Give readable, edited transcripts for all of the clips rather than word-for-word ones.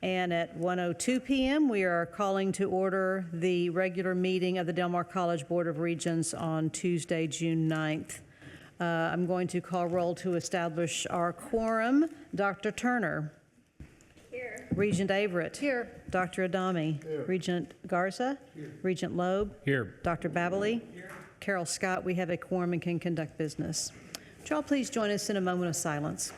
And at 1:02 p.m., we are calling to order the regular meeting of the Del Mar College Board of Regents on Tuesday, June 9th. I'm going to call roll to establish our quorum. Dr. Turner. Here. Regent Averett. Here. Dr. Adami. Here. Regent Garza. Here. Regent Loeb. Here. Dr. Babbely. Here. Carol Scott, we have a quorum and can conduct business. Would you all please join us in a moment of silence?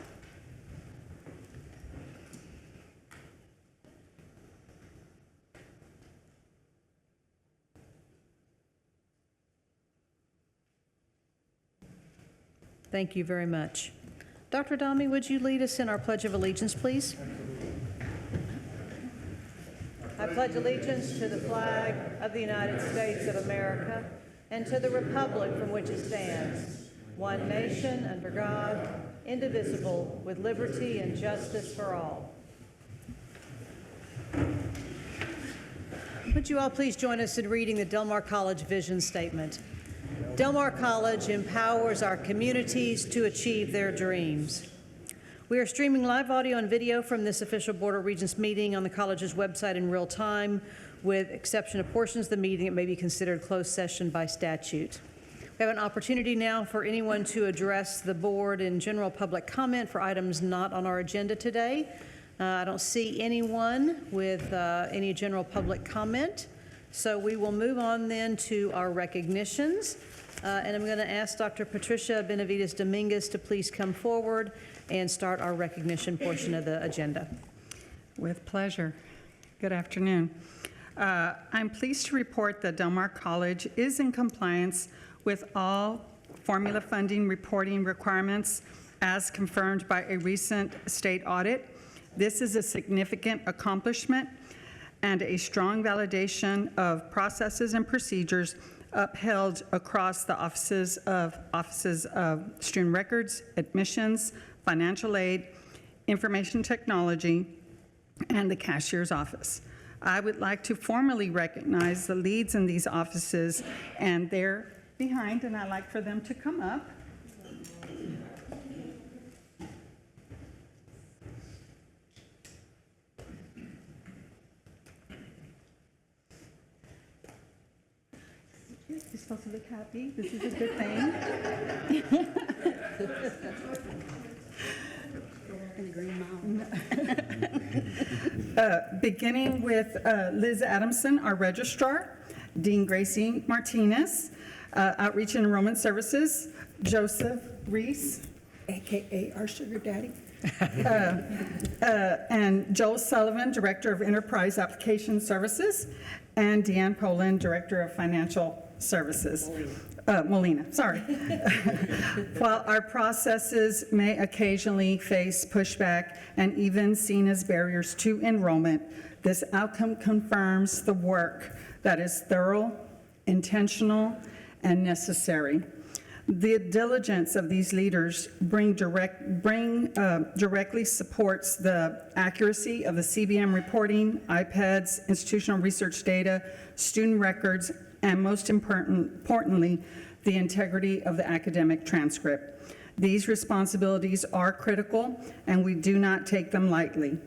Thank you very much. Dr. Adami, would you lead us in our Pledge of Allegiance, please? I pledge allegiance to the flag of the United States of America and to the republic from which it stands, one nation under God, indivisible, with liberty and justice for all. Would you all please join us in reading the Del Mar College Vision Statement? Del Mar College empowers our communities to achieve their dreams. We are streaming live audio and video from this official Board of Regents meeting on the college's website in real time, with exception of portions of the meeting that may be considered closed session by statute. We have an opportunity now for anyone to address the board in general public comment for items not on our agenda today. I don't see anyone with any general public comment. So we will move on then to our recognitions. And I'm going to ask Dr. Patricia Benavides-Dominguez to please come forward and start our recognition portion of the agenda. With pleasure. Good afternoon. I'm pleased to report that Del Mar College is in compliance with all formula funding reporting requirements as confirmed by a recent state audit. This is a significant accomplishment and a strong validation of processes and procedures upheld across the offices of student records, admissions, financial aid, information technology, and the cashier's office. I would like to formally recognize the leads in these offices, and they're behind, and I'd like for them to come up. You're supposed to look happy. This is a good thing. Beginning with Liz Adamson, our registrar, Dean Gracie Martinez, Outreach and Enrollment Services, Joseph Reese, AKA our sugar daddy, and Joel Sullivan, Director of Enterprise Application Services, and Deanne Poland, Director of Financial Services. Molina, sorry. While our processes may occasionally face pushback and even seen as barriers to enrollment, this outcome confirms the work that is thorough, intentional, and necessary. The diligence of these leaders directly supports the accuracy of the CBM reporting, iPads, institutional research data, student records, and most importantly, the integrity of the academic transcript. These responsibilities are critical, and we do not take them lightly.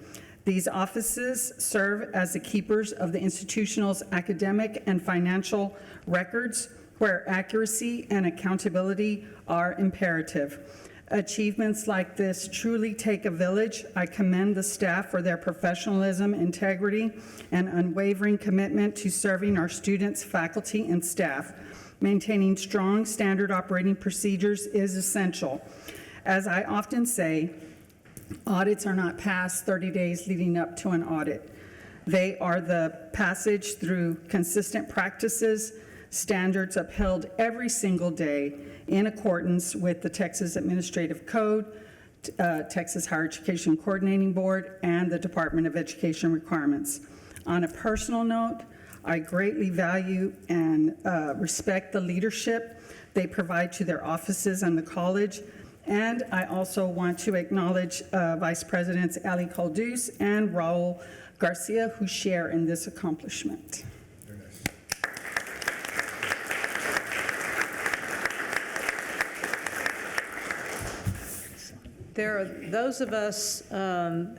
These offices serve as the keepers of the institutional's academic and financial records, where accuracy and accountability are imperative. Achievements like this truly take a village. I commend the staff for their professionalism, integrity, and unwavering commitment to serving our students, faculty, and staff. Maintaining strong standard operating procedures is essential. As I often say, audits are not past 30 days leading up to an audit. They are the passage through consistent practices, standards upheld every single day in accordance with the Texas Administrative Code, Texas Higher Education Coordinating Board, and the Department of Education requirements. On a personal note, I greatly value and respect the leadership they provide to their offices and the college. And I also want to acknowledge Vice Presidents Ali Caldus and Raul Garcia, who share in this accomplishment. There are those of us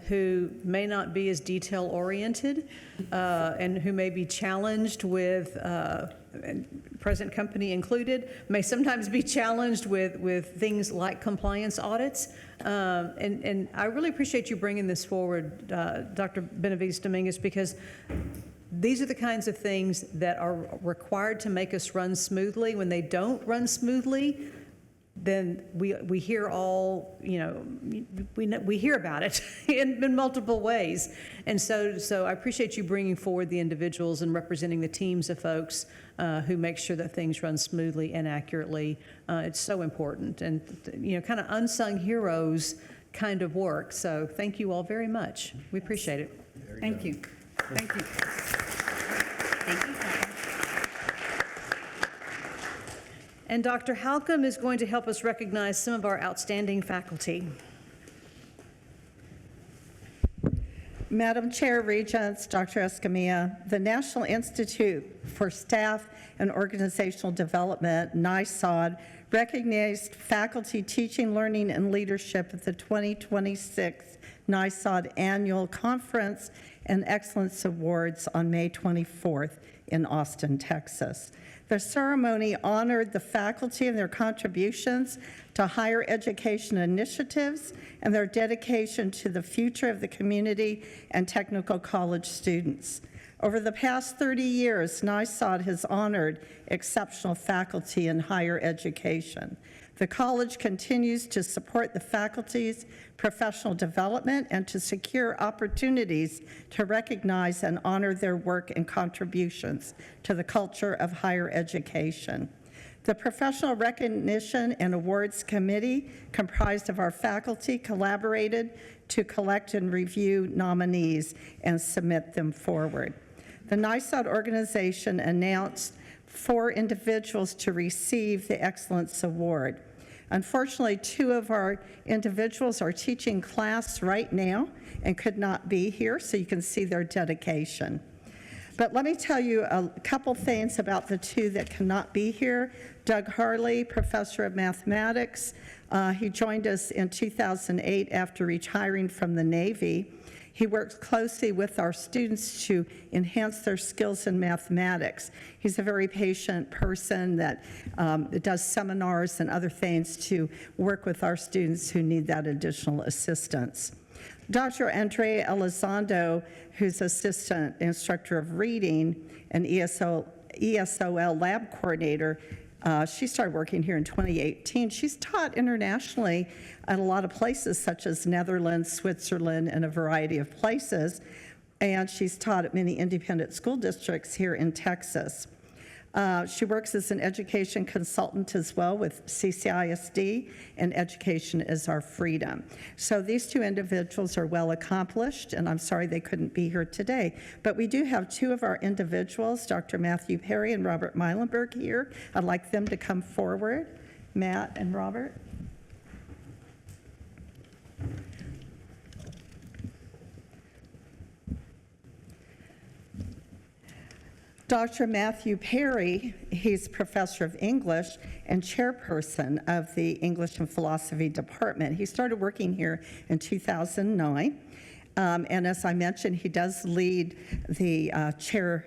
who may not be as detail-oriented and who may be challenged with, and present company included, may sometimes be challenged with things like compliance audits. And I really appreciate you bringing this forward, Dr. Benavides-Dominguez, because these are the kinds of things that are required to make us run smoothly. When they don't run smoothly, then we hear all, we hear about it in multiple ways. And so I appreciate you bringing forward the individuals and representing the teams of folks who make sure that things run smoothly and accurately. It's so important, and kind of unsung heroes kind of work. So thank you all very much. We appreciate it. Thank you. Thank you. Thank you, Kathy. And Dr. Halcomb is going to help us recognize some of our outstanding faculty. Madam Chair, Regents, Dr. Escamilla, the National Institute for Staff and Organizational Development, NISOD, recognized faculty teaching, learning, and leadership at the 2026 NISOD Annual Conference and Excellence Awards on May 24th in Austin, Texas. The ceremony honored the faculty and their contributions to higher education initiatives and their dedication to the future of the community and technical college students. Over the past 30 years, NISOD has honored exceptional faculty in higher education. The college continues to support the faculty's professional development and to secure opportunities to recognize and honor their work and contributions to the culture of higher education. The Professional Recognition and Awards Committee, comprised of our faculty, collaborated to collect and review nominees and submit them forward. The NISOD organization announced 4 individuals to receive the Excellence Award. Unfortunately, 2 of our individuals are teaching class right now and could not be here, so you can see their dedication. But let me tell you a couple things about the 2 that cannot be here. Doug Harley, professor of mathematics, he joined us in 2008 after retiring from the Navy. He works closely with our students to enhance their skills in mathematics. He's a very patient person that does seminars and other things to work with our students who need that additional assistance. Dr. Andrea Elizondo, who's assistant instructor of reading and ESOL lab coordinator, she started working here in 2018. She's taught internationally at a lot of places such as Netherlands, Switzerland, and a variety of places. And she's taught at many independent school districts here in Texas. She works as an education consultant as well with CCISD, and Education is Our Freedom. So these 2 individuals are well accomplished, and I'm sorry they couldn't be here today. But we do have 2 of our individuals, Dr. Matthew Perry and Robert Meilenberg, here. I'd like them to come forward, Matt and Robert. Dr. Matthew Perry, he's professor of English and chairperson of the English and Philosophy Department. He started working here in 2009, and as I mentioned, he does lead the chair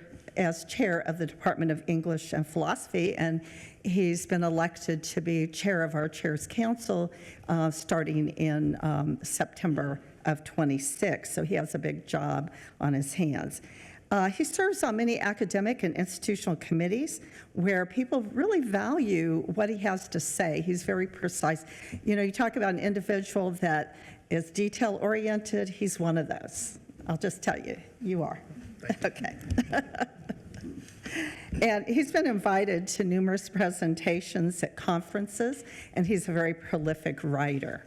of the Department of English and Philosophy, and he's been elected to be chair of our Chairs Council starting in September of 26, so he has a big job on his hands. He serves on many academic and institutional committees where people really value what he has to say. He's very precise. You talk about an individual that is detail-oriented. He's one of those. I'll just tell you, you are. Okay. And he's been invited to numerous presentations at conferences, and he's a very prolific writer.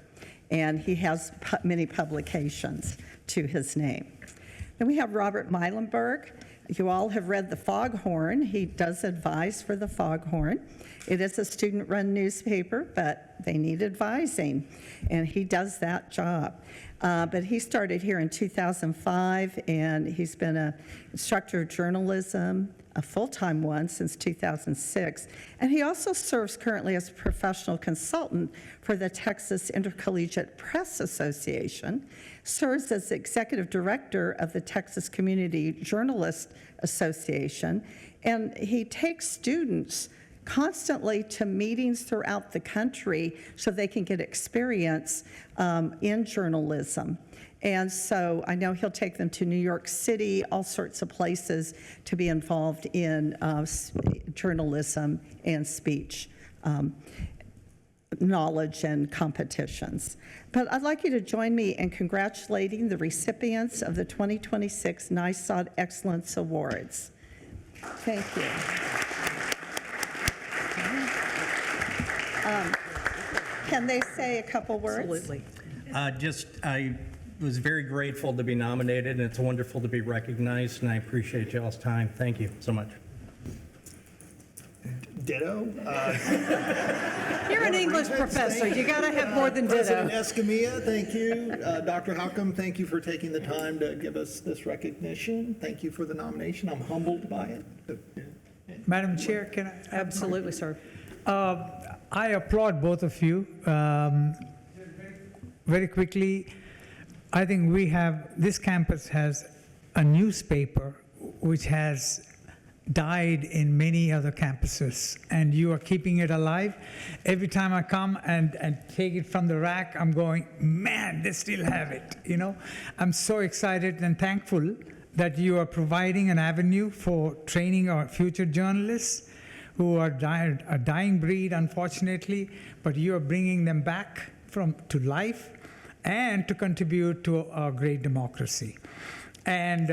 And he has many publications to his name. Then we have Robert Meilenberg. You all have read The Foghorn. He does advise for The Foghorn. It is a student-run newspaper, but they need advising, and he does that job. But he started here in 2005, and he's been an instructor of journalism, a full-time one since 2006. And he also serves currently as a professional consultant for the Texas Intercollegiate Press Association, serves as the executive director of the Texas Community Journalists Association, and he takes students constantly to meetings throughout the country so they can get experience in journalism. And so I know he'll take them to New York City, all sorts of places to be involved in journalism and speech knowledge and competitions. But I'd like you to join me in congratulating the recipients of the 2026 NYSOD Excellence Awards. Thank you. Can they say a couple words? Absolutely. I was very grateful to be nominated, and it's wonderful to be recognized, and I appreciate y'all's time. Thank you so much. Ditto. You're an English professor. You got to have more than President ditto. Escamilla, thank you. Dr. Halcomb, thank you for taking the time to give us this recognition. Thank you for the nomination. I'm humbled by it. Madam Chair, can I? Absolutely, sir. I applaud both of you. Very quickly, I think this campus has a newspaper which has died in many other campuses, and you are keeping it alive. Every time I come and take it from the rack, I'm going, man, they still have it, you know? I'm so excited and thankful that you are providing an avenue for training our future journalists who are a dying breed, unfortunately, but you are bringing them back to life and to contribute to our great democracy. And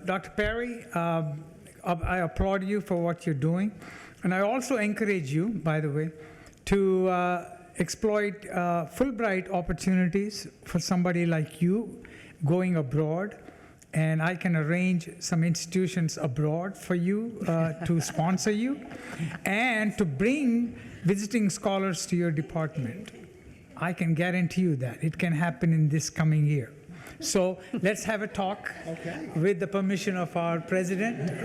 Dr. Perry, I applaud you for what you're doing. And I also encourage you, by the way, to exploit Fulbright opportunities for somebody like you going abroad. And I can arrange some institutions abroad for you to sponsor you and to bring visiting scholars to your department. I can guarantee you that. It can happen in this coming year. So let's have a talk with the permission of our president,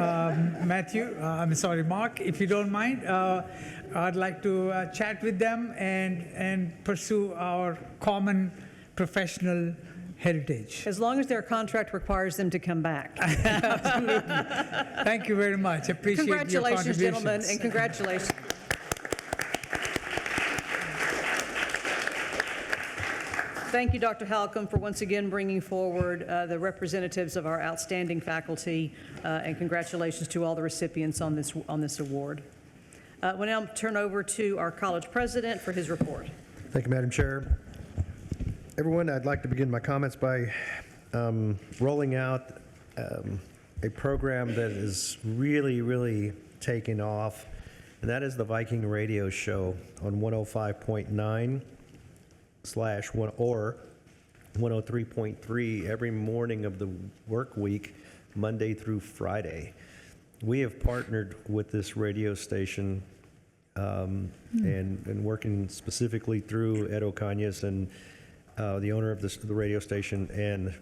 Mark, if you don't mind. I'd like to chat with them and pursue our common professional heritage. As long as their contract requires them to come back. Thank you very much. Appreciate your contributions. Congratulations, gentlemen, and congratulations. Thank you, Dr. Halcomb, for once again bringing forward the representatives of our outstanding faculty, and congratulations to all the recipients on this award. We'll now turn over to our college president for his report. Thank you, Madam Chair. Everyone, I'd like to begin my comments by rolling out a program that is really taking off, and that is the Viking Radio Show on 105.9 or 103.3 every morning of the work week, Monday through Friday. We have partnered with this radio station and working specifically through Ed Ocañas and the owner of the radio station and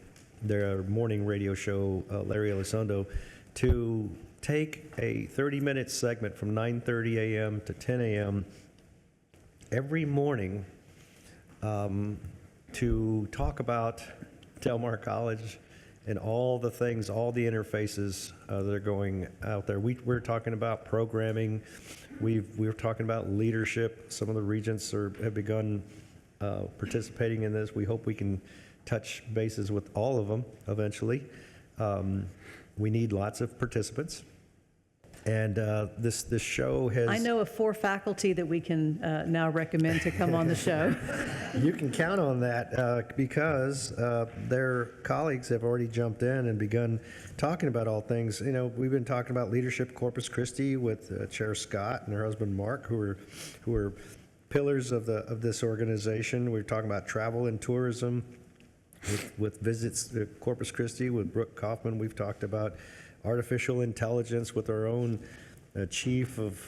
their morning radio show, Larry Elizondo, to take a 30-minute segment from 9:30 a.m. to 10 a.m. every morning to talk about Del Mar College and all the things, all the interfaces that are going out there. We're talking about programming. We're talking about leadership. Some of the regents have begun participating in this. We hope we can touch bases with all of them eventually. We need lots of participants. And this show has... I know of 4 faculty that we can now recommend to come on the show. You can count on that because their colleagues have already jumped in and begun talking about all things. You know, we've been talking about leadership Corpus Christi with Chair Scott and her husband Mark, who are pillars of this organization. We're talking about travel and tourism with visits to Corpus Christi with Brooke Kaufman. We've talked about artificial intelligence with our own chief of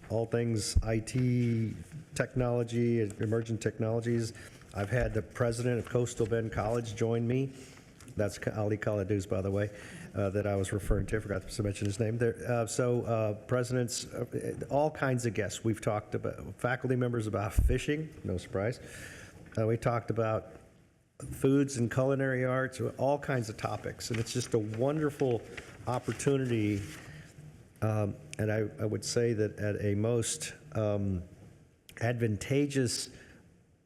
all things IT, technology, emerging technologies. I've had the president of Coastal Bend College join me That's Ali Kaladouz, by the way, that I was referring to. I forgot to mention his name there. Presidents, all kinds of guests. We've talked about faculty members about fishing, no surprise. We talked about foods and culinary arts, all kinds of topics. And it's just a wonderful opportunity. And I would say that at a most advantageous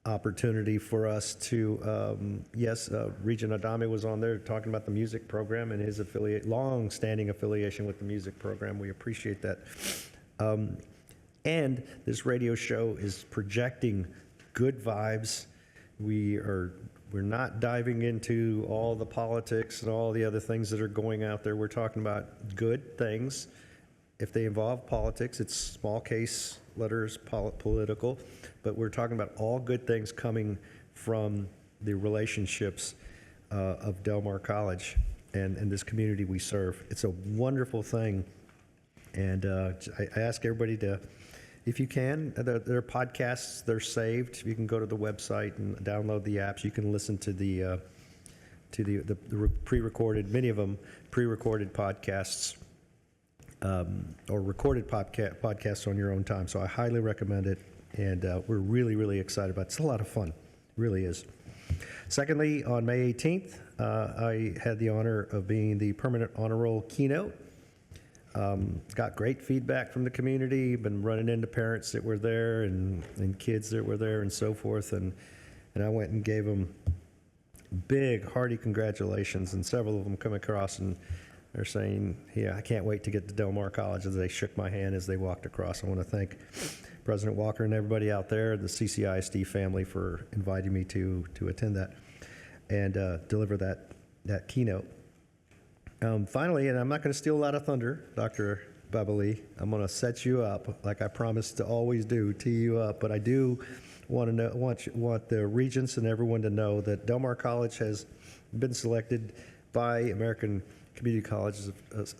opportunity for us to, Regent Adame was on there talking about the music program and his long-standing affiliation with the music program. We appreciate that. And this radio show is projecting good vibes. We're not diving into all the politics and all the other things that are going out there. We're talking about good things. If they involve politics, it's small case letters, political, but we're talking about all good things coming from the relationships of Del Mar College and this community we serve. It's a wonderful thing, and I ask everybody to, if you can, there are podcasts, they're saved. You can go to the website and download the apps. You can listen to the pre-recorded, many of them pre-recorded podcasts. Or recorded podcasts on your own time. So I highly recommend it, and we're really, really excited about it. It's a lot of fun, really is. Secondly, on May 18th, I had the honor of being the permanent honor roll keynote. Got great feedback from the community, been running into parents that were there and kids that were there and so forth, and I went and gave them big, hearty congratulations, and several of them come across and they're saying, yeah, I can't wait to get to Del Mar College, as they shook my hand as they walked across. I want to thank President Walker and everybody out there, the CCISD family, for inviting me to attend that and deliver that keynote. Finally, and I'm not going to steal a lot of thunder, Dr. Babali, I'm going to set you up like I promised to always do, tee you up, but I do want the Regents and everyone to know that Del Mar College has been selected by American Community Colleges,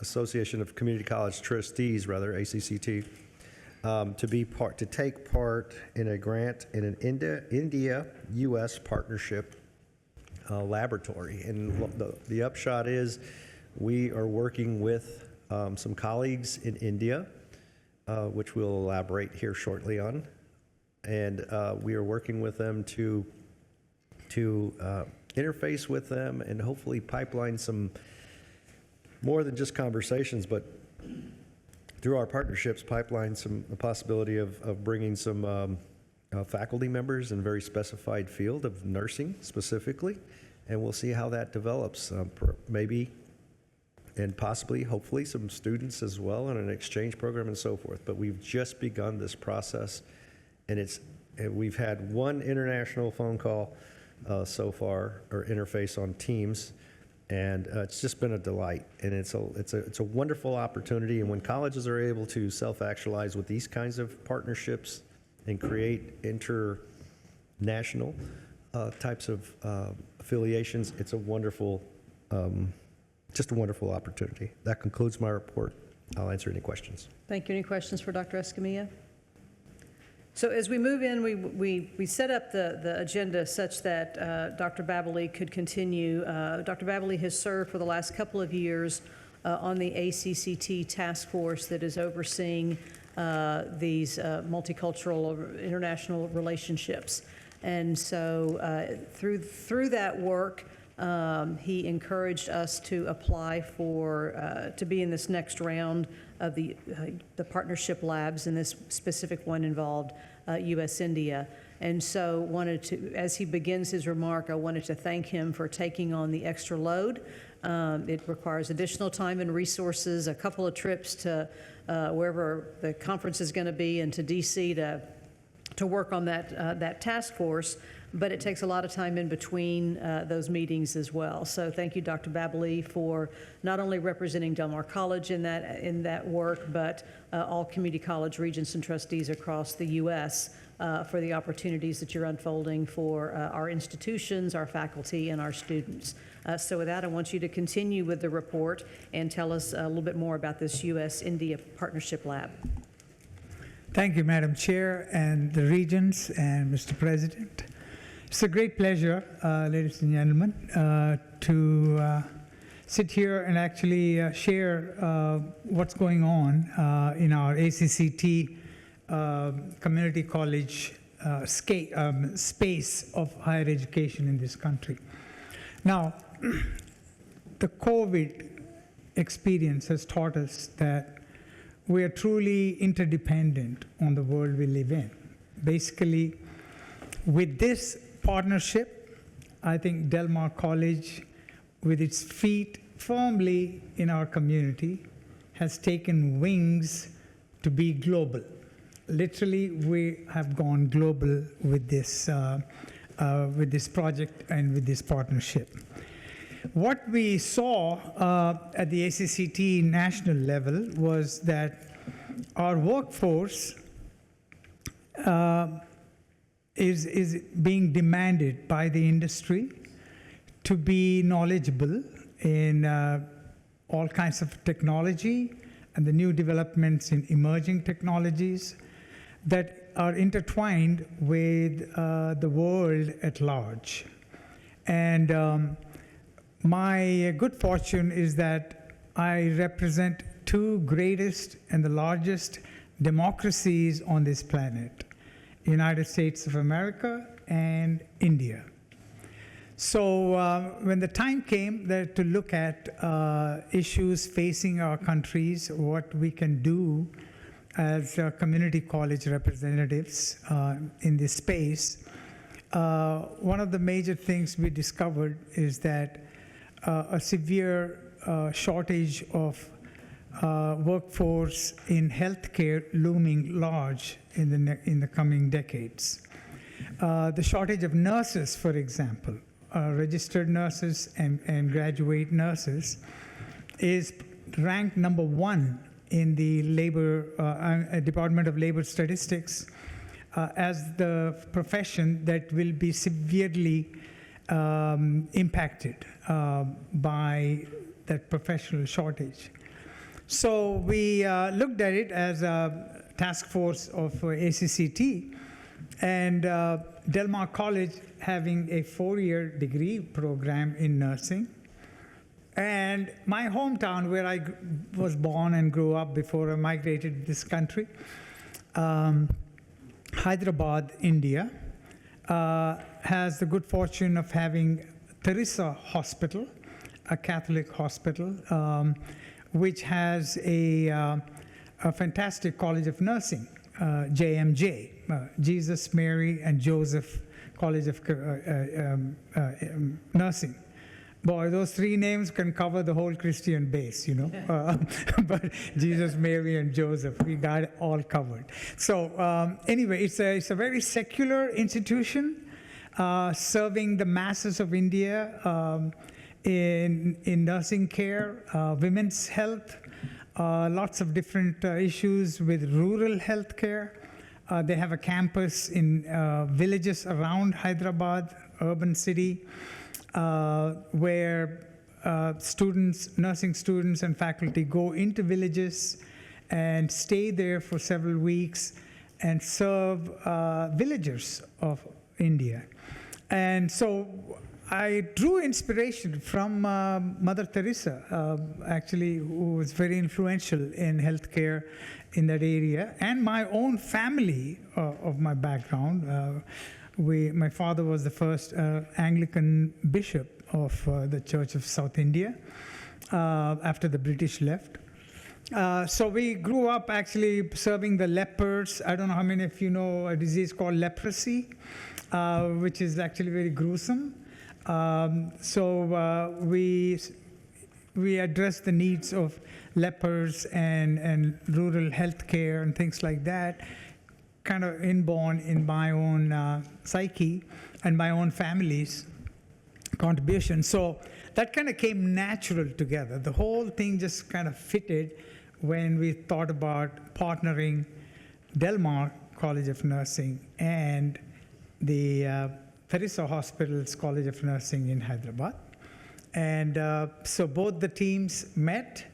Association of Community College Trustees, rather, ACCT, to take part in a grant in an India-U.S. partnership laboratory. And the upshot is we are working with some colleagues in India, which we'll elaborate here shortly on. And we are working with them to interface with them and hopefully pipeline some more than just conversations, but through our partnerships, pipeline the possibility of bringing some faculty members in a very specified field of nursing specifically, and we'll see how that develops. Maybe and possibly, hopefully, some students as well in an exchange program and so forth. But we've just begun this process, and we've had one international phone call so far, or interface on Teams. And it's just been a delight, and it's a wonderful opportunity. And when colleges are able to self-actualize with these kinds of partnerships and create international types of affiliations, it's a wonderful, just a wonderful opportunity. That concludes my report. I'll answer any questions. Thank you. Any questions for Dr. Escamilla? So as we move in, we set up the agenda such that Dr. Babali could continue. Dr. Babali has served for the last couple of years on the ACCT task force that is overseeing these multicultural international relationships. And so through that work, he encouraged us to apply to be in this next round of the partnership labs, and this specific one involved U.S.-India. And so as he begins his remark, I wanted to thank him for taking on the extra load. It requires additional time and resources, a couple of trips to wherever the conference is going to be and to D.C. to work on that task force. But it takes a lot of time in between those meetings as well. So thank you, Dr. Babali, for not only representing Del Mar College in that work, but all community college regents and trustees across the U.S. For the opportunities that you're unfolding for our institutions, our faculty, and our students. So with that, I want you to continue with the report and tell us a little bit more about this U.S.-India Partnership Lab. Thank you, Madam Chair and the Regents and Mr. President. It's a great pleasure, ladies and gentlemen, to sit here and actually share what's going on in our ACCT community college space of higher education in this country. Now, the COVID experience has taught us that we are truly interdependent on the world we live in. Basically, with this partnership, I think Del Mar College, with its feet firmly in our community, has taken wings to be global. Literally, we have gone global with this project and with this partnership. What we saw at the ACCT national level was that our workforce is being demanded by the industry to be knowledgeable in all kinds of technology and the new developments in emerging technologies that are intertwined with the world at large. And my good fortune is that I represent two greatest and the largest democracies on this planet, United States of America and India. So when the time came to look at issues facing our countries, what we can do as community college representatives in this space, one of the major things we discovered is that a severe shortage of workforce in healthcare looming large in the coming decades. The shortage of nurses, for example, registered nurses and graduate nurses, is ranked number 1 in the Department of Labor Statistics as the profession that will be severely impacted by that professional shortage. So we looked at it as a task force of ACCT, and Del Mar College having a 4-year degree program in nursing. And my hometown, where I was born and grew up before I migrated to this country, Hyderabad, India, has the good fortune of having Teresa Hospital, a Catholic hospital, which has a fantastic College of Nursing, JMJ, Jesus, Mary, and Joseph College of Nursing. Boy, those 3 names can cover the whole Christian base, you know. But Jesus, Mary, and Joseph, we got it all covered. So anyway, it's a very secular institution serving the masses of India in nursing care, women's health, lots of different issues with rural health care. They have a campus in villages around Hyderabad, urban city, where nursing students and faculty go into villages and stay there for several weeks and serve villagers of India. And so I drew inspiration from Mother Teresa, actually, who was very influential in healthcare in that area, and my own family of my background. My father was the first Anglican bishop of the Church of South India after the British left. So we grew up actually serving the lepers. I don't know how many of you know a disease called leprosy, which is actually very gruesome. So we address the needs of lepers and rural health care and things like that, kind of inborn in my own psyche and my own family's contribution. So that kind of came natural together. The whole thing just kind of fitted when we thought about partnering Del Mar College of Nursing and the Teresa Hospital's College of Nursing in Hyderabad. And so both the teams met,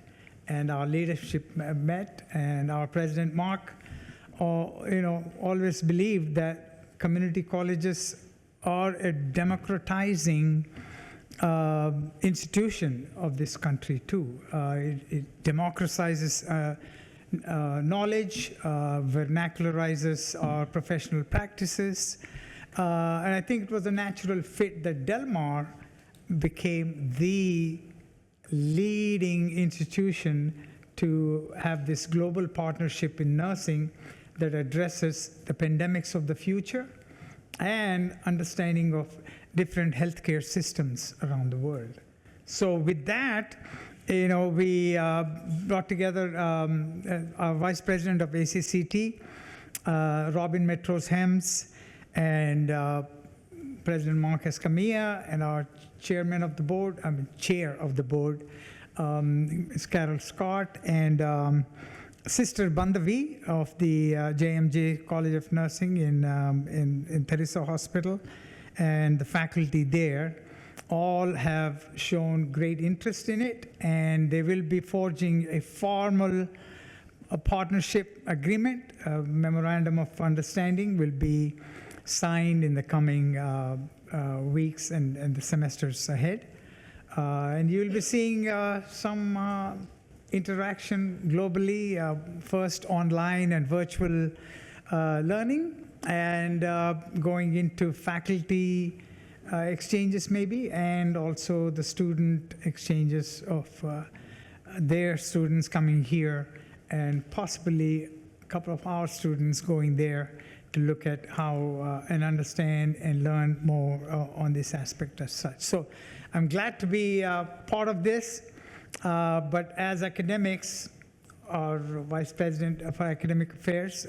and our leadership met, and our president, Mark, always believed that community colleges are a democratizing institution of this country too. It democratizes knowledge, vernacularizes our professional practices, and I think it was a natural fit that Del Mar became the leading institution to have this global partnership in nursing that addresses the pandemics of the future and understanding of different healthcare systems around the world. So with that, we brought together our Vice President of ACCT, Robin Metros-Hems, and President Mark Escamilla, and our Chair of the Board, Ms. Carol Scott, and Sister Bandavi of the JMJ College of Nursing in Teresa Hospital, and the faculty there all have shown great interest in it, and they will be forging a formal partnership agreement. A memorandum of understanding will be signed in the coming weeks and the semesters ahead. And you'll be seeing some interaction globally, first online and virtual learning, and going into faculty exchanges maybe, and also the student exchanges of their students coming here, and possibly a couple of our students going there to look at how and understand and learn more on this aspect as such. So I'm glad to be part of this, but as academics, our Vice President of Academic Affairs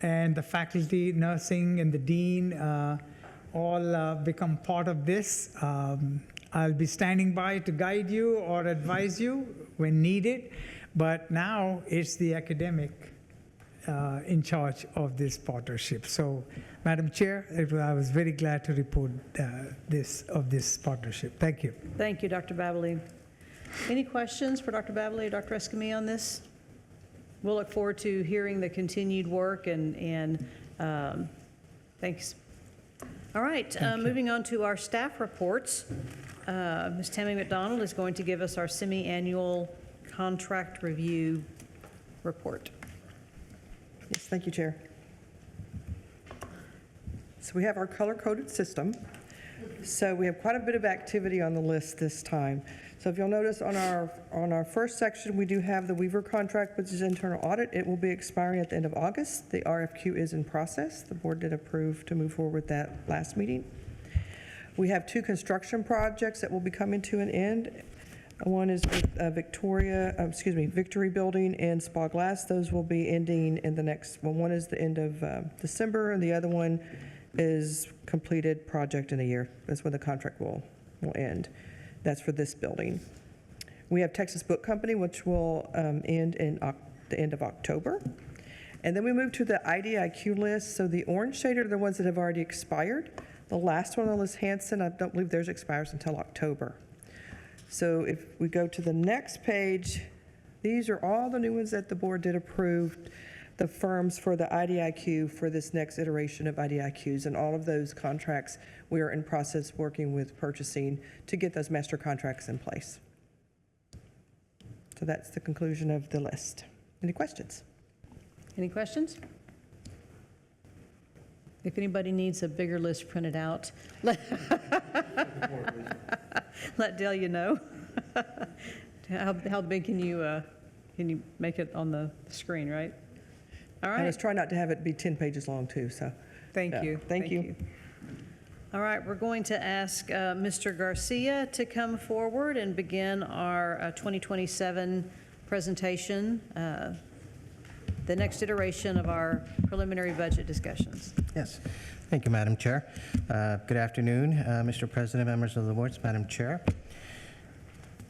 and the faculty, nursing, and the dean all become part of this. I'll be standing by to guide you or advise you when needed, but now it's the academic in charge of this partnership. So, Madam Chair, I was very glad to report this partnership. Thank you. Thank you, Dr. Babbily. Any questions for Dr. Babbily or Dr. Escamilla on this? We'll look forward to hearing the continued work, and thanks. All right, moving on to our staff reports. Ms. Tammy McDonald is going to give us our semi-annual contract review report. Yes, thank you, Chair. So we have our color-coded system. So we have quite a bit of activity on the list this time. So if you'll notice on our first section, we do have the Weaver contract, which is internal audit. It will be expiring at the end of August. The RFQ is in process. The board did approve to move forward with that last meeting. We have 2 construction projects that will be coming to an end. One is with Victory Building and Spa Glass. Those will be ending in the next, one is the end of December, and the other one is completed project in a year. That's when the contract will end. That's for this building. We have Texas Book Company, which will end in the end of October. And then we move to the IDIQ list. So the orange shaded are the ones that have already expired. The last one on the list, Hanson, I don't believe theirs expires until October. So if we go to the next page, these are all the new ones that the board did approve, the firms for the IDIQ for this next iteration of IDIQs, and all of those contracts we are in process working with purchasing to get those master contracts in place. So that's the conclusion of the list. Any questions? Any questions? If anybody needs a bigger list printed out, let Delia know. How big can you make it on the screen, right? All I right. was trying not to have it be 10 pages long too, so. Thank yeah. you. Thank you. All right, we're going to ask Mr. Garcia to come forward and begin our 2027 presentation, the next iteration of our preliminary budget discussions. Yes. Thank you, Madam Chair. Good afternoon, Mr. President, members of the board, Madam Chair.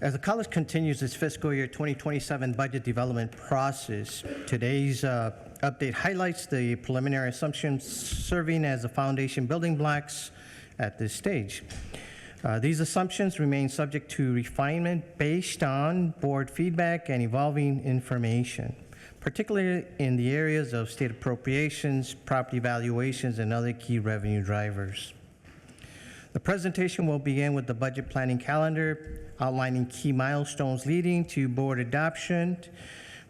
As the college continues its fiscal year 2027 budget development process, today's update highlights the preliminary assumptions serving as the foundation building blocks at this stage. These assumptions remain subject to refinement based on board feedback and evolving information, particularly in the areas of state appropriations, property valuations, and other key revenue drivers. The presentation will begin with the budget planning calendar, outlining key milestones leading to board adoption.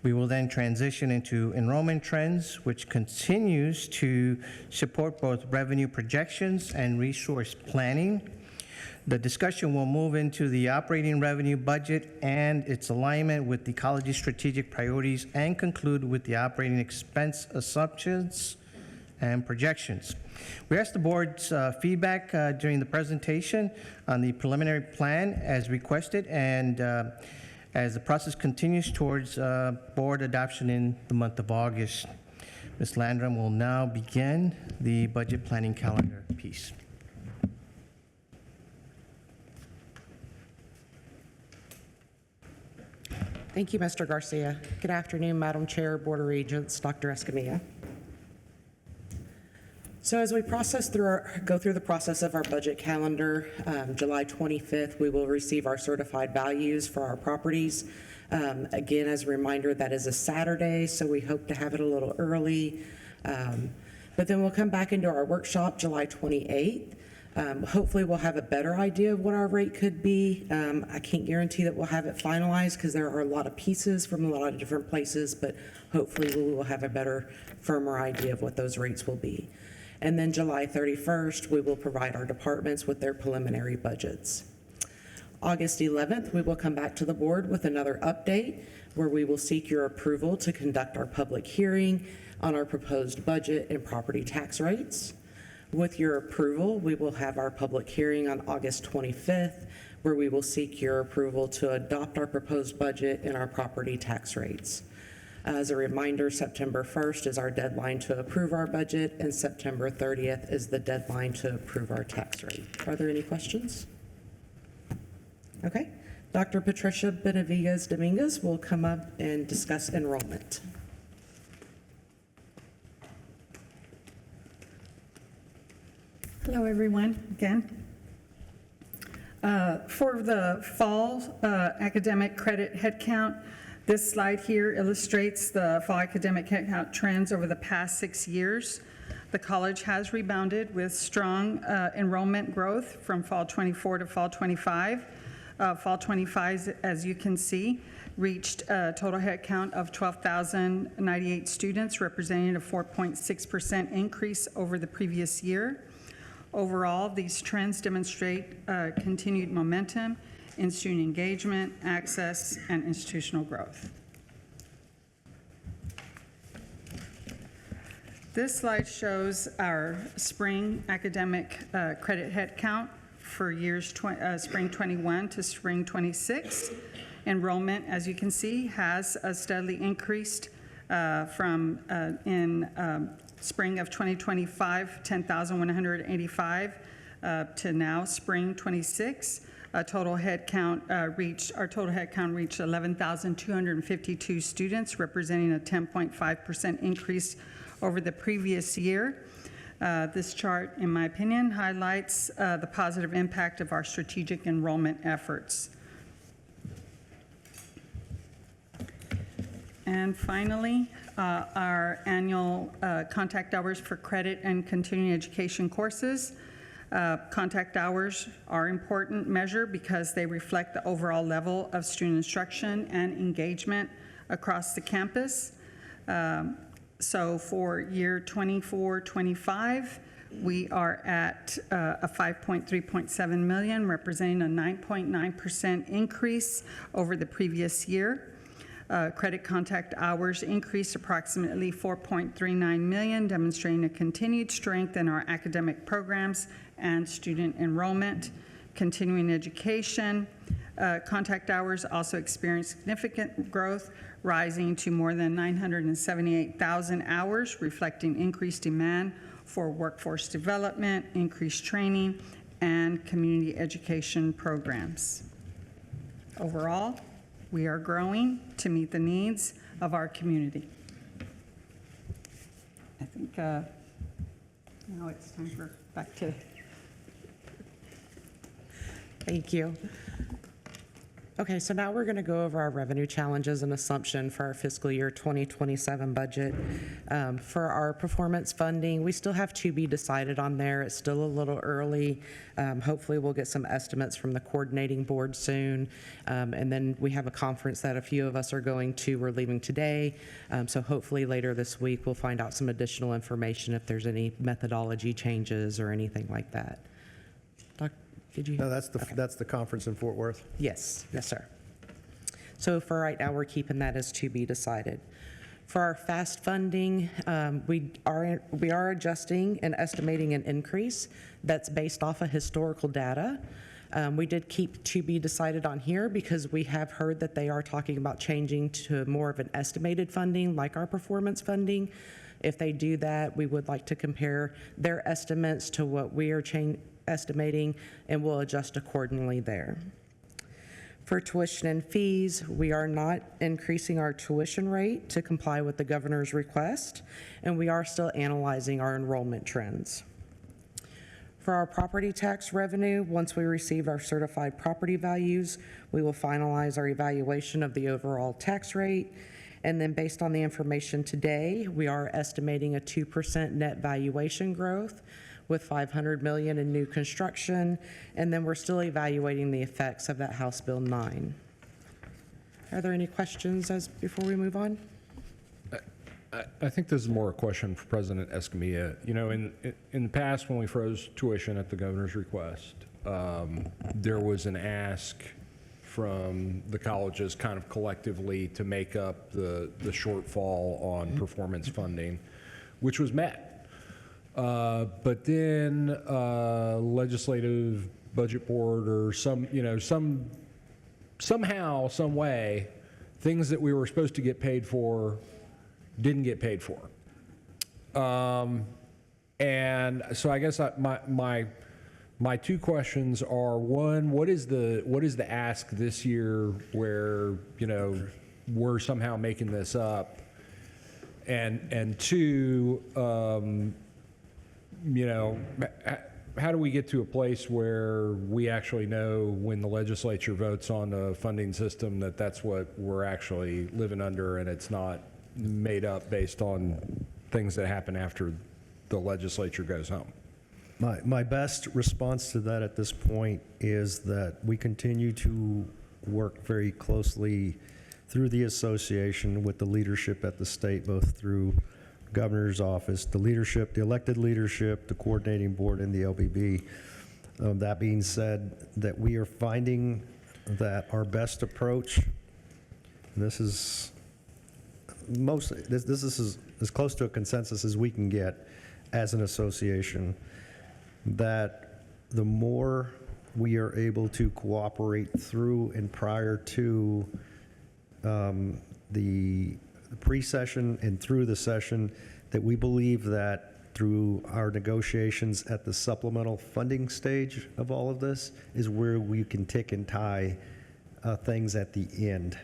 We will then transition into enrollment trends, which continues to support both revenue projections and resource planning. The discussion will move into the operating revenue budget and its alignment with the college's strategic priorities, and conclude with the operating expense assumptions and projections. We asked the board's feedback during the presentation on the preliminary plan as requested, and as the process continues towards board adoption in the month of August. Ms. Landrum will now begin the budget planning calendar piece. Thank you, Mr. Garcia. Good afternoon, Madam Chair, Board of Regents, Dr. Escamilla. So as we go through the process of our budget calendar, July 25th, we will receive our certified values for our properties. Again, as a reminder, that is a Saturday, so we hope to have it a little early. But then we'll come back into our workshop July 28th. Hopefully we'll have a better idea of what our rate could be. I can't guarantee that we'll have it finalized because there are a lot of pieces from a lot of different places, but hopefully we will have a better, firmer idea of what those rates will be. And then July 31st, we will provide our departments with their preliminary budgets. August 11th, we will come back to the board with another update where we will seek your approval to conduct our public hearing on our proposed budget and property tax rates. With your approval, we will have our public hearing on August 25th, where we will seek your approval to adopt our proposed budget and our property tax rates. As a reminder, September 1st is our deadline to approve our budget, and September 30th is the deadline to approve our tax rate. Are there any questions? Okay. Dr. Patricia Benavides Dominguez will come up and discuss enrollment. Hello, everyone, again. For the fall academic credit headcount, this slide here illustrates the fall academic headcount trends over the past 6 years. The college has rebounded with strong enrollment growth from fall 24 to fall 25. Fall 25, as you can see, reached a total headcount of 12,098 students, representing a 4.6% increase over the previous year. Overall, these trends demonstrate continued momentum in student engagement, access, and institutional growth. This slide shows our spring academic credit headcount for years spring 21 to spring 26. Enrollment, as you can see, has steadily increased from spring of 2025, 10,185, to now spring 26. Our total headcount reached 11,252 students, representing a 10.5% increase over the previous year. This chart, in my opinion, highlights the positive impact of our strategic enrollment efforts. And finally, our annual contact hours for credit and continuing education courses. Contact hours are an important measure because they reflect the overall level of student instruction and engagement across the campus. So for year 24-25, we are at a 5.3.7 million, representing a 9.9% increase over the previous year. Credit contact hours increased approximately 4.39 million, demonstrating a continued strength in our academic programs and student enrollment. Continuing education, contact hours also experienced significant growth, rising to more than 978,000 hours, reflecting increased demand for workforce development, increased training, and community education programs. Overall, we are growing to meet the needs of our community. I think now it's time for back to. Thank you. Okay, so now we're going to go over our revenue challenges and assumption for our fiscal year 2027 budget. For our performance funding, we still have to be decided on there. It's still a little early. Hopefully, we'll get some estimates from the coordinating board soon. And then we have a conference that a few of us are going to. We're leaving today. So hopefully later this week, we'll find out some additional information if there's any methodology changes or anything like that. Did you? No, that's the conference in Fort Worth. Yes, yes, sir. So for right now, we're keeping that as to be decided. For our FAST funding, we are adjusting and estimating an increase that's based off of historical data. We did keep to be decided on here because we have heard that they are talking about changing to more of an estimated funding like our performance funding. If they do that, we would like to compare their estimates to what we are estimating, and we'll adjust accordingly there. For tuition and fees, we are not increasing our tuition rate to comply with the governor's request, and we are still analyzing our enrollment trends. For our property tax revenue, once we receive our certified property values, we will finalize our evaluation of the overall tax rate. And then based on the information today, we are estimating a 2% net valuation growth with $500 million in new construction, and then we're still evaluating the effects of that House Bill 9. Are there any questions before we move on? I think this is more a question for President Escamilla. You know, in the past, when we froze tuition at the governor's request, there was an ask from the colleges kind of collectively to make up the shortfall on performance funding, which was met. But then legislative budget board or somehow, some way, things that we were supposed to get paid for didn't get paid for. And so I guess my two questions are: one, what is the ask this year where we're somehow making this up, and two. How do we get to a place where we actually know when the legislature votes on a funding system that that's what we're actually living under and it's not made up based on things that happen after the legislature goes home? My best response to that at this point is that we continue to work very closely through the association with the leadership at the state, both through governor's office, the leadership, the elected leadership, the coordinating board, and the LBB. That being said, that we are finding that our best approach, and this is as close to a consensus as we can get as an association, that the more we are able to cooperate through and prior to the pre-session and through the session, that we believe that through our negotiations at the supplemental funding stage of all of this is where we can tick and tie things at the end.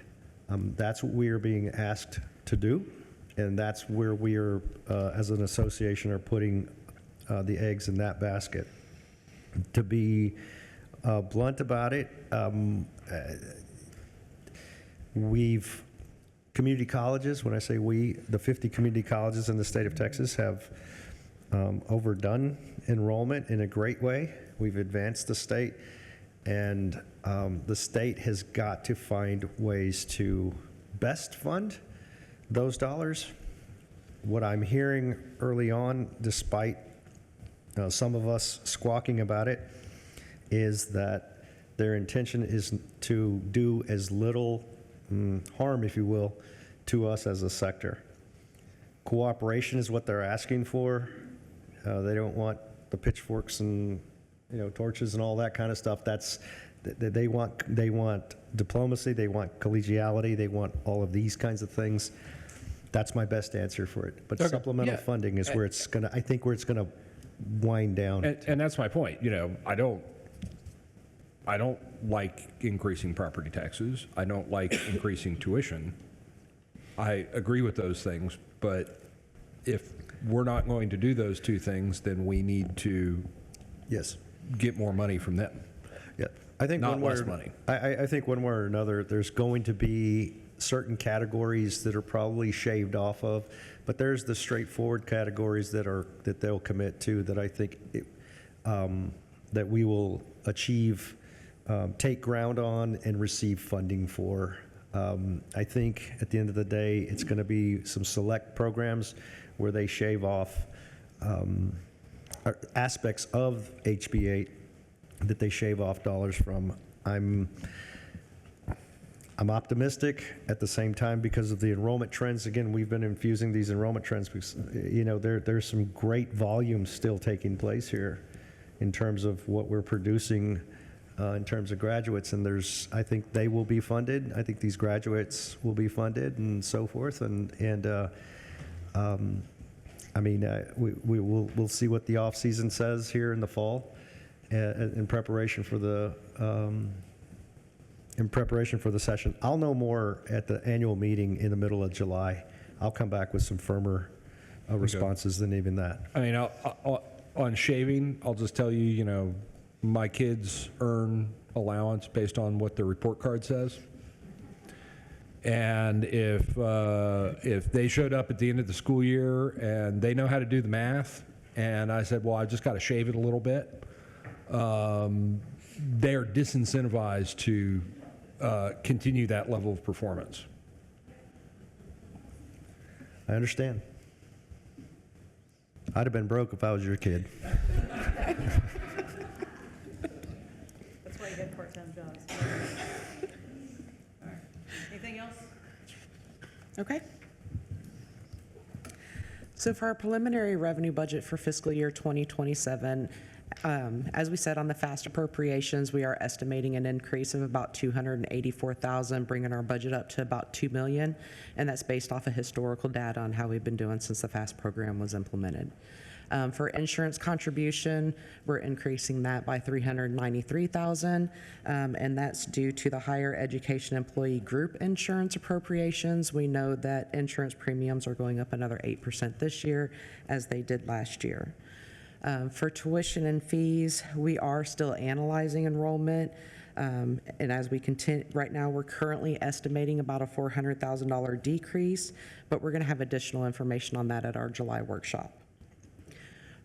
That's what we are being asked to do, and that's where we are, as an association, are putting the eggs in that basket. To be blunt about it, community colleges, when I say we, the 50 community colleges in the state of Texas have overdone enrollment in a great way. We've advanced the state, and the state has got to find ways to best fund those dollars. What I'm hearing early on, despite some of us squawking about it, is that their intention is to do as little harm, if you will, to us as a sector. Cooperation is what they're asking for. They don't want the pitchforks and torches and all that kind of stuff. They want diplomacy. They want collegiality. They want all of these kinds of things. That's my best answer for it. But supplemental funding is where it's gonna. I think where it's gonna wind down. And that's my point. I don't like increasing property taxes. I don't like increasing tuition. I agree with those things, but if we're not going to do those two things, then we need to get more money from them. Yeah, I think Not one way less or- money. I think one way or another, there's going to be certain categories that are probably shaved off of, but there's the straightforward categories that they'll commit to that I think that we will achieve, take ground on and receive funding for. I think at the end of the day, it's going to be some select programs where they shave off aspects of HB 8 that they shave off dollars from. I'm optimistic at the same time because of the enrollment trends. Again, we've been infusing these enrollment trends because, there's some great volume still taking place here in terms of what we're producing in terms of graduates. And I think they will be funded. I think these graduates will be funded and so forth. We'll see what the off season says here in the fall in preparation for the session. I'll know more at the annual meeting in the middle of July. I'll come back with some firmer responses than even that. I mean, on shaving, I'll just tell you, my kids earn allowance based on what their report card says. And if they showed up at the end of the school year and they know how to do the math, and I said, well, I just got to shave it a little bit, they're disincentivized to continue that level of performance. I understand. I'd have been broke if I was your kid. That's why you get part-time jobs. Anything else? Okay. So for our preliminary revenue budget for fiscal year 2027, as we said on the fast appropriations, we are estimating an increase of about $284,000, bringing our budget up to about $2 million, and that's based off of historical data on how we've been doing since the FAST program was implemented. For insurance contribution, we're increasing that by $393,000, and that's due to the higher education employee group insurance appropriations. We know that insurance premiums are going up another 8% this year, as they did last year. For tuition and fees, we are still analyzing enrollment, and as we continue, right now we're currently estimating about a $400,000 decrease, but we're going to have additional information on that at our July workshop.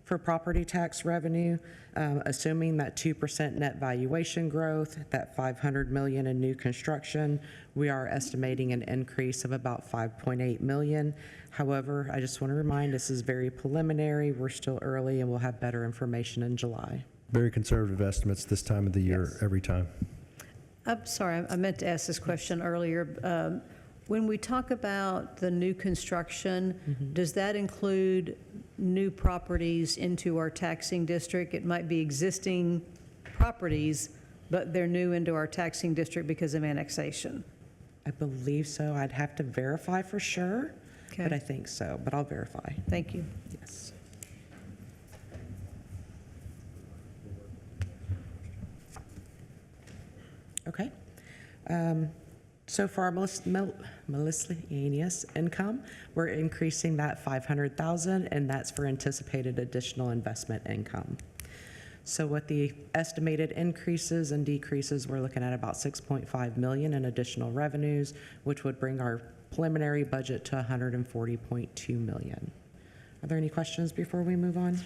For property tax revenue, assuming that 2% net valuation growth, that $500 million in new construction, we are estimating an increase of about $5.8 million. However, I just want to remind, this is very preliminary. We're still early, and we'll have better information in July. Very conservative estimates this time of the year, Yes. every time. I'm sorry, I meant to ask this question earlier. When we talk about the new construction, does that include new properties into our taxing district? It might be existing properties, but they're new into our taxing district because of annexation. I believe so. I'd have to verify for sure, Okay. but I think so, but I'll verify. Thank you. Yes. Okay. So for our miscellaneous income, we're increasing that $500,000, and that's for anticipated additional investment income. So with the estimated increases and decreases, we're looking at about $6.5 million in additional revenues, which would bring our preliminary budget to $140.2 million. Are there any questions before we move on?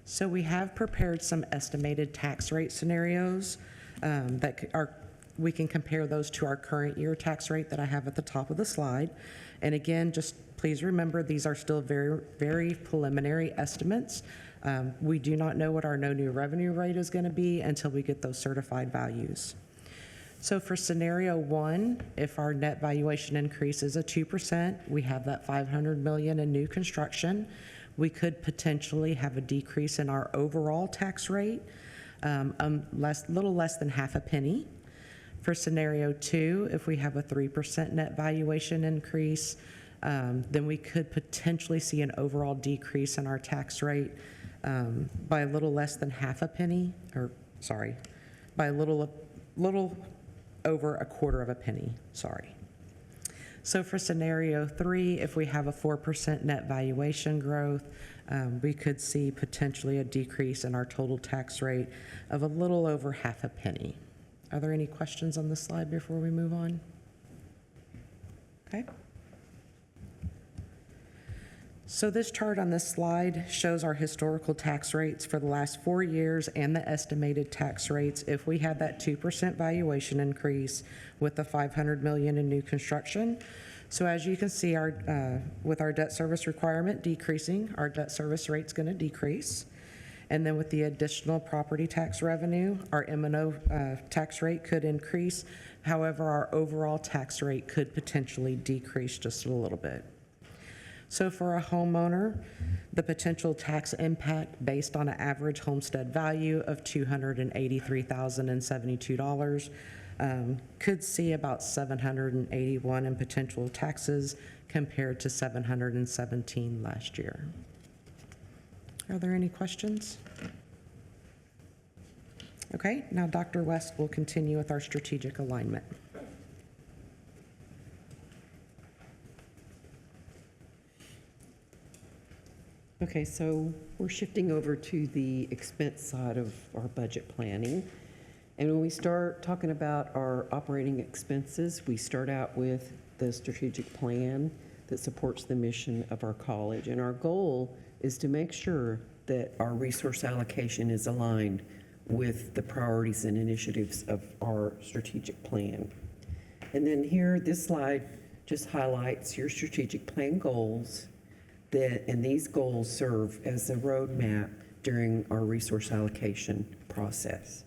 So we have prepared some estimated tax rate scenarios we can compare those to our current year tax rate that I have at the top of the slide. And again, just please remember, these are still very, very preliminary estimates. We do not know what our no new revenue rate is going to be until we get those certified values. So for scenario one, if our net valuation increase is a 2%, we have that $500 million in new construction. We could potentially have a decrease in our overall tax rate, little less than half a penny. For scenario two, if we have a 3% net valuation increase, then we could potentially see an overall decrease in our tax rate by a little less than half a penny, by a little over a quarter of a penny, sorry. So for scenario 3, if we have a 4% net valuation growth, we could see potentially a decrease in our total tax rate of a little over half a penny. Are there any questions on this slide before we move on? Okay. So this chart on this slide shows our historical tax rates for the last 4 years and the estimated tax rates if we had that 2% valuation increase with the $500 million in new construction. So as you can see, with our debt service requirement decreasing, our debt service rate's going to decrease. And then with the additional property tax revenue, our M&O tax rate could increase. However, our overall tax rate could potentially decrease just a little bit. So for a homeowner, the potential tax impact based on an average homestead value of $283,072 could see about $781 in potential taxes compared to $717 last year. Are there any questions? Okay, now Dr. West will continue with our strategic alignment. Okay, so we're shifting over to the expense side of our budget planning. And when we start talking about our operating expenses, we start out with the strategic plan that supports the mission of our college. And our goal is to make sure that our resource allocation is aligned with the priorities and initiatives of our strategic plan. And then here, this slide just highlights your strategic plan goals, and these goals serve as a roadmap during our resource allocation process.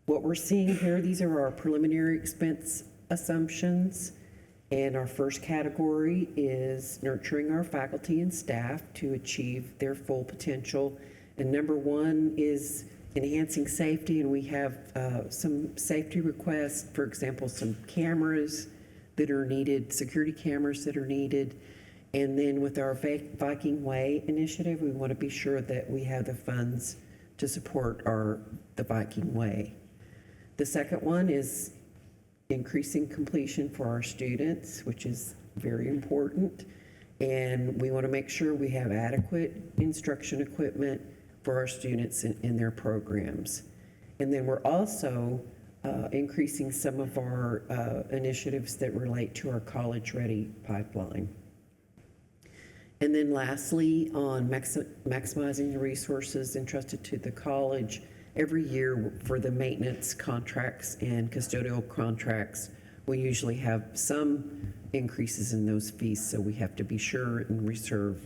What we're seeing here, these are our preliminary expense assumptions. And our first category is nurturing our faculty and staff to achieve their full potential. And number 1 is enhancing safety, and we have some safety requests, for example, some cameras that are needed, security cameras that are needed. And then with our Viking Way initiative, we want to be sure that we have the funds to support the Viking Way. The second one is increasing completion for our students, which is very important. And we want to make sure we have adequate instruction equipment for our students in their programs. And then we're also increasing some of our initiatives that relate to our College Ready pipeline. And then lastly, on maximizing the resources entrusted to the college, every year for the maintenance contracts and custodial contracts, we usually have some increases in those fees, so we have to be sure and reserve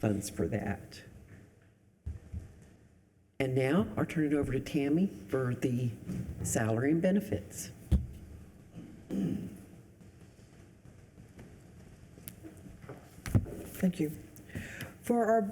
funds for that. And now I'll turn it over to Tammy for the salary and benefits. Thank you. For our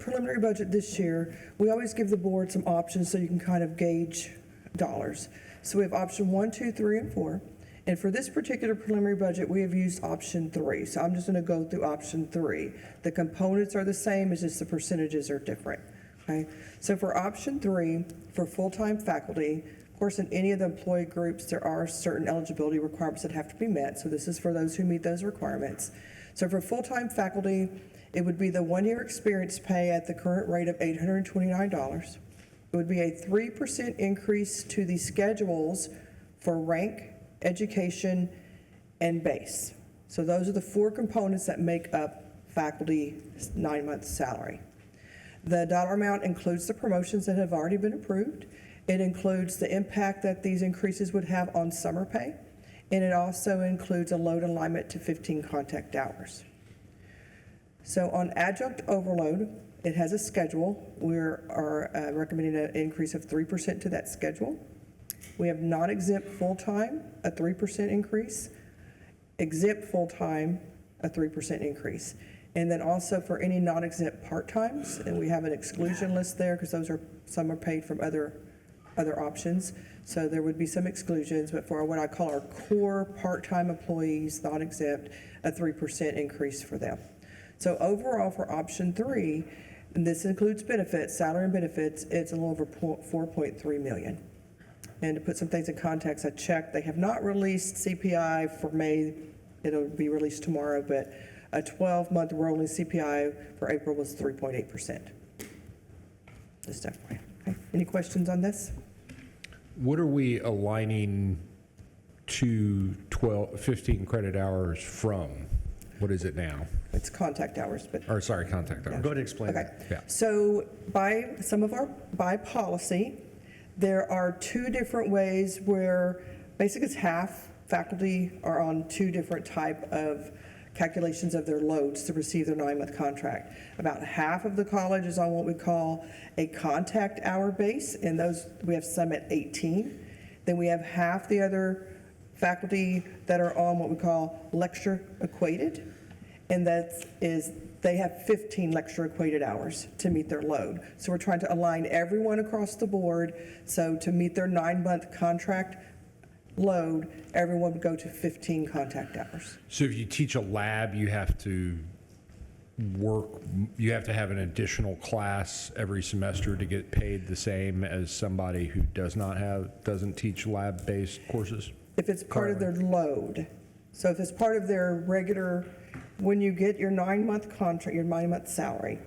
preliminary budget this year, we always give the board some options so you can kind of gauge dollars. So we have option 1, 2, 3, and 4. And for this particular preliminary budget, we have used option 3. So I'm just going to go through option 3. The components are the same, it's just the percentages are different. Okay. So for option 3, for full-time faculty, of course, in any of the employee groups, there are certain eligibility requirements that have to be met. So this is for those who meet those requirements. So for full-time faculty, it would be the 1-year experience pay at the current rate of $829. It would be a 3% increase to the schedules for rank, education, and base. So those are the 4 components that make up faculty 9-month salary. The dollar amount includes the promotions that have already been approved. It includes the impact that these increases would have on summer pay, and it also includes a load alignment to 15 contact hours. So on adjunct overload, it has a schedule. We are recommending an increase of 3% to that schedule. We have non-exempt full-time, a 3% increase. Exempt full-time, a 3% increase. And then also for any non-exempt part-times, and we have an exclusion list there because some are paid from other options. So there would be some exclusions, but for what I call our core part-time employees, non-exempt, a 3% increase for them. So overall for option 3, and this includes benefits, salary and benefits, it's a little over $4.3 million. And to put some things in context, I checked, they have not released CPI for May. It'll be released tomorrow, but a 12-month rolling CPI for April was 3.8%. Just FYI. Okay. Any questions on this? What are we aligning to 15 credit hours from? What is it now? It's contact hours, but. Or sorry, contact hours. Go ahead and explain Okay. that. Yeah. So by policy, there are two different ways where basically it's half faculty are on two different type of calculations of their loads to receive their 9-month contract. About half of the college is on what we call a contact hour base, and those, we have some at 18. Then we have half the other faculty that are on what we call lecture equated, and that is they have 15 lecture equated hours to meet their load. So we're trying to align everyone across the board, so to meet their 9-month contract load, everyone would go to 15 contact hours. So if you teach a lab, you have to have an additional class every semester to get paid the same as somebody who doesn't teach lab-based courses? If it's part of their load. So if it's part of their regular, when you get your 9-month contract, your 9-month salary,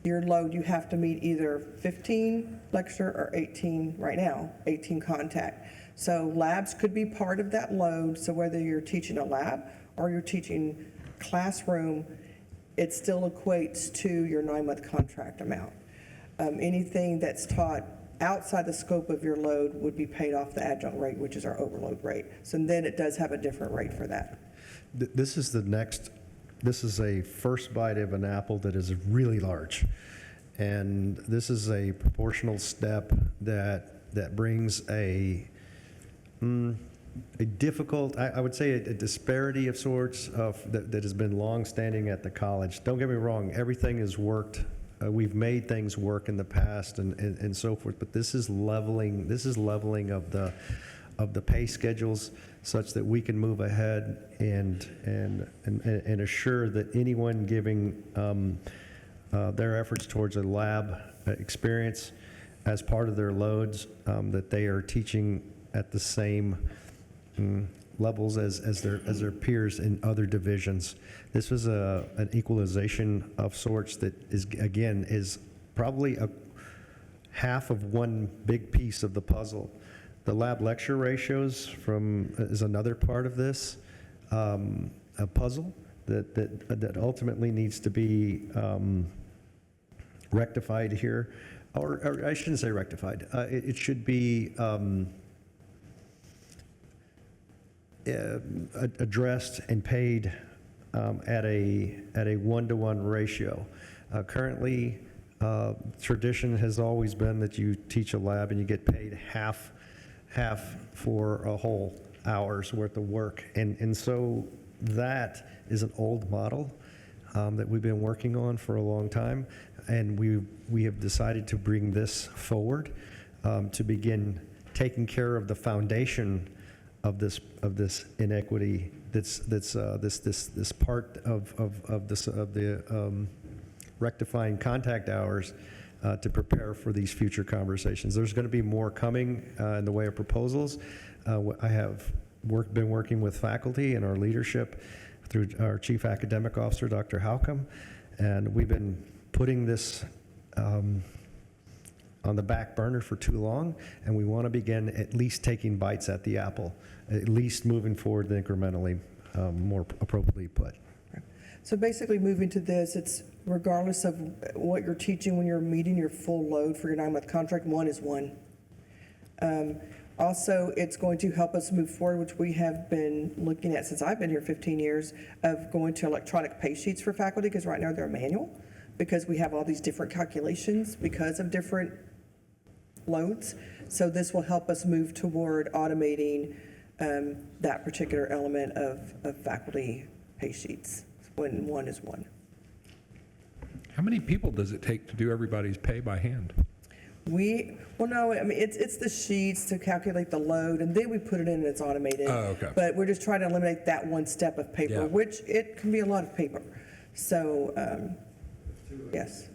your load, you have to meet either 15 lecture or 18, right now, 18 contact. So labs could be part of that load. So whether you're teaching a lab or you're teaching classroom, it still equates to your 9-month contract amount. Anything that's taught outside the scope of your load would be paid off the adjunct rate, which is our overload rate. So then it does have a different rate for that. This is a first bite of an apple that is really large. And this is a proportional step that brings a difficult, I would say a disparity of sorts that has been longstanding at the college. Don't get me wrong, everything has worked. We've made things work in the past and so forth, but this is leveling of the pay schedules such that we can move ahead and assure that anyone giving their efforts towards a lab experience as part of their loads, that they are teaching at the same levels as their peers in other divisions. This was an equalization of sorts that is probably a half of one big piece of the puzzle. The lab lecture ratios is another part of this a puzzle that ultimately needs to be rectified here, or I shouldn't say rectified. It should be addressed and paid at a 1-to-1 ratio. Currently, tradition has always been that you teach a lab and you get paid half for a whole hour's worth of work, and so that is an old model that we've been working on for a long time, and we have decided to bring this forward to begin taking care of the foundation of this inequity that's this part of the rectifying contact hours to prepare for these future conversations. There's going to be more coming in the way of proposals. I have been working with faculty and our leadership through our Chief Academic Officer, Dr. Halcomb, and we've been putting this on the back burner for too long, and we want to begin at least taking bites at the apple, at least moving forward incrementally, more appropriately put. So basically moving to this, it's regardless of what you're teaching when you're meeting your full load for your 9-month contract, 1 is 1. Also, it's going to help us move forward, which we have been looking at since I've been here 15 years, of going to electronic pay sheets for faculty, because right now they're manual, because we have all these different calculations because of different loads. So this will help us move toward automating that particular element of faculty pay sheets when 1 is 1. How many people does it take to do everybody's pay by hand? No, I mean, it's the sheets to calculate the load, and then we put it in and it's automated. Oh, okay. But we're just trying to eliminate that one step of paper, Yeah. which it can be a lot of paper. So, yes.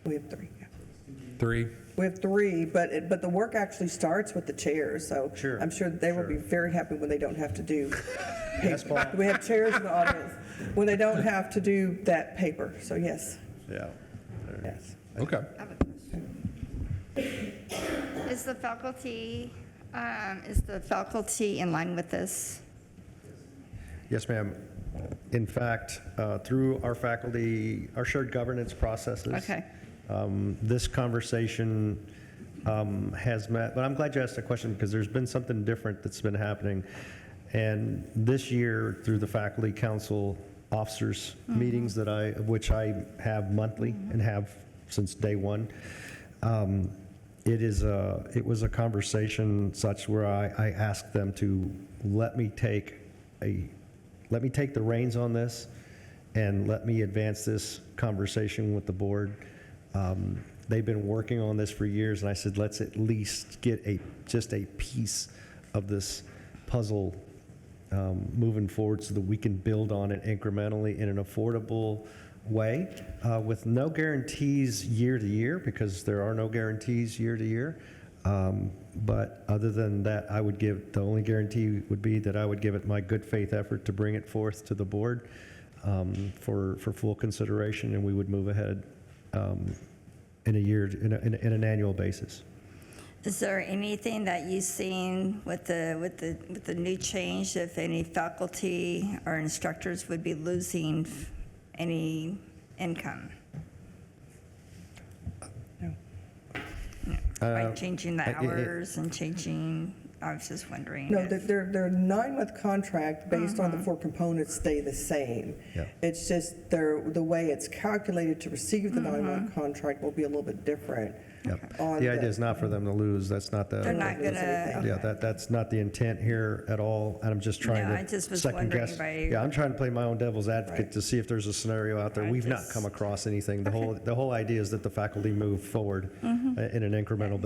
We have 3, yeah. 3? We have 3, but the work actually starts with the chairs, so Sure, I'm sure they will be very happy when they don't have to do. Yes, Paul? We have chairs in the audience, when they don't have to do that paper, so yes, Yeah. yes. Okay. I have a question. Is the faculty in line with this? Yes, ma'am. In fact, through our faculty, our shared governance processes. Okay. This conversation has met, but I'm glad you asked that question because there's been something different that's been happening. And this year, through the faculty council officers meetings which I have monthly and have since day one, it was a conversation such where I asked them to let me take the reins on this and let me advance this conversation with the board. They've been working on this for years, and I said, let's at least get just a piece of this puzzle moving forward so that we can build on it incrementally in an affordable way with no guarantees year to year, because there are no guarantees year to year. But other than that, the only guarantee would be that I would give it my good faith effort to bring it forth to the board for full consideration, and we would move ahead in an annual basis. Is there anything that you've seen with the new change, if any faculty or instructors would be losing any income? No. By changing the hours and changing, I was just wondering. No, if- their 9-month contract, based on the 4 components, stay the same. Yeah. It's just the way it's calculated to receive the 9-month contract will be a little bit different. Yep. on The idea is not for them to lose. That's not the. They're not gonna. Yeah, that's not the intent here at all, and I'm just trying No, to I just was second wondering guess. by- Yeah, I'm trying to play my own devil's advocate Right. to see if there's a scenario out there. I We've not just- come across anything. The whole idea is that the faculty move forward in an incremental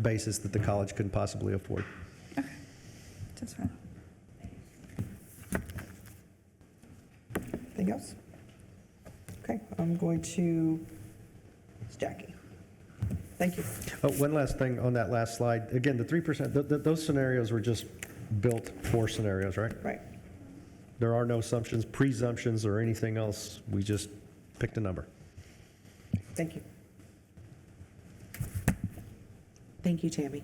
basis that the college couldn't possibly afford. Just fine. Anything else? Okay, I'm going to, it's Jackie. Thank you. Oh, one last thing on that last slide. Again, the 3%, those scenarios were just built for scenarios, right? Right. There are no assumptions, presumptions, or anything else. We just picked a number. Thank you. Thank you, Tammy.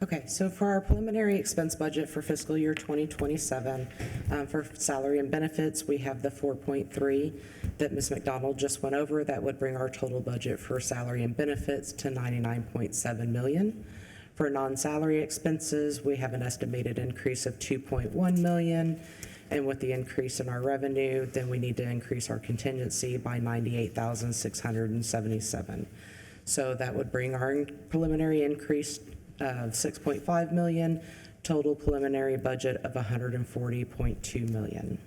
Okay, so for our preliminary expense budget for fiscal year 2027, for salary and benefits, we have the 4.3 that Ms. McDonald just went over. That would bring our total budget for salary and benefits to $99.7 million. For non-salary expenses, we have an estimated increase of $2.1 million. And with the increase in our revenue, then we need to increase our contingency by $98,677. So that would bring our preliminary increase of $6.5 million, total preliminary budget of $140.2 million.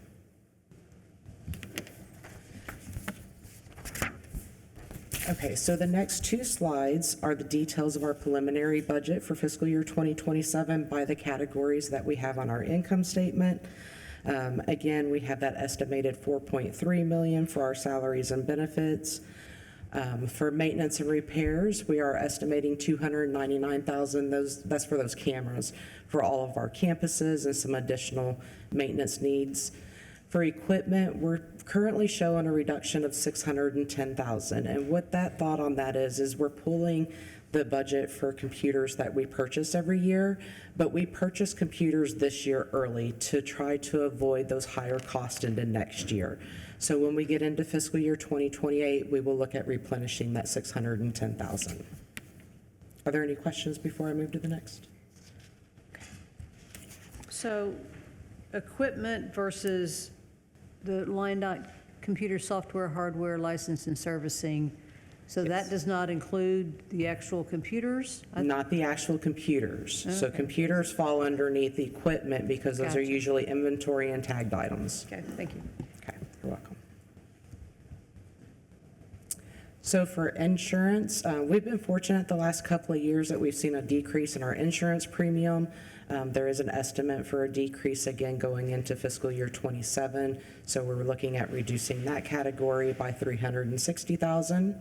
Okay, so the next 2 slides are the details of our preliminary budget for fiscal year 2027 by the categories that we have on our income statement. Again, we have that estimated $4.3 million for our salaries and benefits. For maintenance and repairs, we are estimating $299,000. That's for those cameras for all of our campuses and some additional maintenance needs. For equipment, we're currently showing a reduction of $610,000. And what that thought on that is we're pulling the budget for computers that we purchase every year, but we purchase computers this year early to try to avoid those higher costs into next year. So when we get into fiscal year 2028, we will look at replenishing that $610,000. Are there any questions before I move to the next? So equipment versus the line dot computer software, hardware, license and servicing. So that does not include the actual computers? Not the actual computers. So Okay. computers fall underneath the equipment because those are Gotcha. usually inventory and tagged items. Okay, thank you. Okay, you're welcome. So for insurance, we've been fortunate the last couple of years that we've seen a decrease in our insurance premium. There is an estimate for a decrease again going into fiscal year 27. So we're looking at reducing that category by $360,000.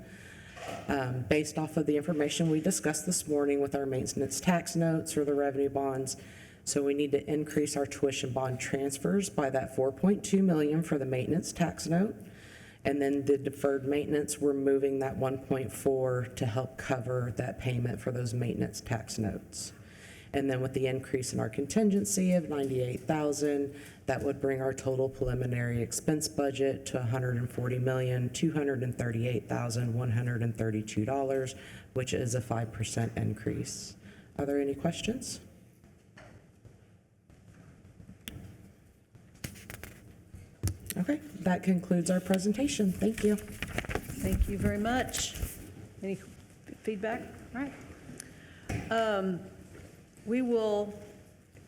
Based off of the information we discussed this morning with our maintenance tax notes or the revenue bonds. So we need to increase our tuition bond transfers by that 4.2 million for the maintenance tax note. And then the deferred maintenance, we're moving that 1.4 to help cover that payment for those maintenance tax notes. And then with the increase in our contingency of 98,000, that would bring our total preliminary expense budget to $140,238,132, which is a 5% increase. Are there any questions? Okay, that concludes our presentation. Thank you. Thank you very much. Any feedback? All right. We will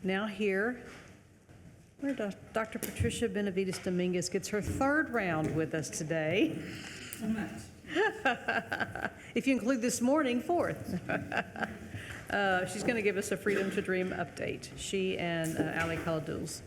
now hear where Dr. Patricia Benavides Dominguez gets her third round with us today. If you include this morning, fourth. She's going to give us a Freedom to Dream update. She and Ali Kaladuls.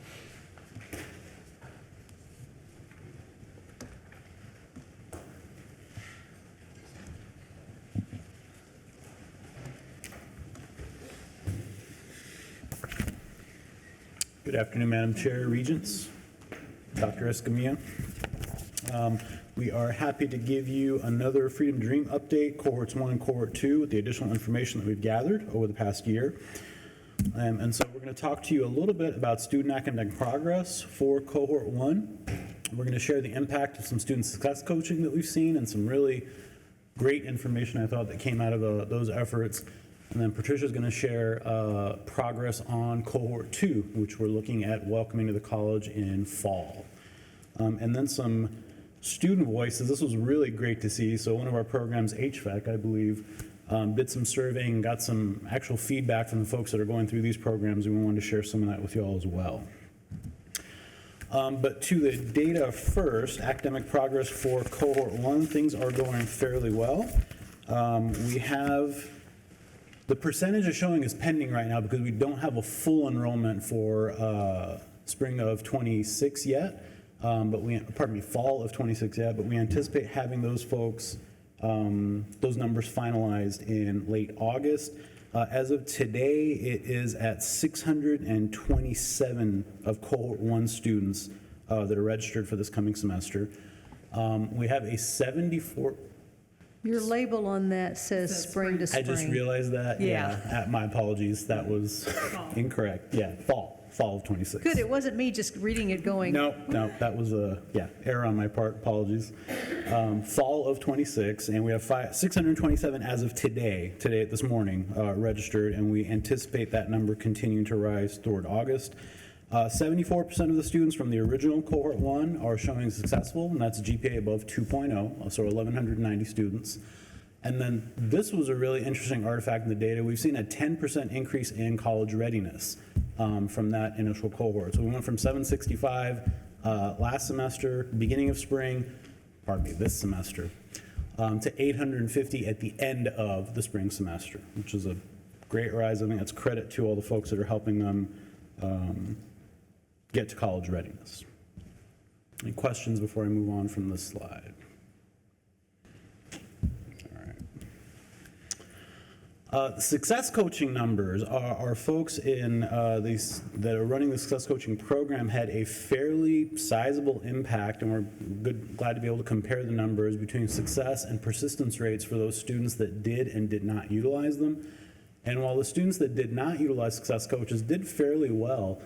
Good afternoon, Madam Chair, Regents, Dr. Escamilla. We are happy to give you another Freedom Dream update, Cohorts 1 and Cohort 2, with the additional information that we've gathered over the past year. And so we're going to talk to you a little bit about student academic progress for Cohort 1. We're going to share the impact of some student success coaching that we've seen and some really great information I thought that came out of those efforts. And then Patricia's going to share progress on Cohort 2, which we're looking at welcoming to the college in fall. And then some student voices. This was really great to see. So one of our programs, HVAC, I believe, did some surveying and got some actual feedback from the folks that are going through these programs, and we wanted to share some of that with you all as well. But to the data first, academic progress for Cohort 1, things are going fairly well. We have... The percentage is showing is pending right now because we don't have a full enrollment for spring of 26 yet, fall of 26 yet, but we anticipate having those folks, those numbers finalized in late August. As of today, it is at 627 of Cohort 1 students that are registered for this coming semester. We have a 74... Your label on that says spring to spring. I just realized that. Yeah. My apologies. That was incorrect. Yeah, fall of 26. Good, it wasn't me just reading it going. No, that was a, error on my part. Apologies. Fall of 26, and we have 627 as of this morning, registered, and we anticipate that number continuing to rise toward August. 74% of the students from the original Cohort 1 are showing successful, and that's a GPA above 2.0, so 1,190 students. And then this was a really interesting artifact in the data. We've seen a 10% increase in college readiness from that initial cohort. So we went from 765 last semester, beginning of spring, this semester, to 850 at the end of the spring semester, which is a great rise. I think that's credit to all the folks that are helping them get to college readiness. Any questions before I move on from this slide? All right. Success coaching numbers are folks in that are running the success coaching program had a fairly sizable impact, and we're glad to be able to compare the numbers between success and persistence rates for those students that did and did not utilize them. And while the students that did not utilize success coaches did fairly well,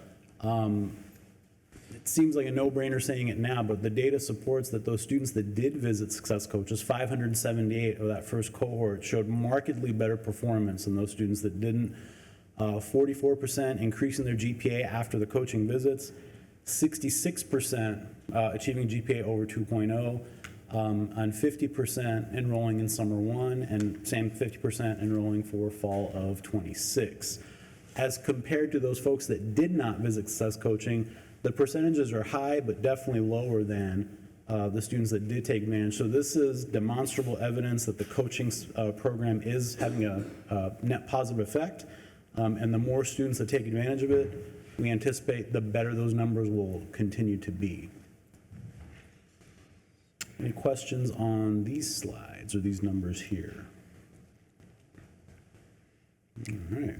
it seems like a no-brainer saying it now, but the data supports that those students that did visit success coaches, 578 of that first cohort, showed markedly better performance than those students that didn't. 44% increasing their GPA after the coaching visits, 66% achieving GPA over 2.0, and 50% enrolling in summer 1, and same 50% enrolling for fall of 26. As compared to those folks that did not visit success coaching, the percentages are high, but definitely lower than the students that did take advantage. So this is demonstrable evidence that the coaching program is having a net positive effect. And the more students that take advantage of it, we anticipate the better those numbers will continue to be. Any questions on these slides? slides, or these numbers here. All right.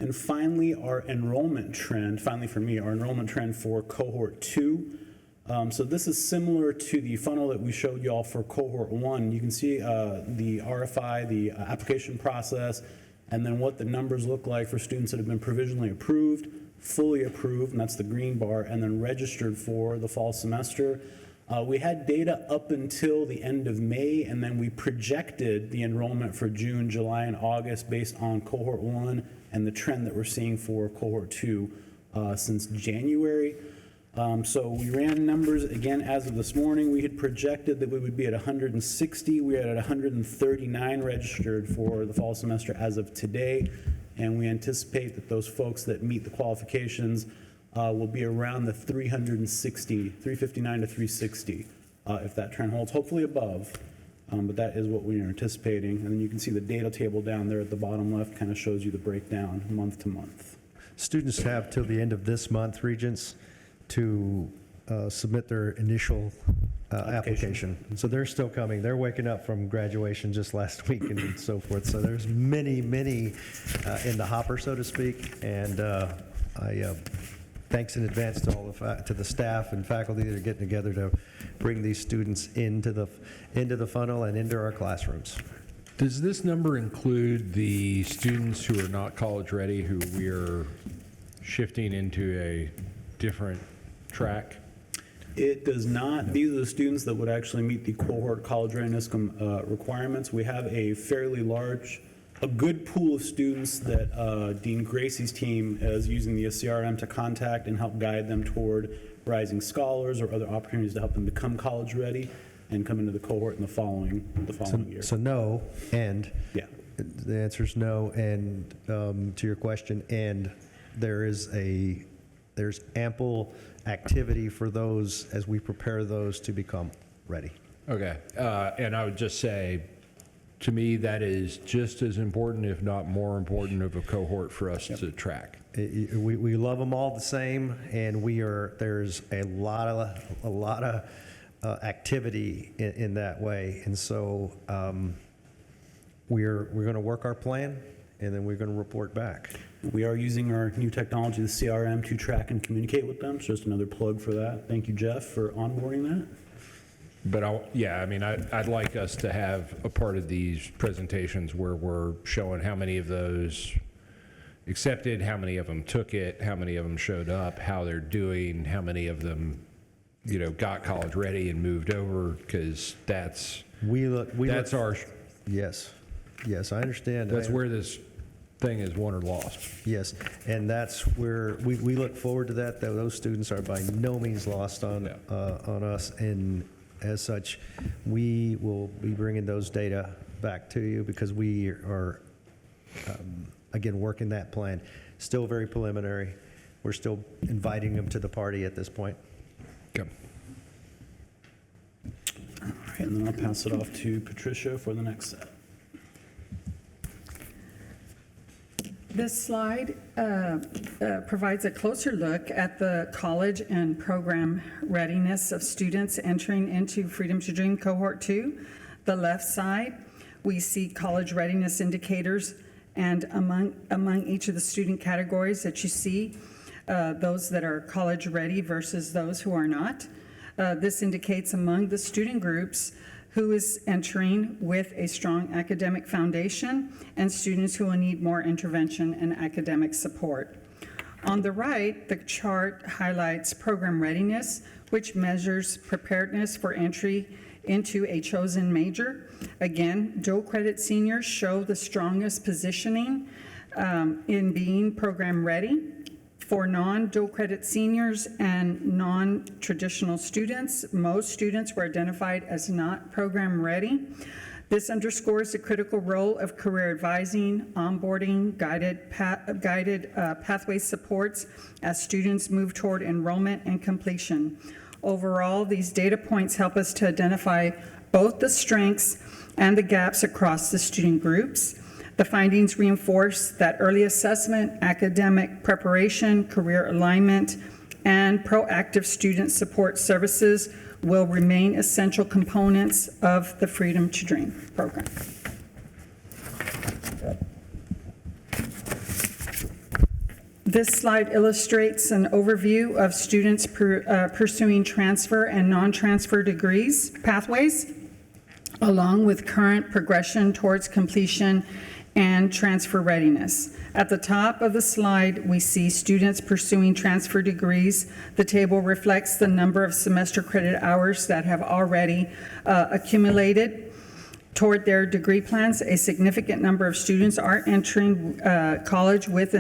And finally, our enrollment trend, finally for me, our enrollment trend for cohort 2. So this is similar to the funnel that we showed y'all for cohort 1. You can see the RFI, the application process, and then what the numbers look like for students that have been provisionally approved, fully approved, and that's the green bar, and then registered for the fall semester. We had data up until the end of May, and then we projected the enrollment for June, July, and August based on cohort 1 and the trend that we're seeing for cohort 2 since January. So we ran numbers again as of this morning. We had projected that we would be at 160. We are at 139 registered for the fall semester as of today, and we anticipate that those folks that meet the qualifications will be around the 359 to 360 if that trend holds, hopefully above, but that is what we are anticipating. And then you can see the data table down there at the bottom left kind of shows you the breakdown month to month. Students have till the end of this month, Regents, to submit their initial application. So they're still coming. They're waking up from graduation just last week and so forth. So there's many, many in the hopper, so to speak. And thanks in advance to all to the staff and faculty that are getting together to bring these students into the funnel and into our classrooms. Does this number include the students who are not college ready, who we are shifting into a different track? It does not. These are the students that would actually meet the cohort college readiness requirements. We have a fairly large, a good pool of students that Dean Gracie's team is using the CRM to contact and help guide them toward rising scholars or other opportunities to help them become college ready and come into the cohort in the following year. So no, and yeah, the answer is no, and to your question, and there's ample activity for those as we prepare those to become ready. Okay, and I would just say, to me, that is just as important, if not more important, of a cohort for us to track. We love them all the same, and there's a lot of activity in that way, and so we're going to work our plan, and then we're going to report back. We are using our new technology, the CRM, to track and communicate with them. So just another plug for that. Thank you, Jeff, for onboarding that. But I'd like us to have a part of these presentations where we're showing how many of those accepted, how many of them took it, how many of them showed up, how they're doing, how many of them, got college ready and moved over, because that's our. Yes, I understand. That's where this thing is won or lost. Yes, and that's where we look forward to that. Those students are by no means lost on us, and as such, we will be bringing those data back to you because we are, again, working that plan. Still very preliminary. We're still inviting them to the party at this point. Okay. All right, and then I'll pass it off to Patricia for the next set. This slide provides a closer look at the college and program readiness of students entering into Freedom to Dream Cohort 2. The left side, we see college readiness indicators, and among each of the student categories that you see, those that are college ready versus those who are not. This indicates among the student groups who is entering with a strong academic foundation and students who will need more intervention and academic support. On the right, the chart highlights program readiness, which measures preparedness for entry into a chosen major. Again, dual credit seniors show the strongest positioning in being program ready. For non-dual credit seniors and non-traditional students, most students were identified as not program ready. This underscores the critical role of career advising, onboarding, guided pathway supports as students move toward enrollment and completion. Overall, these data points help us to identify both the strengths and the gaps across the student groups. The findings reinforce that early assessment, academic preparation, career alignment, and proactive student support services will remain essential components of the Freedom to Dream program. This slide illustrates an overview of students pursuing transfer and non-transfer degrees pathways, along with current progression towards completion and transfer readiness. At the top of the slide, we see students pursuing transfer degrees. The table reflects the number of semester credit hours that have already accumulated toward their degree plans. A significant number of students are entering college with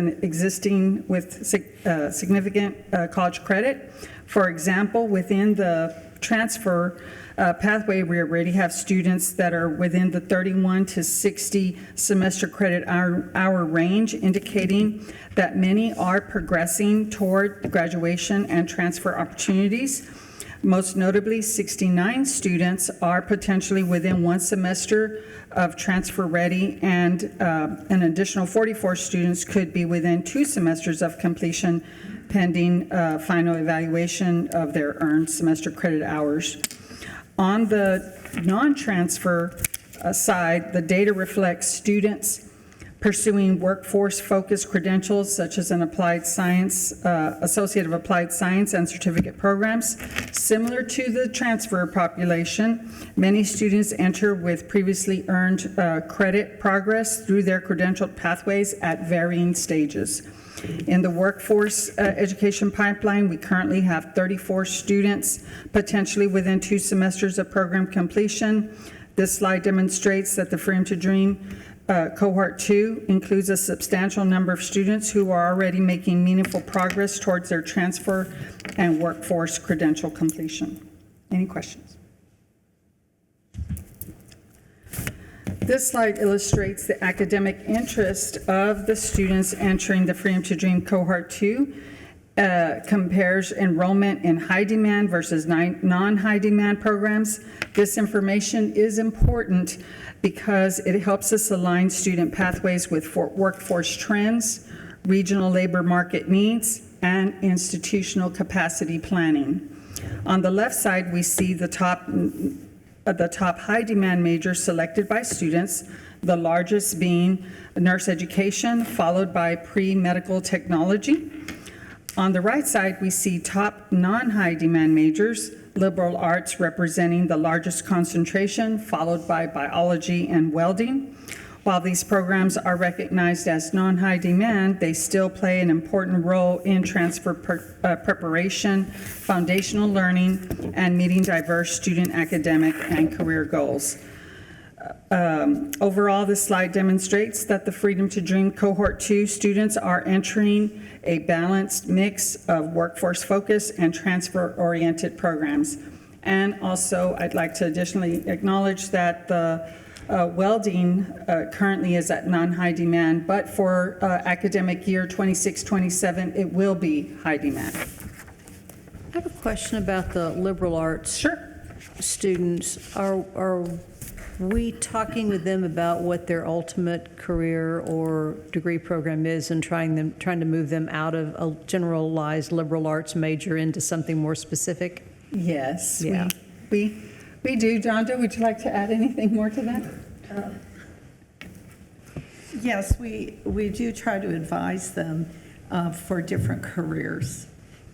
significant college credit. For example, within the transfer pathway, we already have students that are within the 31 to 60 semester credit hour range, indicating that many are progressing toward graduation and transfer opportunities. Most notably, 69 students are potentially within one semester of transfer ready, and an additional 44 students could be within 2 semesters of completion pending final evaluation of their earned semester credit hours. On the non-transfer side, the data reflects students pursuing workforce-focused credentials such as an applied science, Associate of Applied Science and certificate programs. Similar to the transfer population, many students enter with previously earned credit progress through their credentialed pathways at varying stages. In the workforce education pipeline, we currently have 34 students potentially within 2 semesters of program completion. This slide demonstrates that the Freedom to Dream Cohort 2 includes a substantial number of students who are already making meaningful progress towards their transfer and workforce credential completion. Any questions? This slide illustrates the academic interest of the students entering the Freedom to Dream Cohort 2, compares enrollment in high demand versus non-high demand programs. This information is important because it helps us align student pathways with workforce trends, regional labor market needs, and institutional capacity planning. On the left side, we see the top high demand majors selected by students, the largest being nurse education, followed by pre-medical technology. On the right side, we see top non-high demand majors, liberal arts representing the largest concentration, followed by biology and welding. While these programs are recognized as non-high demand, they still play an important role in transfer preparation, foundational learning, and meeting diverse student academic and career goals. Overall, this slide demonstrates that the Freedom to Dream Cohort 2 students are entering a balanced mix of workforce focus and transfer-oriented programs. And also, I'd like to additionally acknowledge that the welding currently is at non-high demand, but for academic year 26-27, it will be high demand. I have a question about the liberal arts students. Are we talking with them about what their ultimate career or degree program is and trying to move them out of a generalized liberal arts major into something more specific? Yes, Yeah. we do. Jonda, would you like to add anything more to that? Yes, we do try to advise them for different careers.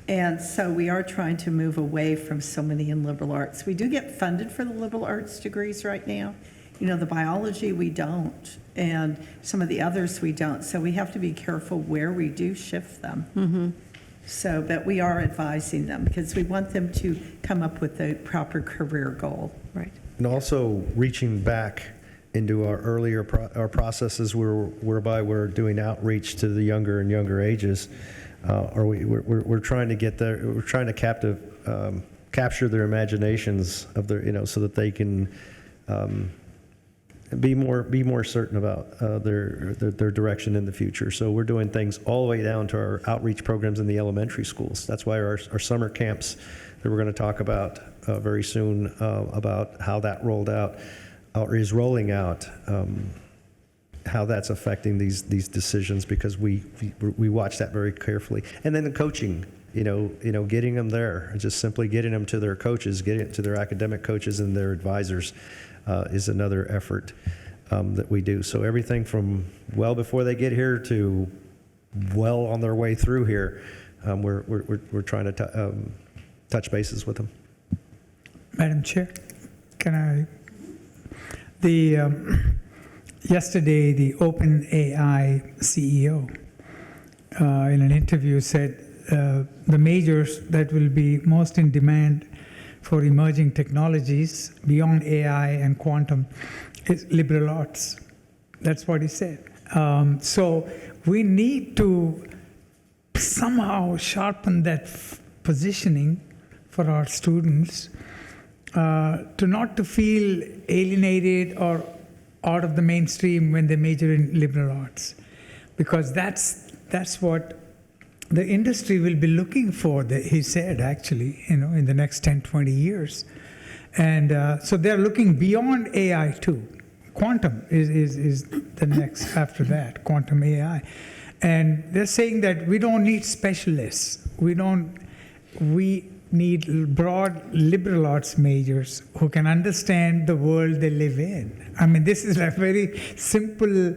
And so we are trying to move away from so many in liberal arts. We do get funded for the liberal arts degrees right now. You know, the biology we don't, and some of the others we don't. So we have to be careful where we do shift them. Mm-hmm. So, but we are advising them because we want them to come up with a proper career goal. Right. And also reaching back into our earlier our processes whereby we're doing outreach to the younger and younger ages. We're trying to get there. We're trying to capture their imaginations of their, so that they can be more certain about their direction in the future. So we're doing things all the way down to our outreach programs in the elementary schools. That's why our summer camps that we're going to talk about very soon about how that rolled out or is rolling out. How that's affecting these decisions, because we watch that very carefully. And then the coaching getting them there, just simply getting them to their coaches, getting it to their academic coaches and their advisors is another effort that we do. So everything from well before they get here to well on their way through here, we're trying to touch bases with them. Madam Chair, can I? Yesterday, the OpenAI CEO in an interview said the majors that will be most in demand for emerging technologies beyond AI and quantum is liberal arts. That's what he said. So we need to somehow sharpen that positioning for our students to not to feel alienated or out of the mainstream when they major in liberal arts, because that's what the industry will be looking for, he said, actually, in the next 10, 20 years. And so they're looking beyond AI too. Quantum is the next after that, quantum AI. And they're saying that we don't need specialists. We need broad liberal arts majors who can understand the world they live in. I mean, this is a very simple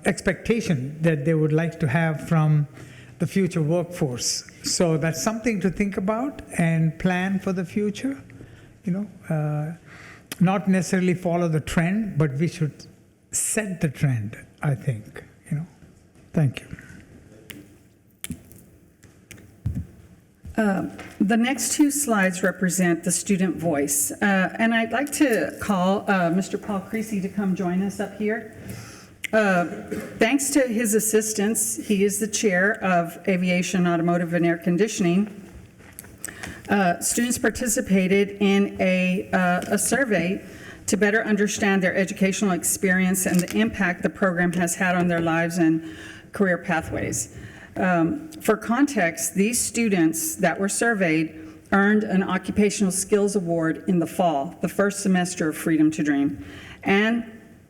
expectation that they would like to have from the future workforce. So that's something to think about and plan for the future, not necessarily follow the trend, but we should set the trend, I think, Thank you. The next two slides represent the student voice. And I'd like to call Mr. Paul Creasy to come join us up here. Thanks to his assistance, he is the chair of Aviation, Automotive, and Air Conditioning. Students participated in a survey to better understand their educational experience and the impact the program has had on their lives and career pathways. For context, these students that were surveyed earned an Occupational Skills Award in the fall, the first semester of Freedom to Dream, and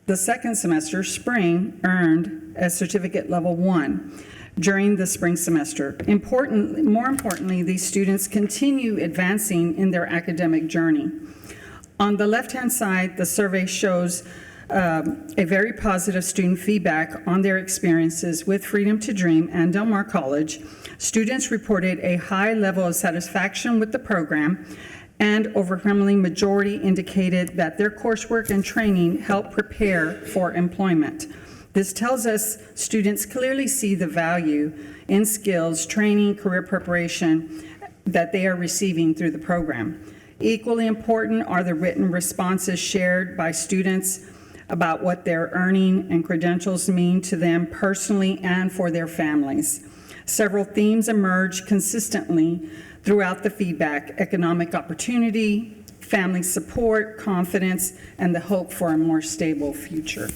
the second semester, spring, earned a Certificate Level 1 during the spring semester. More importantly, these students continue advancing in their academic journey. On the left-hand side, the survey shows a very positive student feedback on their experiences with Freedom to Dream and Del Mar College. Students reported a high level of satisfaction with the program, and overwhelmingly majority indicated that their coursework and training helped prepare for employment. This tells us students clearly see the value in skills, training, career preparation that they are receiving through the program. Equally important are the written responses shared by students about what their earning and credentials mean to them personally and for their families. Several themes emerge consistently throughout the feedback: economic opportunity, family support, confidence, and the hope for a more stable future.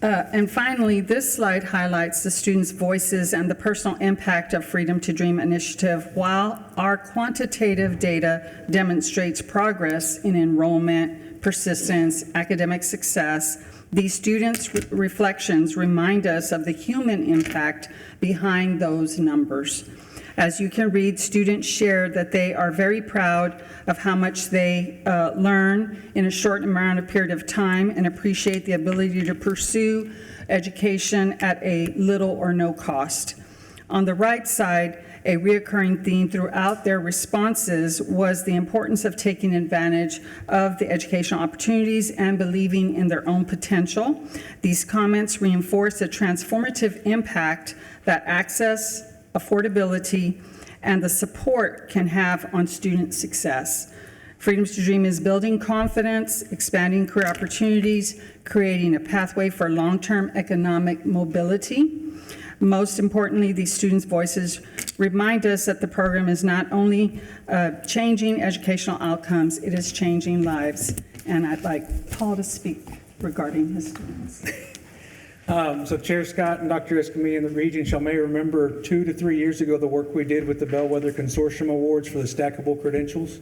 And finally, this slide highlights the students' voices and the personal impact of Freedom to Dream initiative. While our quantitative data demonstrates progress in enrollment, persistence, academic success, these students' reflections remind us of the human impact behind those numbers. As you can read, students share that they are very proud of how much they learn in a short amount of period of time and appreciate the ability to pursue education at a little or no cost. On the right side, a reoccurring theme throughout their responses was the importance of taking advantage of the educational opportunities and believing in their own potential. These comments reinforce the transformative impact that access, affordability, and the support can have on student success. Freedom to Dream is building confidence, expanding career opportunities, creating a pathway for long-term economic mobility. Most importantly, these students' voices remind us that the program is not only changing educational outcomes, it is changing lives. And I'd like Paul to speak regarding his students. So Chair Scott and Dr. Escamilla and the Regents, y'all may remember 2 to 3 years ago the work we did with the Bellwether Consortium Awards for the stackable credentials.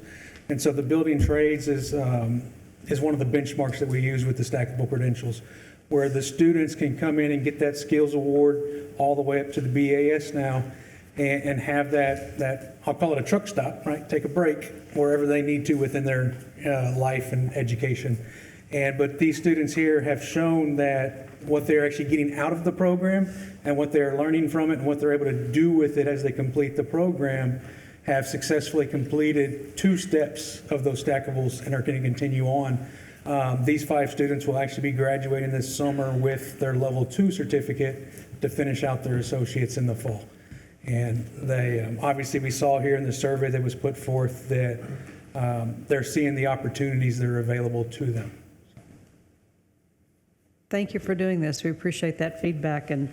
And so the building trades is one of the benchmarks that we use with the stackable credentials. where the students can come in and get that skills award all the way up to the BAS now, and have that, I'll call it a truck stop, right? Take a break wherever they need to within their life and education. But these students here have shown that what they're actually getting out of the program and what they're learning from it and what they're able to do with it as they complete the program have successfully completed 2 steps of those stackables and are going to continue on. These 5 students will actually be graduating this summer with their level 2 certificate to finish out their associates in the fall. And they, obviously we saw here in the survey that was put forth that they're seeing the opportunities that are available to them. Thank you for doing this. We appreciate that feedback, and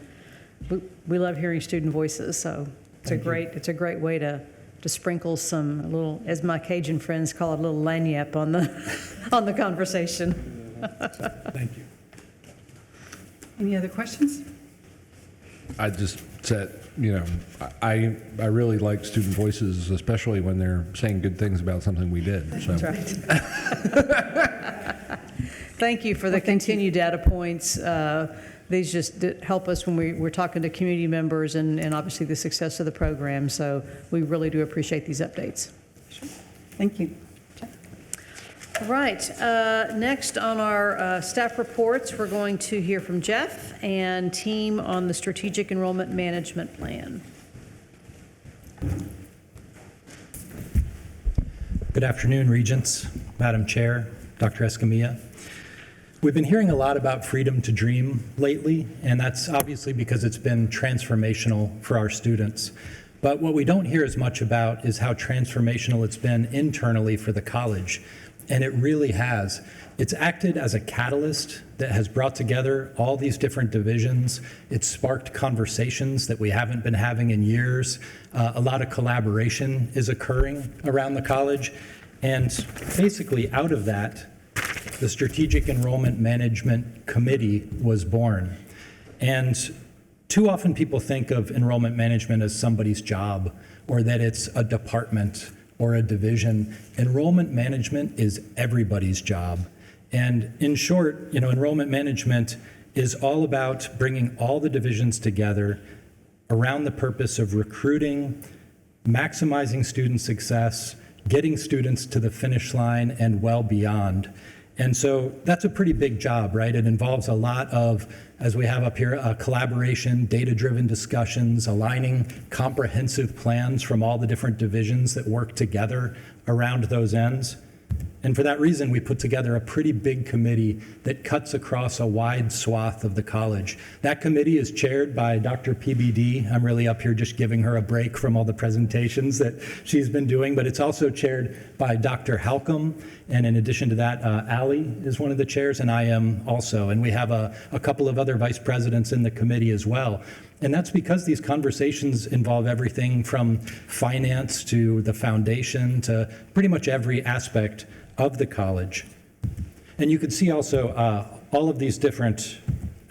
we love hearing student voices. So it's a great way to sprinkle some little, as my Cajun friends call it, a little lagniappe on the conversation. Thank you. Any other questions? I just said, I really like student voices, especially when they're saying good things about something we did. So. That's right. Thank you for the continued data points. These just help us when we're talking to community members and obviously the success of the program. So we really do appreciate these updates. Thank you. All right. Next on our staff reports, we're going to hear from Jeff and team on the Strategic Enrollment Management Plan. Good afternoon, Regents, Madam Chair, Dr. Escamilla. We've been hearing a lot about freedom to dream lately, and that's obviously because it's been transformational for our students. But what we don't hear as much about is how transformational it's been internally for the college, and it really has. It's acted as a catalyst that has brought together all these different divisions. It's sparked conversations that we haven't been having in years. A lot of collaboration is occurring around the college, and basically out of that, the Strategic Enrollment Management Committee was born. And too often people think of enrollment management as somebody's job, or that it's a department or a division. Enrollment management is everybody's job. And in short, enrollment management is all about bringing all the divisions together around the purpose of recruiting, maximizing student success, getting students to the finish line and well beyond. And so that's a pretty big job, right? It involves a lot of, as we have up here, collaboration, data-driven discussions, aligning comprehensive plans from all the different divisions that work together around those ends. And for that reason, we put together a pretty big committee that cuts across a wide swath of the college. That committee is chaired by Dr. PBD. I'm really up here just giving her a break from all the presentations that she's been doing, but it's also chaired by Dr. Halcomb. And in addition to that, Allie is one of the chairs, and I am also. And we have a couple of other vice presidents in the committee as well. And that's because these conversations involve everything from finance to the foundation to pretty much every aspect of the college. And you can see also all of these different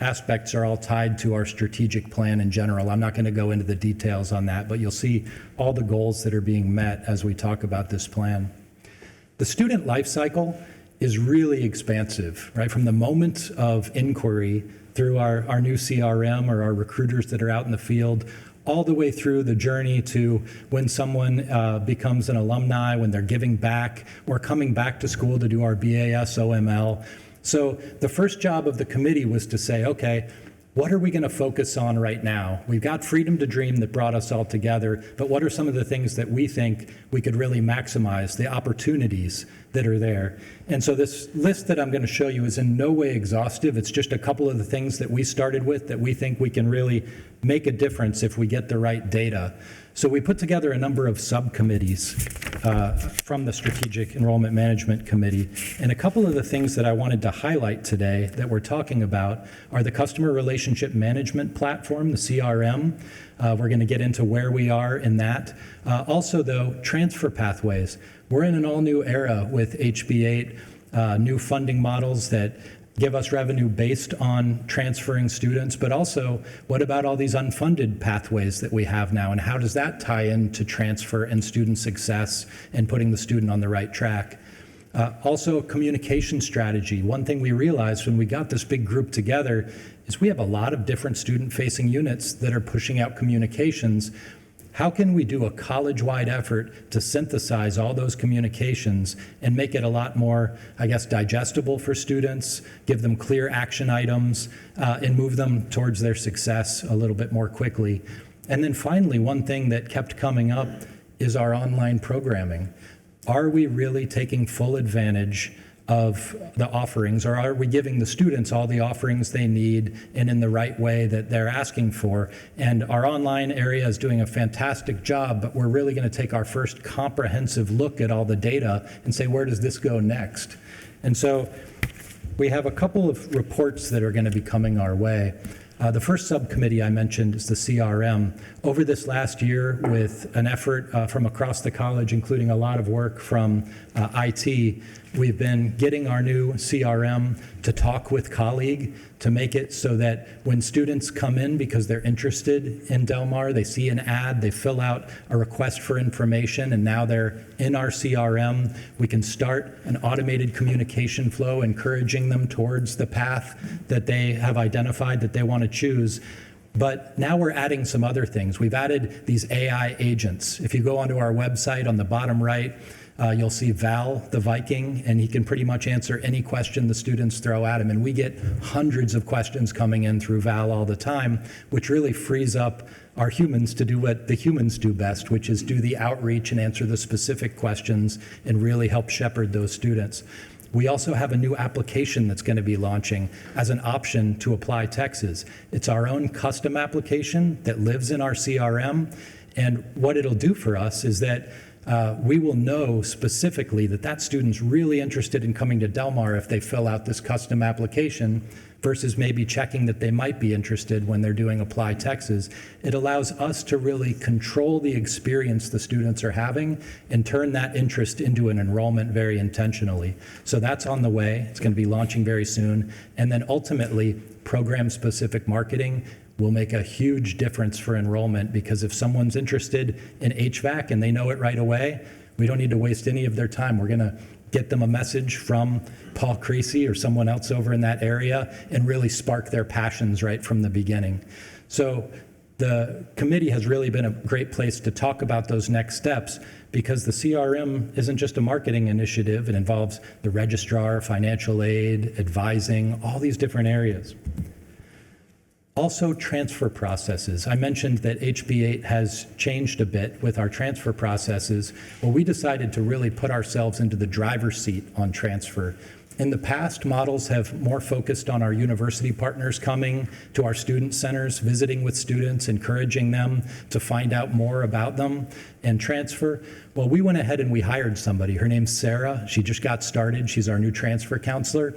aspects are all tied to our strategic plan in general. I'm not going to go into the details on that, but you'll see all the goals that are being met as we talk about this plan. The student life cycle is really expansive, right? From the moment of inquiry through our new CRM or our recruiters that are out in the field, all the way through the journey to when someone becomes an alumni, when they're giving back or coming back to school to do our BAS OML. So the first job of the committee was to say, okay, what are we going to focus on right now? We've got freedom to dream that brought us all together, but what are some of the things that we think we could really maximize, the opportunities that are there? And so this list that I'm going to show you is in no way exhaustive. It's just a couple of the things that we started with that we think we can really make a difference if we get the right data. So we put together a number of subcommittees from the Strategic Enrollment Management Committee. And a couple of the things that I wanted to highlight today that we're talking about are the Customer Relationship Management Platform, the CRM. We're going to get into where we are in that. Also, though, transfer pathways. We're in an all-new era with HB 8, new funding models that give us revenue based on transferring students, but also what about all these unfunded pathways that we have now, and how does that tie into transfer and student success and putting the student on the right track? Also, a communication strategy. One thing we realized when we got this big group together is we have a lot of different student-facing units that are pushing out communications. How can we do a college-wide effort to synthesize all those communications and make it a lot more, I guess, digestible for students, give them clear action items, and move them towards their success a little bit more quickly? And then finally, one thing that kept coming up is our online programming. Are we really taking full advantage of the offerings, or are we giving the students all the offerings they need and in the right way that they're asking for? And our online area is doing a fantastic job, but we're really going to take our first comprehensive look at all the data and say, where does this go next? And so we have a couple of reports that are going to be coming our way. The first subcommittee I mentioned is the CRM. Over this last year, with an effort from across the college, including a lot of work from IT, we've been getting our new CRM to talk with colleague to make it so that when students come in because they're interested in Del Mar, they see an ad, they fill out a request for information, and now they're in our CRM. We can start an automated communication flow, encouraging them towards the path that they have identified that they want to choose. But now we're adding some other things. We've added these AI agents. If you go onto our website on the bottom right, you'll see Val, the Viking, and he can pretty much answer any question the students throw at him. And we get hundreds of questions coming in through Val all the time, which really frees up our humans to do what the humans do best, which is do the outreach and answer the specific questions and really help shepherd those students. We also have a new application that's going to be launching as an option to apply Texas. It's our own custom application that lives in our CRM. And what it'll do for us is that we will know specifically that that student's really interested in coming to Del Mar if they fill out this custom application versus maybe checking that they might be interested when they're doing Apply Texas. It allows us to really control the experience the students are having and turn that interest into an enrollment very intentionally. So that's on the way. It's going to be launching very soon. And then ultimately, program-specific marketing will make a huge difference for enrollment, because if someone's interested in HVAC and they know it right away, we don't need to waste any of their time. We're going to get them a message from Paul Creasy or someone else over in that area and really spark their passions right from the beginning. So the committee has really been a great place to talk about those next steps, because the CRM isn't just a marketing initiative. It involves the registrar, financial aid, advising, all these different areas. Also, transfer processes. I mentioned that HB 8 has changed a bit with our transfer processes. Well, we decided to really put ourselves into the driver's seat on transfer. In the past, models have more focused on our university partners coming to our student centers, visiting with students, encouraging them to find out more about them and transfer. Well, we went ahead and we hired somebody. Her name's Sarah. She just got started. She's our new transfer counselor.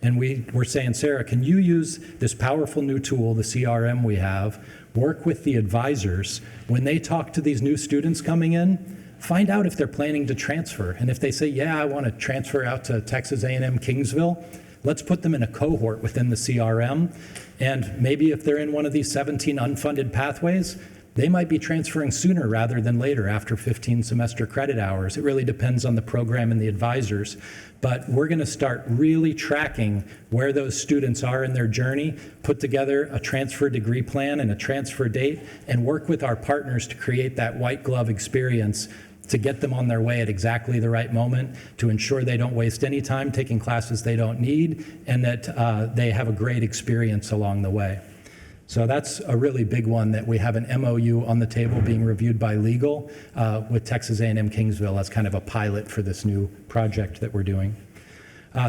And we were saying, Sarah, can you use this powerful new tool, the CRM we have, work with the advisors when they talk to these new students coming in, find out if they're planning to transfer. And if they say, yeah, I want to transfer out to Texas A&M Kingsville, let's put them in a cohort within the CRM. And maybe if they're in one of these 17 unfunded pathways, they might be transferring sooner rather than later after 15 semester credit hours. It really depends on the program and the advisors. But we're going to start really tracking where those students are in their journey, put together a transfer degree plan and a transfer date, and work with our partners to create that white glove experience to get them on their way at exactly the right moment, to ensure they don't waste any time taking classes they don't need, and that they have a great experience along the way. So that's a really big one that we have an MOU on the table being reviewed by legal with Texas A&M Kingsville as kind of a pilot for this new project that we're doing.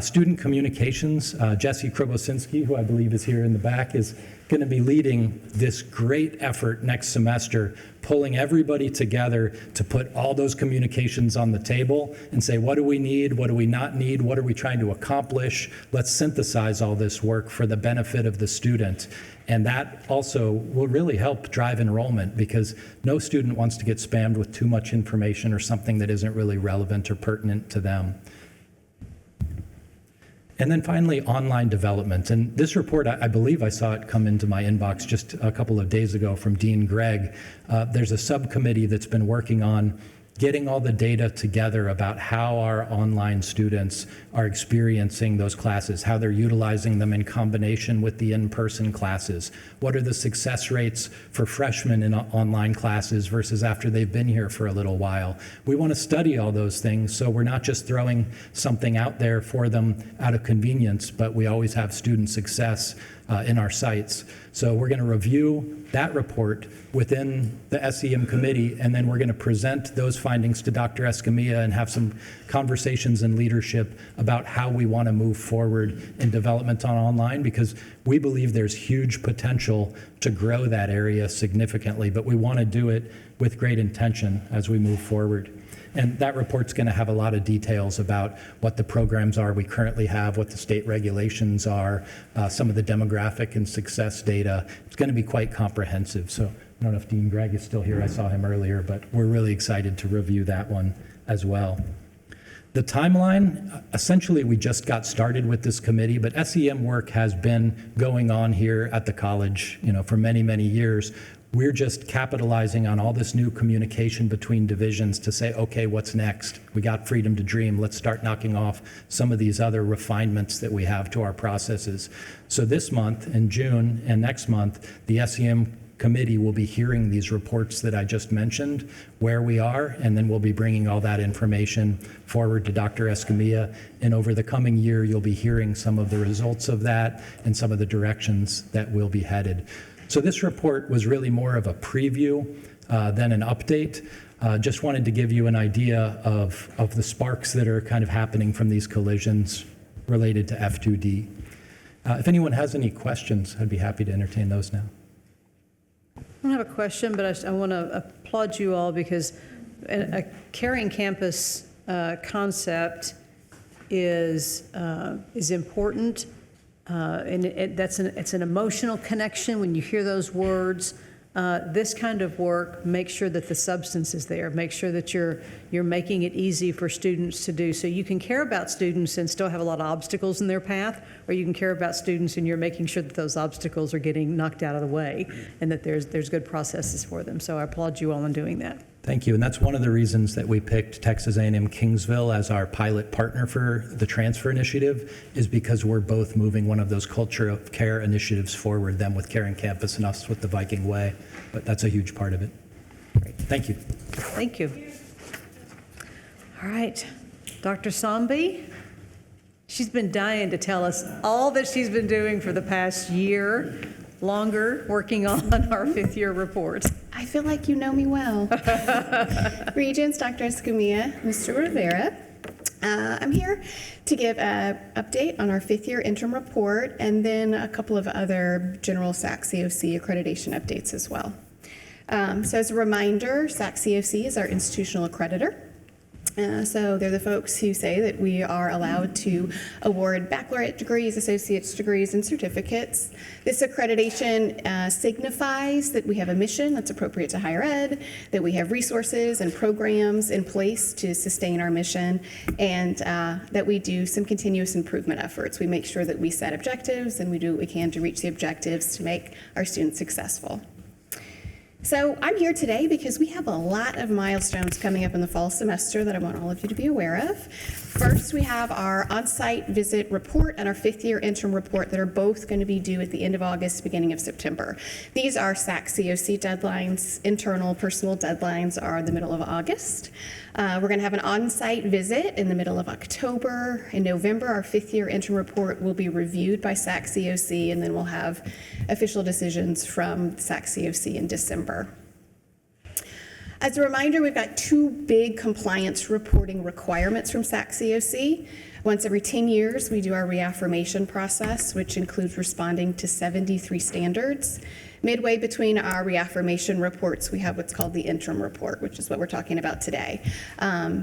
Student communications, Jesse Krobosinski, who I believe is here in the back, is going to be leading this great effort next semester, pulling everybody together to put all those communications on the table and say, what do we need? What do we not need? What are we trying to accomplish? Let's synthesize all this work for the benefit of the student. And that also will really help drive enrollment, because no student wants to get spammed with too much information or something that isn't really relevant or pertinent to them. And then finally, online development. And this report, I believe I saw it come into my inbox just a couple of days ago from Dean Gregg. There's a subcommittee that's been working on getting all the data together about how our online students are experiencing those classes, how they're utilizing them in combination with the in-person classes. What are the success rates for freshmen in online classes versus after they've been here for a little while? We want to study all those things, so we're not just throwing something out there for them out of convenience, but we always have student success in our sites. So we're going to review that report within the SEM committee, and then we're going to present those findings to Dr. Escamilla and have some conversations in leadership about how we want to move forward in development on online, because we believe there's huge potential to grow that area significantly, but we want to do it with great intention as we move forward. And that report's going to have a lot of details about what the programs are we currently have, what the state regulations are, some of the demographic and success data. It's going to be quite comprehensive. So I don't know if Dean Gregg is still here. I saw him earlier, but we're really excited to review that one as well. The timeline, essentially we just got started with this committee, but SEM work has been going on here at the college, for many, many years. We're just capitalizing on all this new communication between divisions to say, okay, what's next? We got freedom to dream. Let's start knocking off some of these other refinements that we have to our processes. So this month, in June, and next month, the SEM committee will be hearing these reports that I just mentioned, where we are, and then we'll be bringing all that information forward to Dr. Escamilla. And over the coming year, you'll be hearing some of the results of that and some of the directions that we'll be headed. So this report was really more of a preview than an update. Just wanted to give you an idea of the sparks that are kind of happening from these collisions related to F2D. If anyone has any questions, I'd be happy to entertain those now. I don't have a question, but I want to applaud you all because a caring campus concept is important. And it's an emotional connection when you hear those words. This kind of work makes sure that the substance is there, make sure that you're making it easy for students to do. So you can care about students and still have a lot of obstacles in their path, or you can care about students and you're making sure that those obstacles are getting knocked out of the way and that there's good processes for them. So I applaud you all in doing that. Thank you, and that's one of the reasons that we picked Texas A&M Kingsville as our pilot partner for the transfer initiative, is because we're both moving one of those culture of care initiatives forward, them with Caring Campus and us with the Viking Way, but that's a huge part of it. Great. Thank you. Thank you. All right, Dr. Sambi, she's been dying to tell us all that she's been doing for the past year, longer, working on our fifth-year report. I feel like you know me well. Regents, Dr. Escamilla, Mr. Rivera. I'm here to give an update on our fifth-year interim report and then a couple of other general SAC COC accreditation updates as well. So as a reminder, SAC COC is our institutional accreditor. So they're the folks who say that we are allowed to award baccalaureate degrees, associate's degrees, and certificates. This accreditation signifies that we have a mission that's appropriate to higher ed, that we have resources and programs in place to sustain our mission, and that we do some continuous improvement efforts. We make sure that we set objectives and we do what we can to reach the objectives to make our students successful. So I'm here today because we have a lot of milestones coming up in the fall semester that I want all of you to be aware of. First, we have our on-site visit report and our fifth-year interim report that are both going to be due at the end of August, beginning of September. These are SAC COC deadlines. Internal personal deadlines are the middle of August. We're going to have an on-site visit in the middle of October. In November, our fifth-year interim report will be reviewed by SAC COC, and then we'll have official decisions from SAC COC in December. As a reminder, we've got two big compliance reporting requirements from SAC COC. Once every 10 years, we do our reaffirmation process, which includes responding to 73 standards. Midway between our reaffirmation reports, we have what's called the interim report, which is what we're talking about today.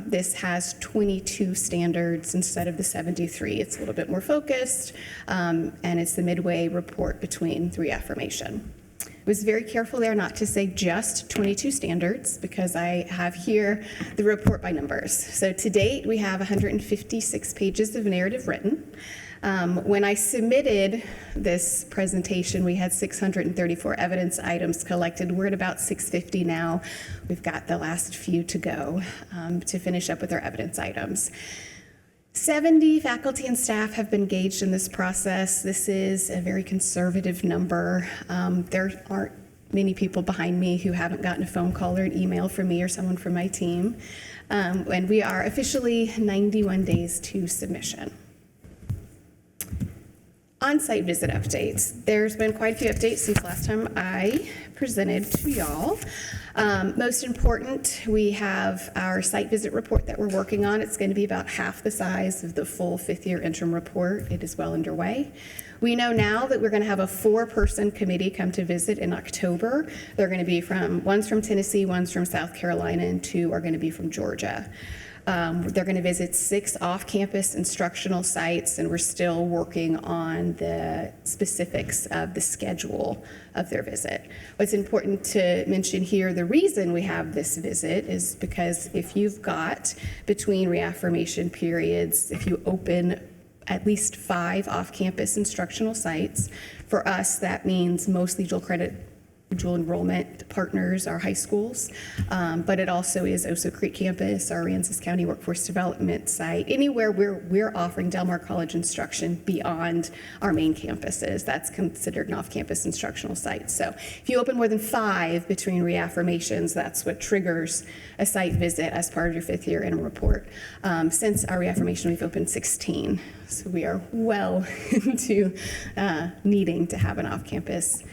This has 22 standards instead of the 73. It's a little bit more focused, and it's the midway report between the reaffirmation. I was very careful there not to say just 22 standards because I have here the report by numbers. So to date, we have 156 pages of narrative written. When I submitted this presentation, we had 634 evidence items collected. We're at about 650 now. We've got the last few to go to finish up with our evidence items. 70 faculty and staff have been engaged in this process. This is a very conservative number. There aren't many people behind me who haven't gotten a phone call or an email from me or someone from my team. And we are officially 91 days to submission. On-site visit updates. There's been quite a few updates since last time I presented to y'all. Most important, we have our site visit report that we're working on. It's going to be about half the size of the full fifth-year interim report. It is well underway. We know now that we're going to have a 4-person committee come to visit in October. They're going to be one's from Tennessee, one's from South Carolina, and 2 are going to be from Georgia. They're going to visit 6 off-campus instructional sites, and we're still working on the specifics of the schedule of their visit. What's important to mention here, the reason we have this visit is because if you've got, between reaffirmation periods, if you open at least 5 off-campus instructional sites, for us that means mostly dual enrollment partners, our high schools, but it also is Oso Creek campus, our Aransas County Workforce Development site, anywhere we're offering Del Mar College instruction beyond our main campuses. That's considered an off-campus instructional site. So if you open more than 5 between reaffirmations, that's what triggers a site visit as part of your 5th-year interim report. Since our reaffirmation, we've opened 16. So we are well into needing to have an off-campus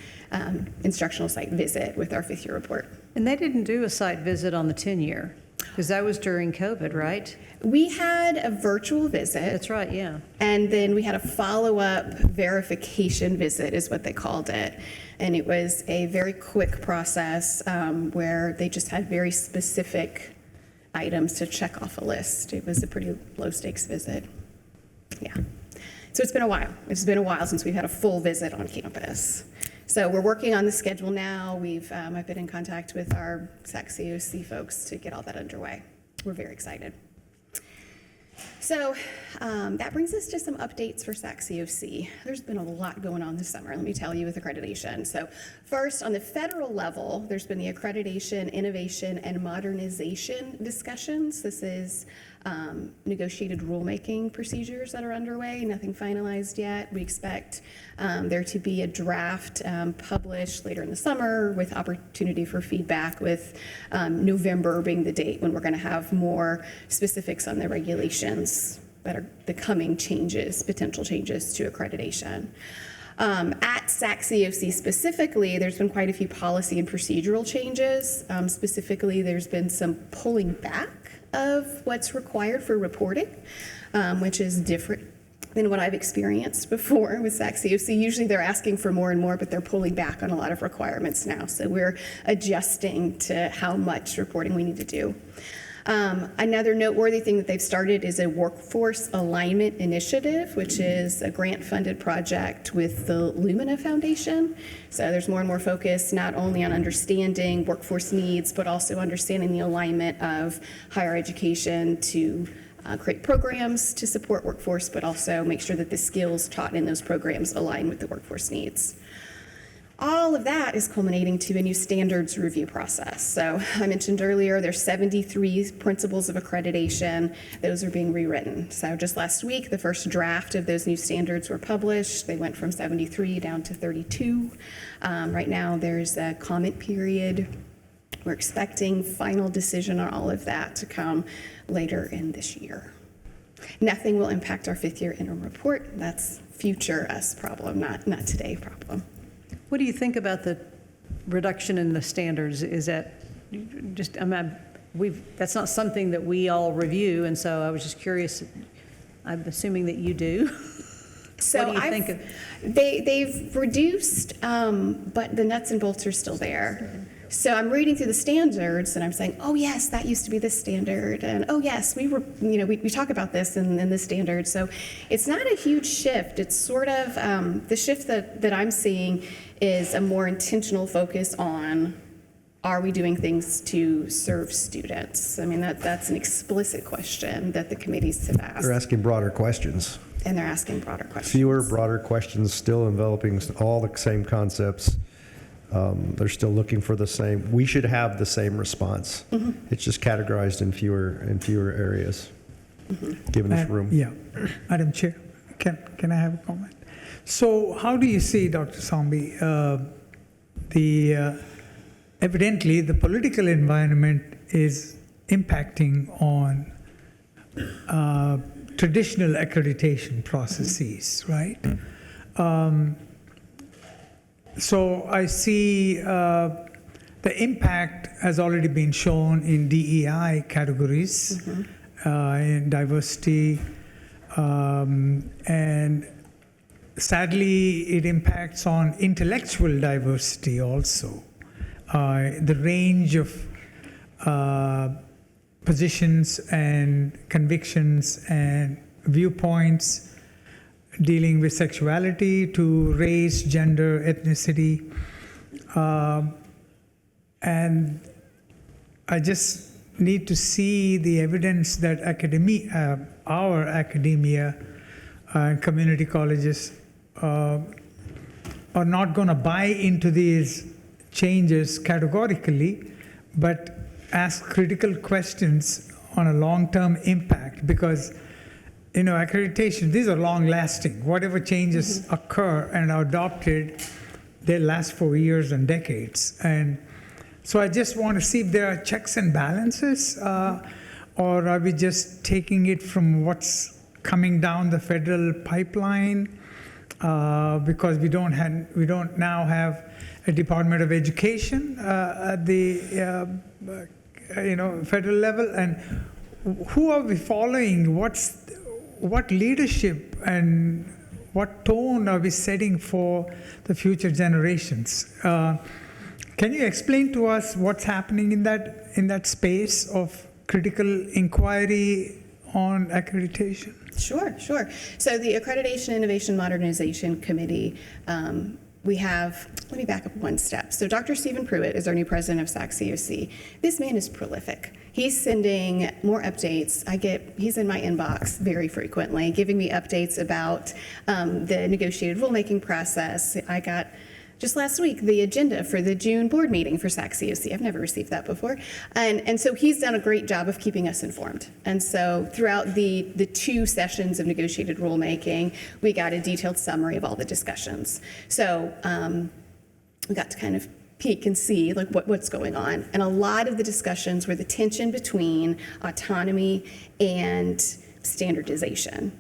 instructional site visit with our 5th-year report. And they didn't do a site visit on the 10-year, because that was during COVID, right? We had a virtual visit. That's right, yeah. And then we had a follow-up verification visit, is what they called it. And it was a very quick process where they just had very specific items to check off a list. It was a pretty low-stakes visit. Yeah. So it's been a while. It's been a while since we've had a full visit on campus. So we're working on the schedule now. I've been in contact with our SAC-COC folks to get all that underway. We're very excited. So that brings us to some updates for SAC-COC. There's been a lot going on this summer, let me tell you, with accreditation. So first, on the federal level, there's been the accreditation, innovation, and modernization discussions. This is negotiated rulemaking procedures that are underway, nothing finalized yet. We expect there to be a draft published later in the summer with opportunity for feedback, with November being the date when we're going to have more specifics on the regulations that are the coming changes, potential changes to accreditation. At SAC-COC specifically, there's been quite a few policy and procedural changes. Specifically, there's been some pulling back of what's required for reporting, which is different than what I've experienced before with SAC-COC. Usually they're asking for more and more, but they're pulling back on a lot of requirements now. So we're adjusting to how much reporting we need to do. Another noteworthy thing that they've started is a workforce alignment initiative, which is a grant-funded project with the Lumina Foundation. So there's more and more focus not only on understanding workforce needs, but also understanding the alignment of higher education to create programs to support workforce, but also make sure that the skills taught in those programs align with the workforce needs. All of that is culminating to a new standards review process. So I mentioned earlier, there's 73 principles of accreditation. Those are being rewritten. So just last week, the first draft of those new standards were published. They went from 73 down to 32. Right now, there's a comment period. We're expecting final decision on all of that to come later in this year. Nothing will impact our 5th-year interim report. That's future us problem, not today problem. What do you think about the reduction in the standards? Is that just, that's not something that we all review, and so I was just curious. I'm assuming that you do. So what do you think of? They've reduced, but the nuts and bolts are still there. So I'm reading through the standards and I'm saying, oh yes, that used to be this standard, and oh yes, we talk about this in the standard. So it's not a huge shift. It's sort of the shift that I'm seeing is a more intentional focus on, are we doing things to serve students? I mean, that's an explicit question that the committees have asked. They're asking broader questions. and they're asking broader questions. Fewer, broader questions, still enveloping all the same concepts. They're still looking for the same. We should have the same response. It's just categorized in fewer areas, given this room. Yeah, Madam Chair, can I have a comment? So how do you see, Dr. Zombie, evidently the political environment is impacting on traditional accreditation processes, right? So I see the impact has already been shown in DEI categories, in diversity, and sadly it impacts on intellectual diversity also. The range of positions and convictions and viewpoints dealing with sexuality to race, gender, ethnicity. And I just need to see the evidence that our academia and community colleges are not going to buy into these changes categorically, but ask critical questions on a long-term impact, because accreditation, these are long-lasting. Whatever changes occur and are adopted, they last for years and decades. And so I just want to see if there are checks and balances, or are we just taking it from what's coming down the federal pipeline, because we don't now have a Department of Education at the federal level, and who are we following? What leadership and what tone are we setting for the future generations? Can you explain to us what's happening in that space of critical inquiry on accreditation? Sure. So the Accreditation Innovation Modernization Committee, let me back up one step. So Dr. Stephen Pruitt is our new president of SAC-COC. This man is prolific. He's sending more updates. He's in my inbox very frequently, giving me updates about the negotiated rulemaking process. I got just last week the agenda for the June board meeting for SAC-COC. I've never received that before. And so he's done a great job of keeping us informed. And so throughout the 2 sessions of negotiated rulemaking, we got a detailed summary of all the discussions. So we got to kind of peek and see what's going on. And a lot of the discussions were the tension between autonomy and standardization.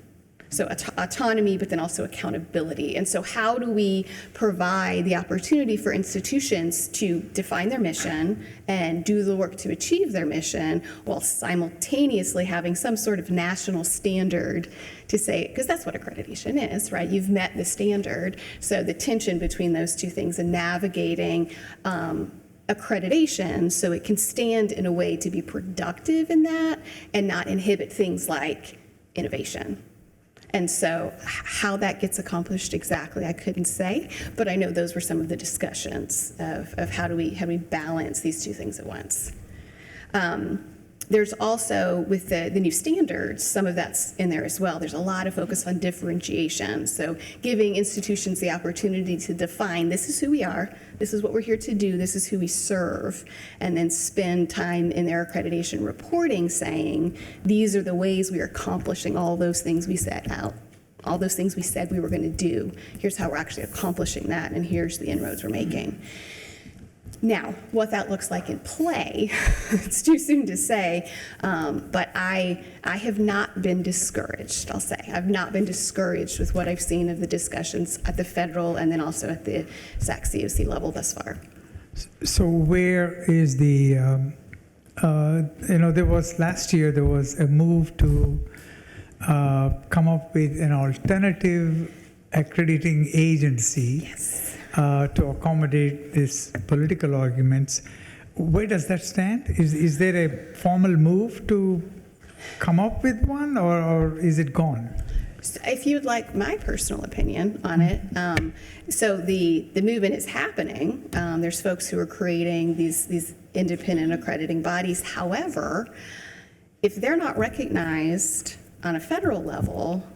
So autonomy, but then also accountability. And so how do we provide the opportunity for institutions to define their mission and do the work to achieve their mission while simultaneously having some sort of national standard to say, because that's what accreditation is, right? You've met the standard. So the tension between those two things and navigating accreditation so it can stand in a way to be productive in that and not inhibit things like innovation. And so how that gets accomplished exactly, I couldn't say, but I know those were some of the discussions of how do we balance these two things at once. There's also, with the new standards, some of that's in there as well. There's a lot of focus on differentiation. So giving institutions the opportunity to define, this is who we are, this is what we're here to do, this is who we serve, and then spend time in their accreditation reporting saying, these are the ways we are accomplishing all those things we set out, all those things we said we were going to do. Here's how we're actually accomplishing that, and here's the inroads we're making. Now, what that looks like in play, it's too soon to say, but I have not been discouraged, I'll say. I've not been discouraged with what I've seen of the discussions at the federal and then also at the SAC-COC level thus far. So where is last year there was a move to come up with an alternative accrediting agency. Yes. To accommodate these political arguments. Where does that stand? Is there a formal move to come up with one, or is it gone? So if you'd like my personal opinion on it, so the movement is happening. There's folks who are creating these independent accrediting bodies. However, if they're not recognized on a federal level,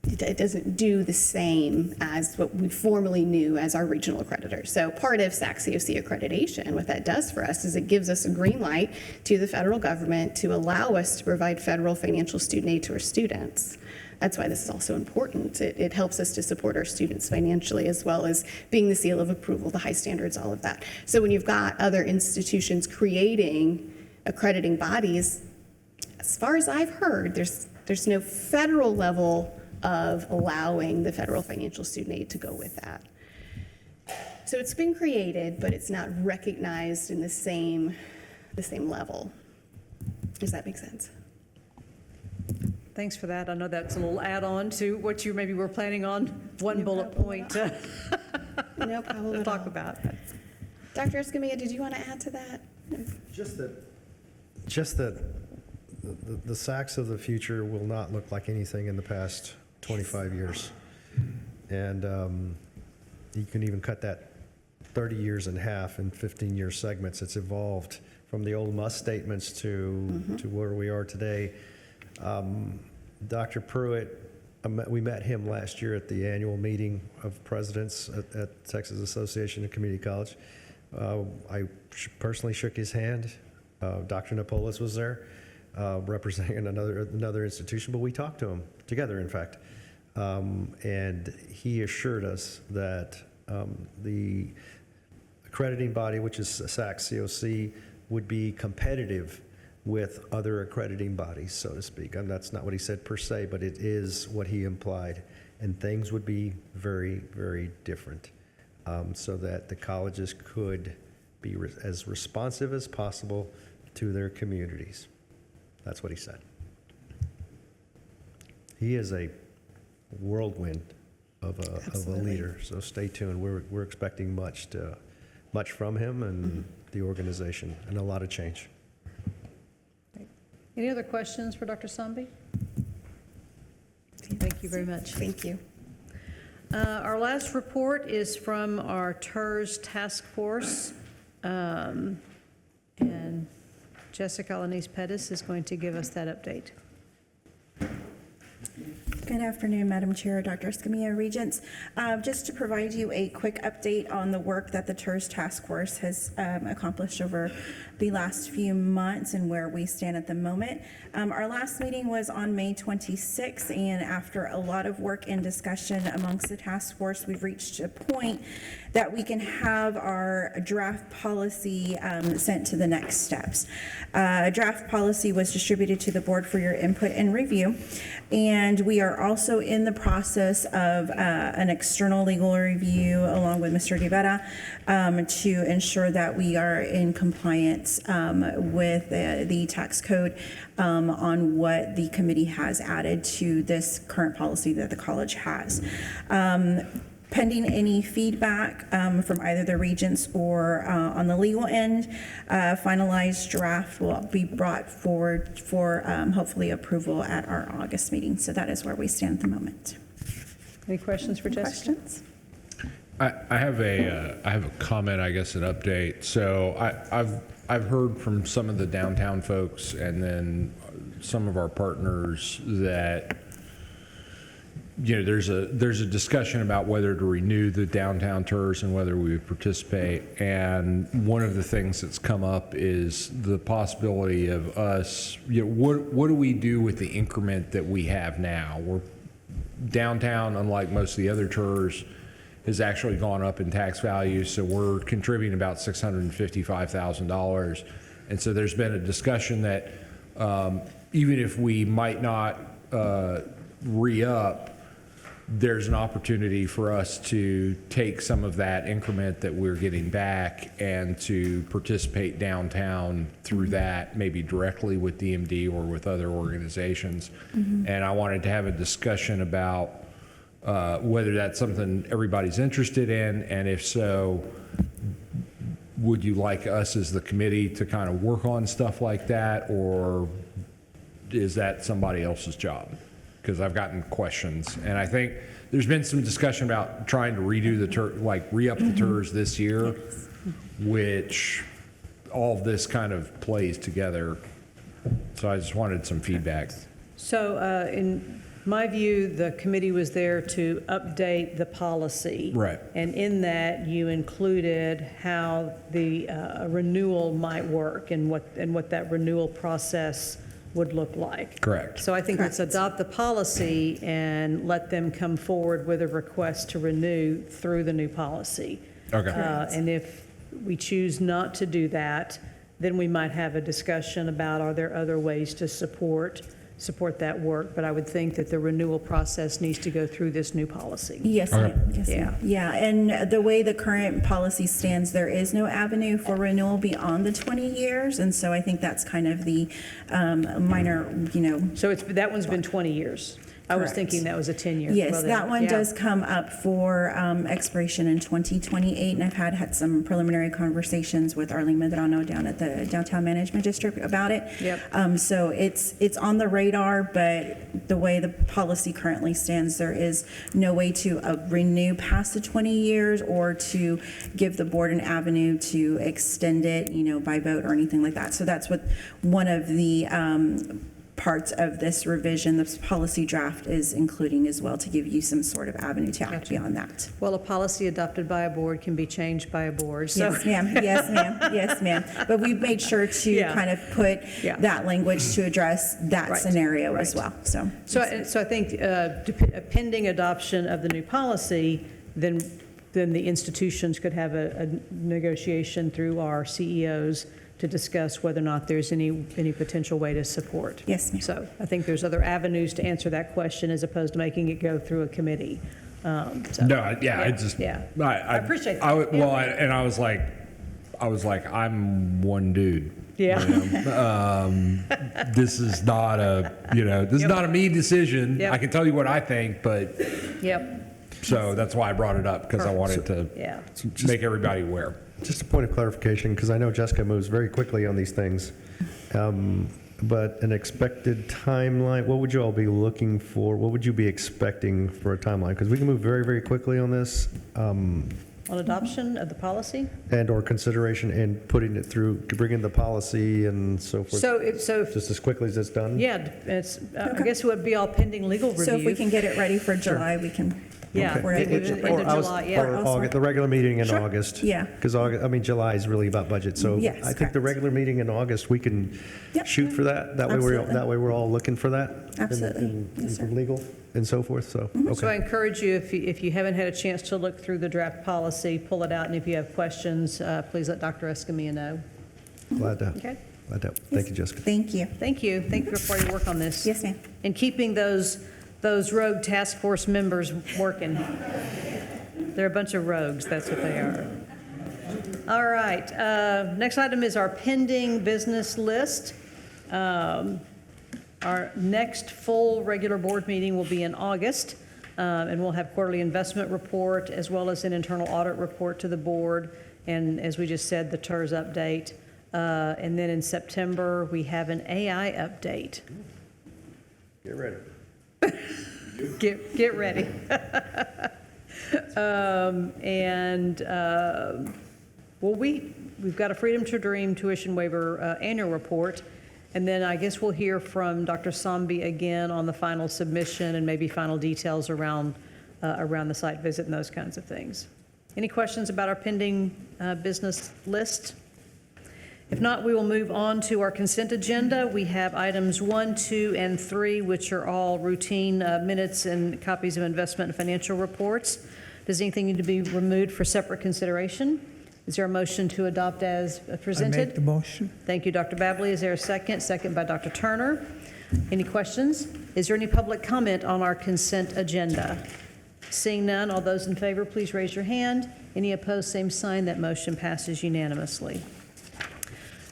it doesn't do the same as what we formerly knew as our regional accreditor. So part of SAC-COC accreditation, what that does for us is it gives us a green light to the federal government to allow us to provide federal financial student aid to our students. That's why this is also important. It helps us to support our students financially, as well as being the seal of approval, the high standards, all of that. So when you've got other institutions creating accrediting bodies, as far as I've heard, there's no federal level of allowing the federal financial student aid to go with that. So it's been created, but it's not recognized in the same level. Does that make sense? Thanks for that. I know that's a little add-on to what you maybe were planning on, one bullet point to No problem at talk all. about. Dr. Escamilla, did you want to add to that? Just that the SACs of the future will not look like anything in the past 25 years. And you can even cut that 30 years in half in 15-year segments. It's evolved from the old must statements to where we are today. Dr. Pruitt, we met him last year at the annual meeting of presidents at Texas Association of Community College. I personally shook his hand. Dr. Napolis was there, representing another institution, but we talked to him together, in fact. And he assured us that the accrediting body, which is SAC-COC, would be competitive with other accrediting bodies, so to speak. And that's not what he said per se, but it is what he implied. And things would be very, very different, so that the colleges could be as responsive as possible to their communities. That's what he said. He is a whirlwind of a leader, so stay tuned. We're expecting much from him and the organization, and a lot of change. Any other questions for Dr. Sambi? Thank you very much. Thank you. Our last report is from our TERS task force. And Jessica Alanis Pettis is going to give us that update. Good afternoon, Madam Chair, Dr. Escamilla, Regents. Just to provide you a quick update on the work that the TERS task force has accomplished over the last few months and where we stand at the moment. Our last meeting was on May 26th, and after a lot of work and discussion amongst the task force, we've reached a point that we can have our draft policy sent to the next steps. A draft policy was distributed to the board for your input and review, and we are also in the process of an external legal review along with Mr. DiVetta to ensure that we are in compliance with the tax code on what the committee has added to this current policy that the college has. Pending any feedback from either the Regents or on the legal end, finalized draft will be brought forward for hopefully approval at our August meeting. So that is where we stand at the moment. Any questions for Jessica? Questions? I have a comment, I guess, an update. So I've heard from some of the downtown folks and then some of our partners that there's a discussion about whether to renew the downtown tours and whether we would participate. And one of the things that's come up is the possibility of us, what do we do with the increment that we have now? We're downtown, unlike most of the other tours, has actually gone up in tax value. So we're contributing about $655,000. And so there's been a discussion that even if we might not re-up, there's an opportunity for us to take some of that increment that we're getting back and to participate downtown through that, maybe directly with DMD or with other organizations. And I wanted to have a discussion about whether that's something everybody's interested in, and if so, would you like us as the committee to kind of work on stuff like that, or is that somebody else's job? Because I've gotten questions, and I think there's been some discussion about trying to redo the re-up the tours this year, which all of this kind of plays together. So I just wanted some feedback. So in my view, the committee was there to update the policy. Right. And in that, you included how the renewal might work and what that renewal process would look like. Correct. So I think let's adopt the policy and let them come forward with a request to renew through the new policy. Okay. And if we choose not to do that, then we might have a discussion about, are there other ways to support that work? But I would think that the renewal process needs to go through this new policy. Yes, Okay. ma'am. Yes, ma'am. Yeah, and the way the current policy stands, there is no avenue for renewal beyond the 20 years, and so I think that's kind of the minor, So that one's been 20 years. I was Correct. thinking that was a 10-year. Yes, Well, that one yeah. does come up for expiration in 2028, and I've had some preliminary conversations with Arlene Medrano down at the Downtown Management District about it. Yep. So it's on the radar, but the way the policy currently stands, there is no way to renew past the 20 years or to give the board an avenue to extend it, by vote or anything like that. So that's what one of the parts of this revision, this policy draft, is including as well, to give you some sort of avenue to act beyond that. Well, a policy adopted by a board can be changed by a board, so. Yes, ma'am. Yes, ma'am. Yes, ma'am. But we've made sure to Yeah. kind of put Yeah. that language to address that Right. scenario as Right. well, so. So I think pending adoption of the new policy, then the institutions could have a negotiation through our CEOs to discuss whether or not there's any potential way to support. Yes, ma'am. So I think there's other avenues to answer that question as opposed to making it go through a committee. No, yeah, I just, yeah. I appreciate that. I was like, I'm one dude. Yeah. This is not this is not a me decision. Yep. I can tell you what I think, but Yep, so that's why I brought it up, because I wanted to yeah. make everybody aware. Just a point of clarification, because I know Jessica moves very quickly on these things. But an expected timeline, what would you all be looking for? What would you be expecting for a timeline? Because we can move very, very quickly on this, On adoption of the policy? and/or consideration and putting it through, bringing the policy and so forth. So Just as quickly as it's done? yeah, it's, I guess it would be all pending legal review. So if we can get it ready for July, we can. Yeah, we're able maybe to- into July, yeah. Or August, the regular meeting in Sure. August. Yeah. Because July is really about budget, so Yes, I think correct. the regular meeting in August, we can Yep. shoot for that. Absolutely. That way we're all looking for that. Absolutely. And Yes, sir. from legal and so forth, so, So I okay. encourage you, if you haven't had a chance to look through the draft policy, pull it out, and if you have questions, please let Dr. Escamilla know. Glad to, Okay? glad to. Thank you, Jessica. Thank you. Thank you. Thank you for your work on this. Yes, ma'am. And keeping those rogue task force members working. They're a bunch of rogues, that's what they are. All right, next item is our pending business list. Our next full regular board meeting will be in August, and we'll have quarterly investment report as well as an internal audit report to the board, and as we just said, the TERS update. And then in September, we have an AI update. Get ready. Get ready. We've got a Freedom to Dream tuition waiver annual report, and then I guess we'll hear from Dr. Sambi again on the final submission and maybe final details around the site visit and those kinds of things. Any questions about our pending business list? If not, we will move on to our consent agenda. We have items 1, 2, and 3, which are all routine minutes and copies of investment and financial reports. Does anything need to be removed for separate consideration? Is there a motion to adopt as presented? I make the motion. Thank you, Dr. Babley. Is there a second? Second by Dr. Turner. Any questions? Is there any public comment on our consent agenda? Seeing none, all those in favor, please raise your hand. Any opposed, same sign. That motion passes unanimously.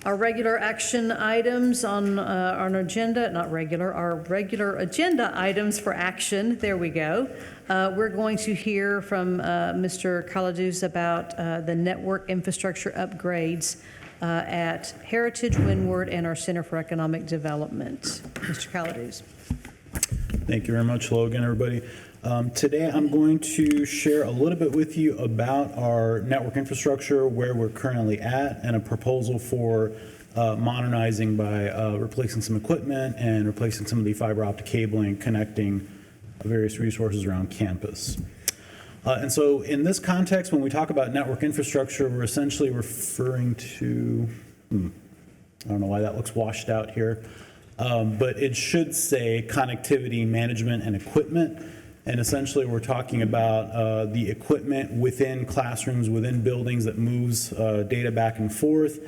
Our regular action items on our agenda, not regular, our regular agenda items for action, there we go. We're going to hear from Mr. Kaladuz about the network infrastructure upgrades at Heritage Windward and our Center for Economic Development. Mr. Kaladuz. Thank you very much. Hello again, everybody. Today, I'm going to share a little bit with you about our network infrastructure, where we're currently at, and a proposal for modernizing by replacing some equipment and replacing some of the fiber optic cabling connecting various resources around campus. And so in this context, when we talk about network infrastructure, we're essentially referring to, I don't know why that looks washed out here, but it should say connectivity management and equipment. And essentially, we're talking about the equipment within classrooms, within buildings that moves data back and forth,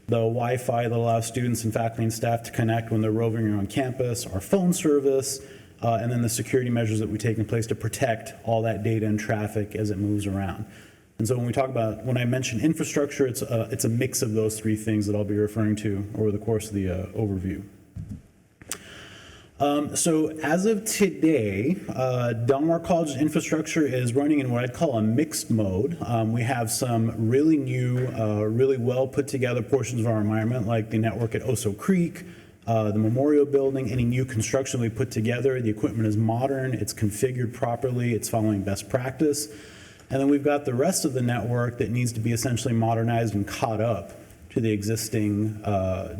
the Wi-Fi that allows students and faculty and staff to connect when they're roving around campus, our phone service, and then the security measures that we take in place to protect all that data and traffic as it moves around. And so when I mention infrastructure, it's a mix of those three things that I'll be referring to over the course of the overview. So as of today, Del Mar College's infrastructure is running in what I'd call a mixed mode. We have some really new, really well put together portions of our environment, like the network at Oso Creek, the Memorial Building, any new construction we put together. The equipment is modern, it's configured properly, it's following best practice. And then we've got the rest of the network that needs to be essentially modernized and caught up to the existing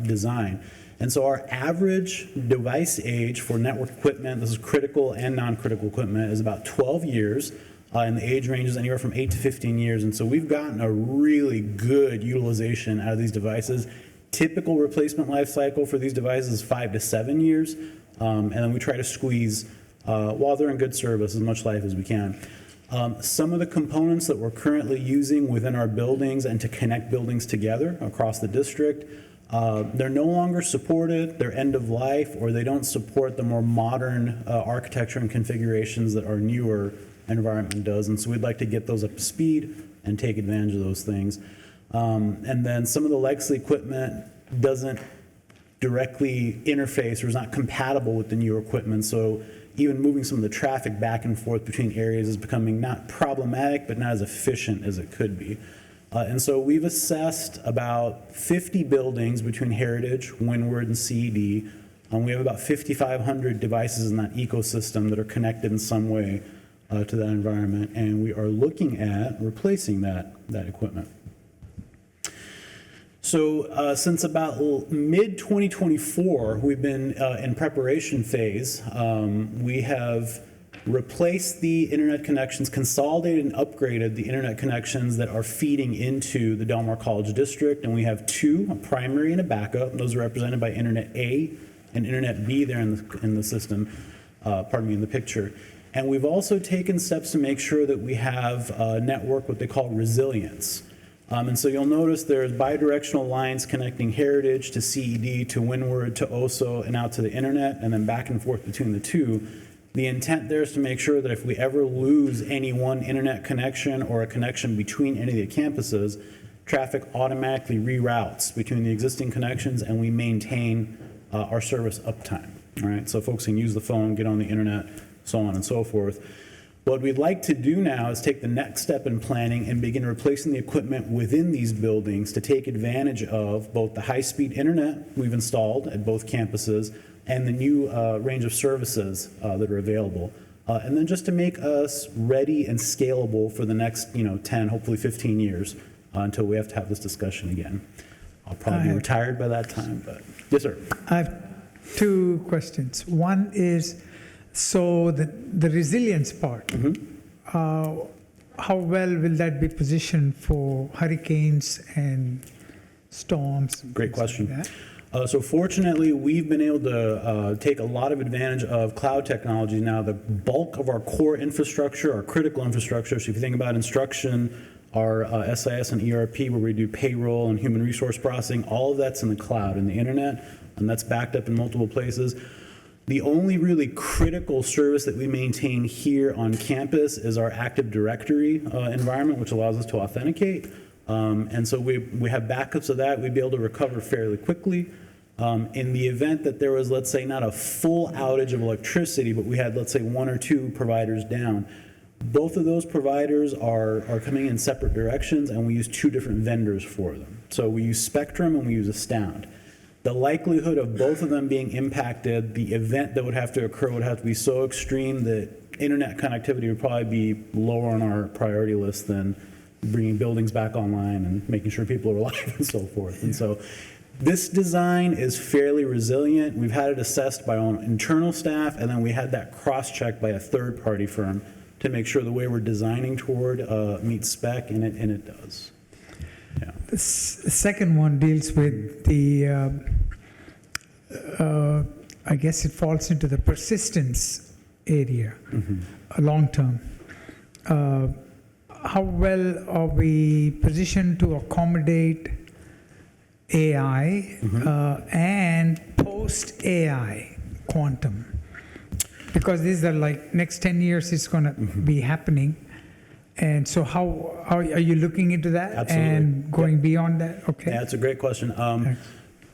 design. And so our average device age for network equipment, this is critical and non-critical equipment, is about 12 years, and the age range is anywhere from 8 to 15 years. And so we've gotten a really good utilization out of these devices. Typical replacement life cycle for these devices is 5 to 7 years, and then we try to squeeze, while they're in good service, as much life as we can. Some of the components that we're currently using within our buildings and to connect buildings together across the district, they're no longer supported, they're end of life, or they don't support the more modern architecture and configurations that our newer environment does. And so we'd like to get those up to speed and take advantage of those things. And then some of the legacy equipment doesn't directly interface or is not compatible with the newer equipment. So even moving some of the traffic back and forth between areas is becoming not problematic, but not as efficient as it could be. And so we've assessed about 50 buildings between Heritage, Windward, and CED. We have about 5,500 devices in that ecosystem that are connected in some way to that environment, and we are looking at replacing that equipment. So since about mid-2024, we've been in preparation phase. We have replaced the internet connections, consolidated and upgraded the internet connections that are feeding into the Del Mar College District, and we have two, a primary and a backup. Those are represented by Internet A and Internet B there in the system, in the picture. And we've also taken steps to make sure that we have a network, what they call resilience. And so you'll notice there's bidirectional lines connecting Heritage to CED, to Windward, to OSO, and out to the internet, and then back and forth between the two. The intent there is to make sure that if we ever lose any one internet connection or a connection between any of the campuses, traffic automatically reroutes between the existing connections and we maintain our service uptime. All right, so folks can use the phone, get on the internet, so on and so forth. What we'd like to do now is take the next step in planning and begin replacing the equipment within these buildings to take advantage of both the high-speed internet we've installed at both campuses and the new range of services that are available. And then just to make us ready and scalable for the next 10, hopefully 15 years until we have to have this discussion again. I'll probably be retired by that time, but yes, sir. I have two questions. One is, so the resilience part, how well will that be positioned for hurricanes and storms? Great question. So fortunately, we've been able to take a lot of advantage of cloud technology. Now, the bulk of our core infrastructure, our critical infrastructure, so if you think about instruction, our SIS and ERP, where we do payroll and human resource processing, all of that's in the cloud, in the internet, and that's backed up in multiple places. The only really critical service that we maintain here on campus is our Active Directory environment, which allows us to authenticate. And so we have backups of that. We'd be able to recover fairly quickly. In the event that there was, let's say, not a full outage of electricity, but we had, let's say, one or two providers down, both of those providers are coming in separate directions, and we use two different vendors for them. So we use Spectrum and we use Astound. The likelihood of both of them being impacted, the event that would have to occur would have to be so extreme that internet connectivity would probably be lower on our priority list than bringing buildings back online and making sure people are alive and so forth. And so This design is fairly resilient. We've had it assessed by our own internal staff, and then we had that cross-checked by a third-party firm to make sure the way we're designing toward meets spec, and it does. Yeah. The second one deals with the, I guess it falls into the persistence area, long term. How well are we positioned to accommodate AI and post-AI quantum? Because these are like next 10 years it's going to be happening. And so how are you looking into that? Absolutely. And going beyond that? Okay. Yeah, that's a great question.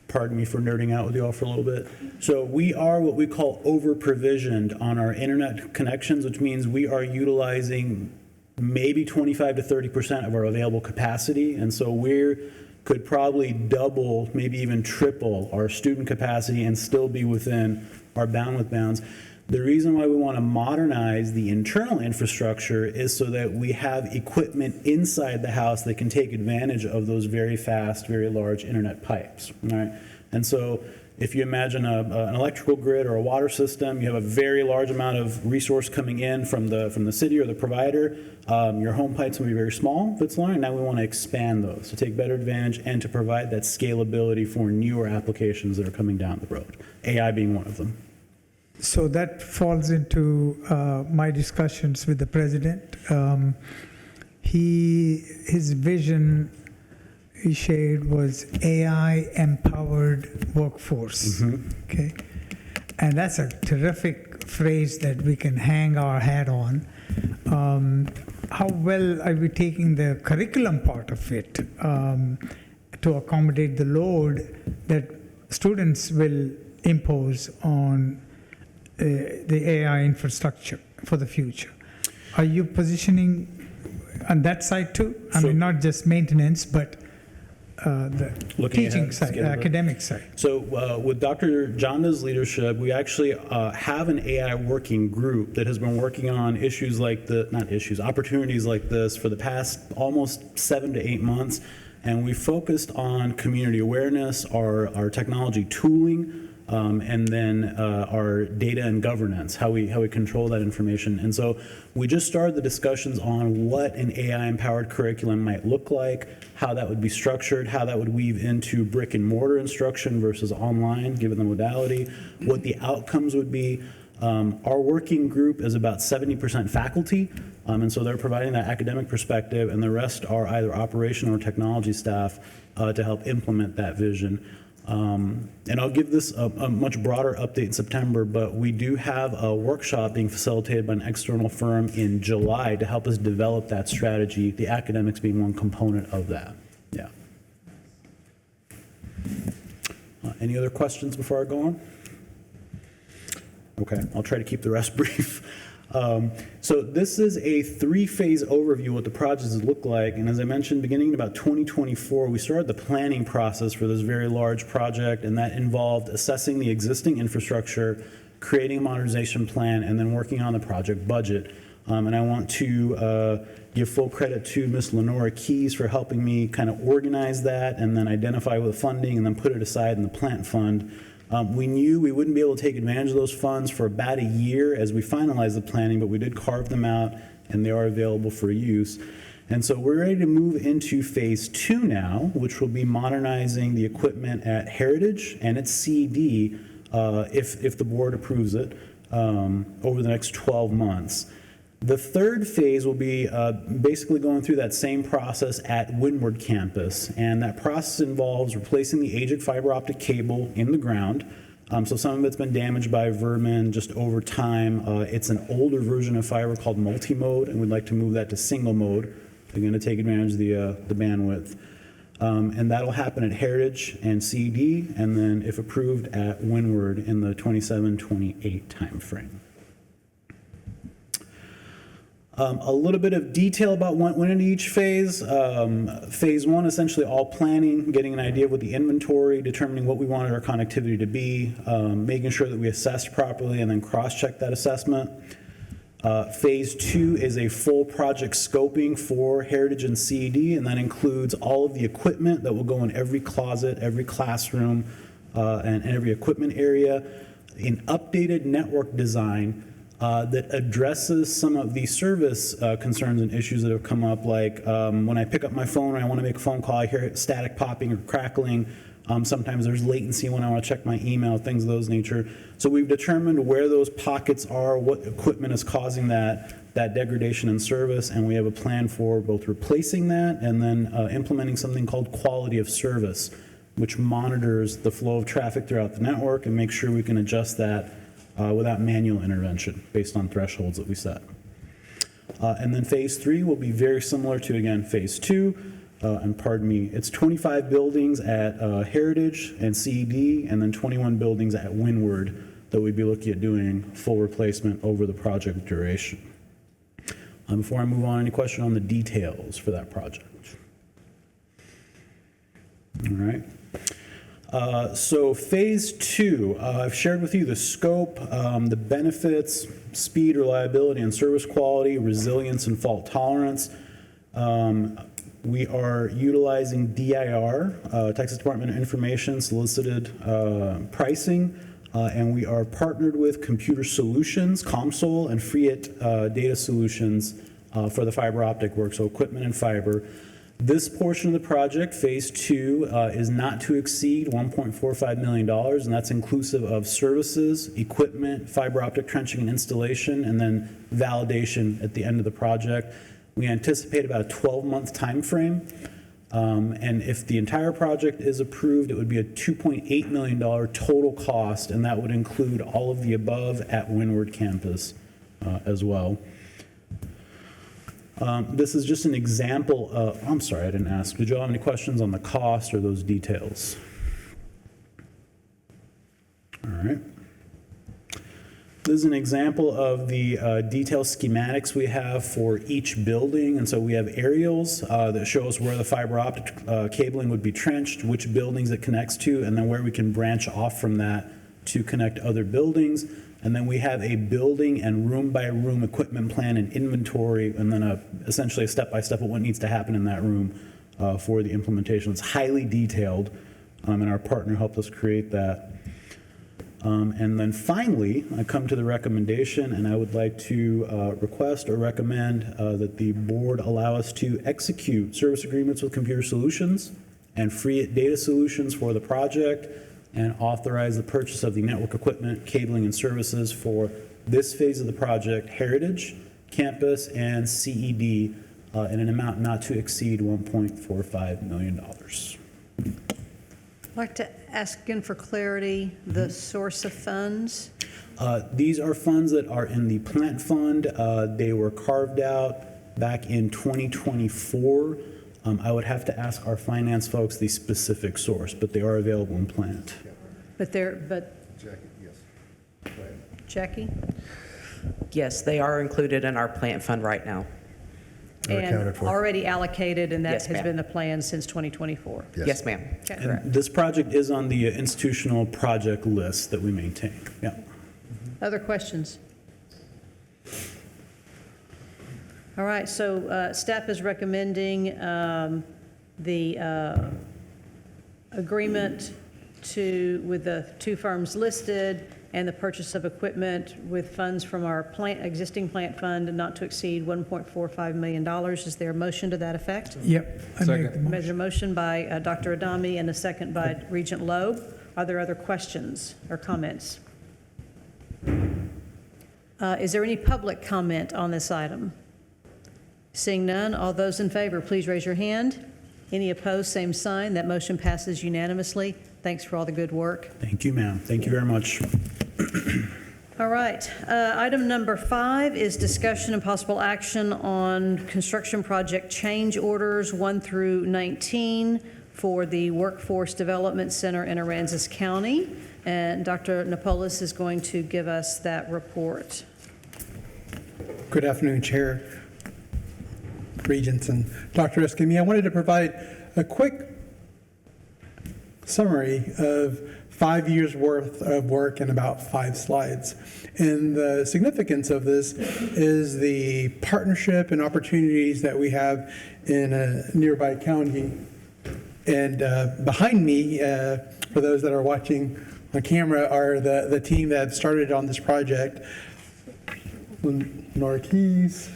Pardon me for nerding out with you all for a little bit. So we are what we call over-provisioned on our internet connections, which means we are utilizing maybe 25 to 30% of our available capacity. And so we could probably double, maybe even triple our student capacity and still be within our bandwidth bounds. The reason why we want to modernize the internal infrastructure is so that we have equipment inside the house that can take advantage of those very fast, very large internet pipes. All right? And so if you imagine an electrical grid or a water system, you have a very large amount of resource coming in from the city or the provider. Your home pipes will be very small if it's long, and now we want to expand those to take better advantage and to provide that scalability for newer applications that are coming down the road, AI being one of them. So that falls into my discussions with the president. His vision he shared was AI-empowered workforce. Okay, and that's a terrific phrase that we can hang our hat on. How well are we taking the curriculum part of it to accommodate the load that students will impose on the AI infrastructure for the future? Are you positioning on that side too? I mean, not just maintenance, but the teaching side, the academic side. So with Dr. Jonda's leadership, we actually have an AI working group that has been working on issues like opportunities like this for the past almost 7 to 8 months. And we focused on community awareness, our technology tooling, and then our data and governance, how we control that information. And so we just started the discussions on what an AI-empowered curriculum might look like, how that would be structured, how that would weave into brick and mortar instruction versus online, given the modality, what the outcomes would be. Our working group is about 70% faculty, and so they're providing that academic perspective, and the rest are either operational or technology staff to help implement that vision. And I'll give this a much broader update in September, but we do have a workshop being facilitated by an external firm in July to help us develop that strategy, the academics being one component of that. Yeah. Any other questions before I go on? Okay, I'll try to keep the rest brief. So this is a 3-phase overview of what the projects look like. And as I mentioned, beginning in about 2024, we started the planning process for this very large project, and that involved assessing the existing infrastructure, creating a modernization plan, and then working on the project budget. And I want to give full credit to Ms. Lenora Keys for helping me kind of organize that and then identify with the funding and then put it aside in the plant fund. We knew we wouldn't be able to take advantage of those funds for about a year as we finalized the planning, but we did carve them out and they are available for use. And so we're ready to move into phase 2 now, which will be modernizing the equipment at Heritage and at CD if the board approves it over the next 12 months. The third phase will be basically going through that same process at Windward campus, and that process involves replacing the aged fiber optic cable in the ground. So some of it's been damaged by vermin just over time. It's an older version of fiber called multi-mode, and we'd like to move that to single mode, again to take advantage of the bandwidth. And that'll happen at Heritage and CD, and then if approved at Windward in the 27-28 timeframe. A little bit of detail about what went into each phase. Phase 1, essentially all planning, getting an idea of what the inventory, determining what we wanted our connectivity to be, making sure that we assessed properly and then cross-check that assessment. Phase 2 is a full project scoping for Heritage and CED, and that includes all of the equipment that will go in every closet, every classroom, and every equipment area, an updated network design that addresses some of the service concerns and issues that have come up, like when I pick up my phone and I want to make a phone call, I hear static popping or crackling. Sometimes there's latency when I want to check my email, things of those nature. So we've determined where those pockets are, what equipment is causing that degradation in service, and we have a plan for both replacing that and then implementing something called quality of service, which monitors the flow of traffic throughout the network and makes sure we can adjust that without manual intervention based on thresholds that we set. And then phase 3 will be very similar to, again, phase 2. And pardon me, it's 25 buildings at Heritage and CED, and then 21 buildings at Windward that we'd be looking at doing full replacement over the project duration. Before I move on, any question on the details for that project? All right. So phase 2, I've shared with you the scope, the benefits, speed, reliability, and service quality, resilience, and fault tolerance. We are utilizing DIR, Texas Department of Information solicited pricing, and we are partnered with Computer Solutions, ComSol, and Freeit Data Solutions for the fiber optic work, so equipment and fiber. This portion of the project, phase 2, is not to exceed $1.45 million, and that's inclusive of services, equipment, fiber optic trenching and installation, and then validation at the end of the project. We anticipate about a 12-month time frame, and if the entire project is approved, it would be a $2.8 million total cost, and that would include all of the above at Windward campus as well. This is just an example of, I'm sorry, I didn't ask. Did you all have any questions on the cost or those details? All right. This is an example of the detailed schematics we have for each building. And so we have aerials that show us where the fiber optic cabling would be trenched, which buildings it connects to, and then where we can branch off from that to connect other buildings. And then we have a building and room-by-room equipment plan and inventory, and then essentially a step-by-step of what needs to happen in that room for the implementation. It's highly detailed, and our partner helped us create that. And then finally, I come to the recommendation, and I would like to request or recommend that the board allow us to execute service agreements with Computer Solutions and Freeit Data Solutions for the project, and authorize the purchase of the network equipment, cabling, and services for this phase of the project, Heritage, Campus, and CED, in an amount not to exceed $1.45 million. I'd like to ask again for clarity, the source of funds. These are funds that are in the plant fund. They were carved out back in 2024. I would have to ask our finance folks the specific source, but they are available in plant. Jackie, yes. Go ahead. Jackie? Yes, they are included in our plant fund right now. And already allocated, and that Yes, has ma'am. been the plan since 2024? Yes, ma'am. Okay. And this project is on the institutional project list that we maintain. Yeah. Other questions? All right, so staff is recommending the agreement with the two firms listed and the purchase of equipment with funds from our existing plant fund not to exceed $1.45 million. Is there a motion to that effect? Yep. I make the motion. There's a motion by Dr. Adami and a second by Regent Loeb. Are there other questions or comments? Is there any public comment on this item? Seeing none, all those in favor, please raise your hand. Any opposed, same sign. That motion passes unanimously. Thanks for all the good work. Thank you, ma'am. Thank you very much. All right. Item number 5 is discussion and possible action on construction project change orders 1 through 19 for the Workforce Development Center in Aransas County. And Dr. Napoles is going to give us that report. Good afternoon, Chair, Regents, and Dr. Escamilla. I wanted to provide a quick summary of 5 years' worth of work in about 5 slides. And the significance of this is the partnership and opportunities that we have in a nearby county. And behind me, for those that are watching on camera, are the team that started on this project. Nora Keys,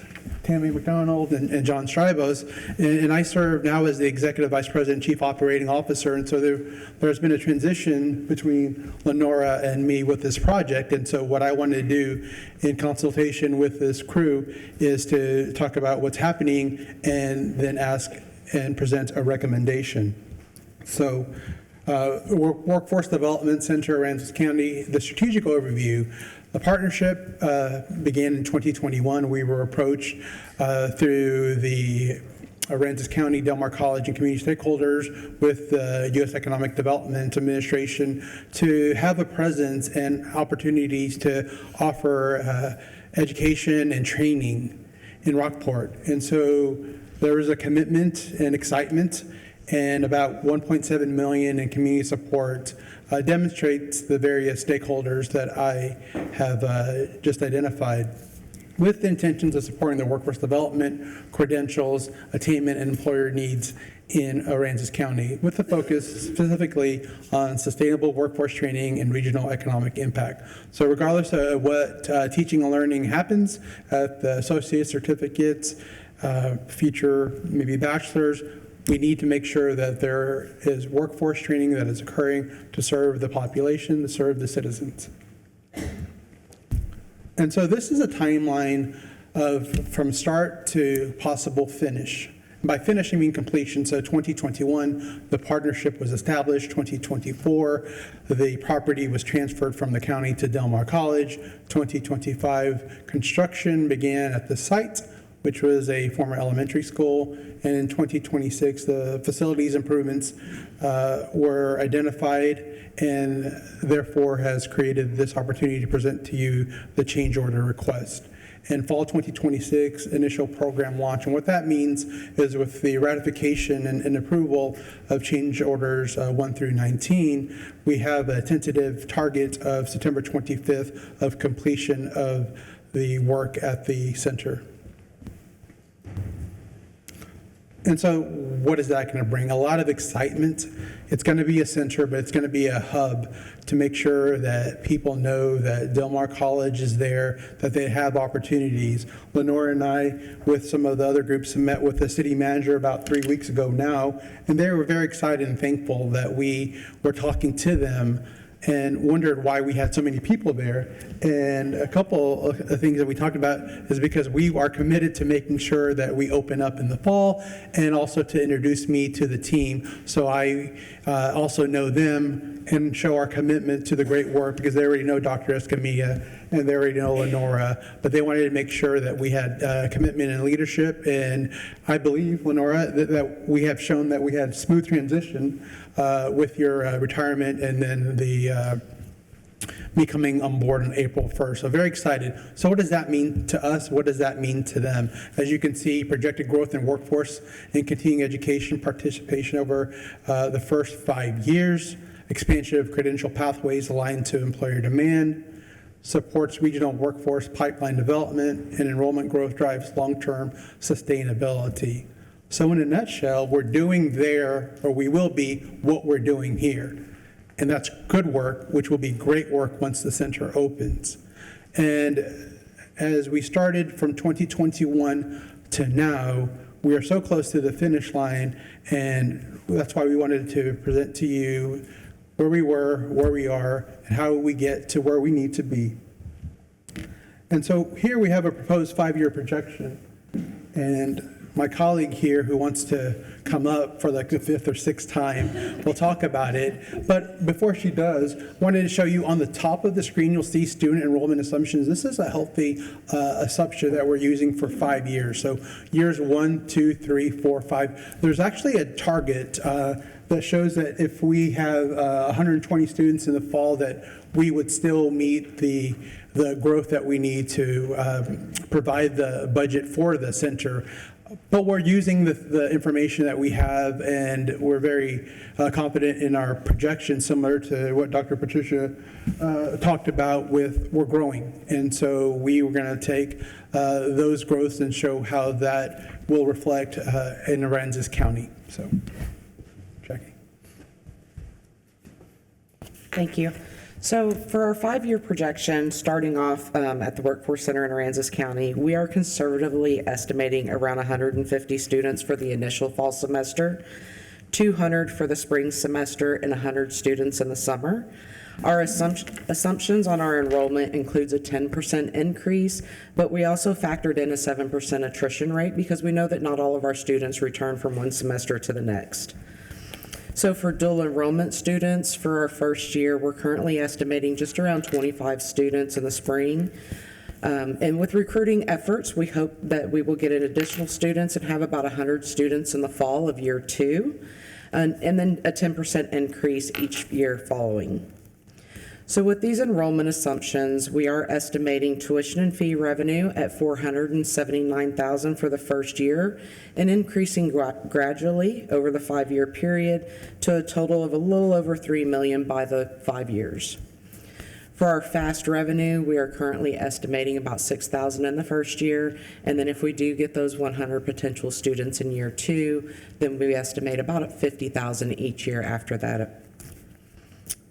Tammy McDonald, and John Strybos. And I serve now as the Executive Vice President, Chief Operating Officer. And so there's been a transition between Lenora and me with this project. And so what I wanted to do in consultation with this crew is to talk about what's happening and then ask and present a recommendation. So Workforce Development Center, Aransas County, the strategic overview. The partnership began in 2021. We were approached through the Aransas County, Del Mar College, and community stakeholders with the U.S. Economic Development Administration to have a presence and opportunities to offer education and training in Rockport. And so there was a commitment and excitement, and about $1.7 million in community support demonstrates the various stakeholders that I have just identified, with the intentions of supporting the workforce development, credentials, attainment, and employer needs in Aransas County, with the focus specifically on sustainable workforce training and regional economic impact. So regardless of what teaching and learning happens at the associate certificates, future maybe bachelor's, we need to make sure that there is workforce training that is occurring to serve the population, to serve the citizens. And so this is a timeline of from start to possible finish. By finish, I mean completion. So 2021, the partnership was established. 2024, the property was transferred from the county to Del Mar College. 2025, construction began at the site, which was a former elementary school. And in 2026, the facilities improvements were identified, and therefore has created this opportunity to present to you the change order request. In fall 2026, initial program launch. And what that means is with the ratification and approval of change orders 1 through 19, we have a tentative target of September 25th of completion of the work at the center. And so what is that going to bring? A lot of excitement. It's going to be a center, but it's going to be a hub to make sure that people know that Del Mar College is there, that they have opportunities. Lenora and I, with some of the other groups, met with the city manager about 3 weeks ago now, and they were very excited and thankful that we were talking to them and wondered why we had so many people there. And a couple of things that we talked about is because we are committed to making sure that we open up in the fall, and also to introduce me to the team. So I also know them and show our commitment to the great work, because they already know Dr. Escamilla and they already know Lenora, but they wanted to make sure that we had commitment and leadership. And I believe, Lenora, that we have shown that we had smooth transition with your retirement and then the me coming on board on April 1st. So very excited. So what does that mean to us? What does that mean to them? As you can see, projected growth in workforce and continuing education participation over the first 5 years, expansion of credential pathways aligned to employer demand, supports regional workforce pipeline development, and enrollment growth drives long-term sustainability. So in a nutshell, we're doing there, or we will be, what we're doing here. And that's good work, which will be great work once the center opens. And as we started from 2021 to now, we are so close to the finish line, and that's why we wanted to present to you where we were, where we are, and how we get to where we need to be. And so here we have a proposed 5-year projection. And my colleague here, who wants to come up for like the 5th or 6th time, will talk about it. But before she does, I wanted to show you on the top of the screen, you'll see student enrollment assumptions. This is a healthy assumption that we're using for 5 years. So years 1, 2, 3, 4, 5. There's actually a target that shows that if we have 120 students in the fall, that we would still meet the growth that we need to provide the budget for the center. But we're using the information that we have, and we're very confident in our projections, similar to what Dr. Patricia talked about with we're growing. And so we were going to take those growths and show how that will reflect in Aransas County. So, Jackie. Thank you. So for our 5-year projection, starting off at the Workforce Center in Aransas County, we are conservatively estimating around 150 students for the initial fall semester, 200 for the spring semester, and 100 students in the summer. Our assumptions on our enrollment includes a 10% increase, but we also factored in a 7% attrition rate because we know that not all of our students return from one semester to the next. So for dual enrollment students, for our first year, we're currently estimating just around 25 students in the spring. And with recruiting efforts, we hope that we will get an additional students and have about 100 students in the fall of year 2, and then a 10% increase each year following. So with these enrollment assumptions, we are estimating tuition and fee revenue at $479,000 for the first year and increasing gradually over the 5-year period to a total of a little over $3 million by the 5 years. For our FAST revenue, we are currently estimating about $6,000 in the first year, and then if we do get those 100 potential students in year 2, then we estimate about $50,000 each year after that.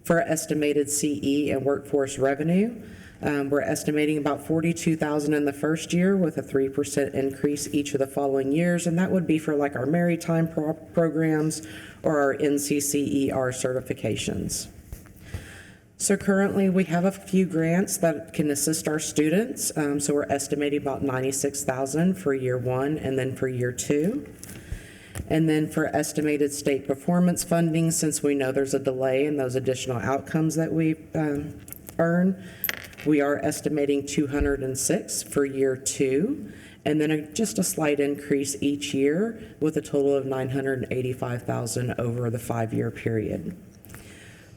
For estimated CE and workforce revenue, we're estimating about $42,000 in the first year with a 3% increase each of the following years, and that would be for like our maritime programs or our NCCER certifications. So currently we have a few grants that can assist our students, so we're estimating about $96,000 for year 1 and then for year 2. And then for estimated state performance funding, since we know there's a delay in those additional outcomes that we earn, we are estimating $206 for year 2, and then just a slight increase each year with a total of $985,000 over the 5-year period.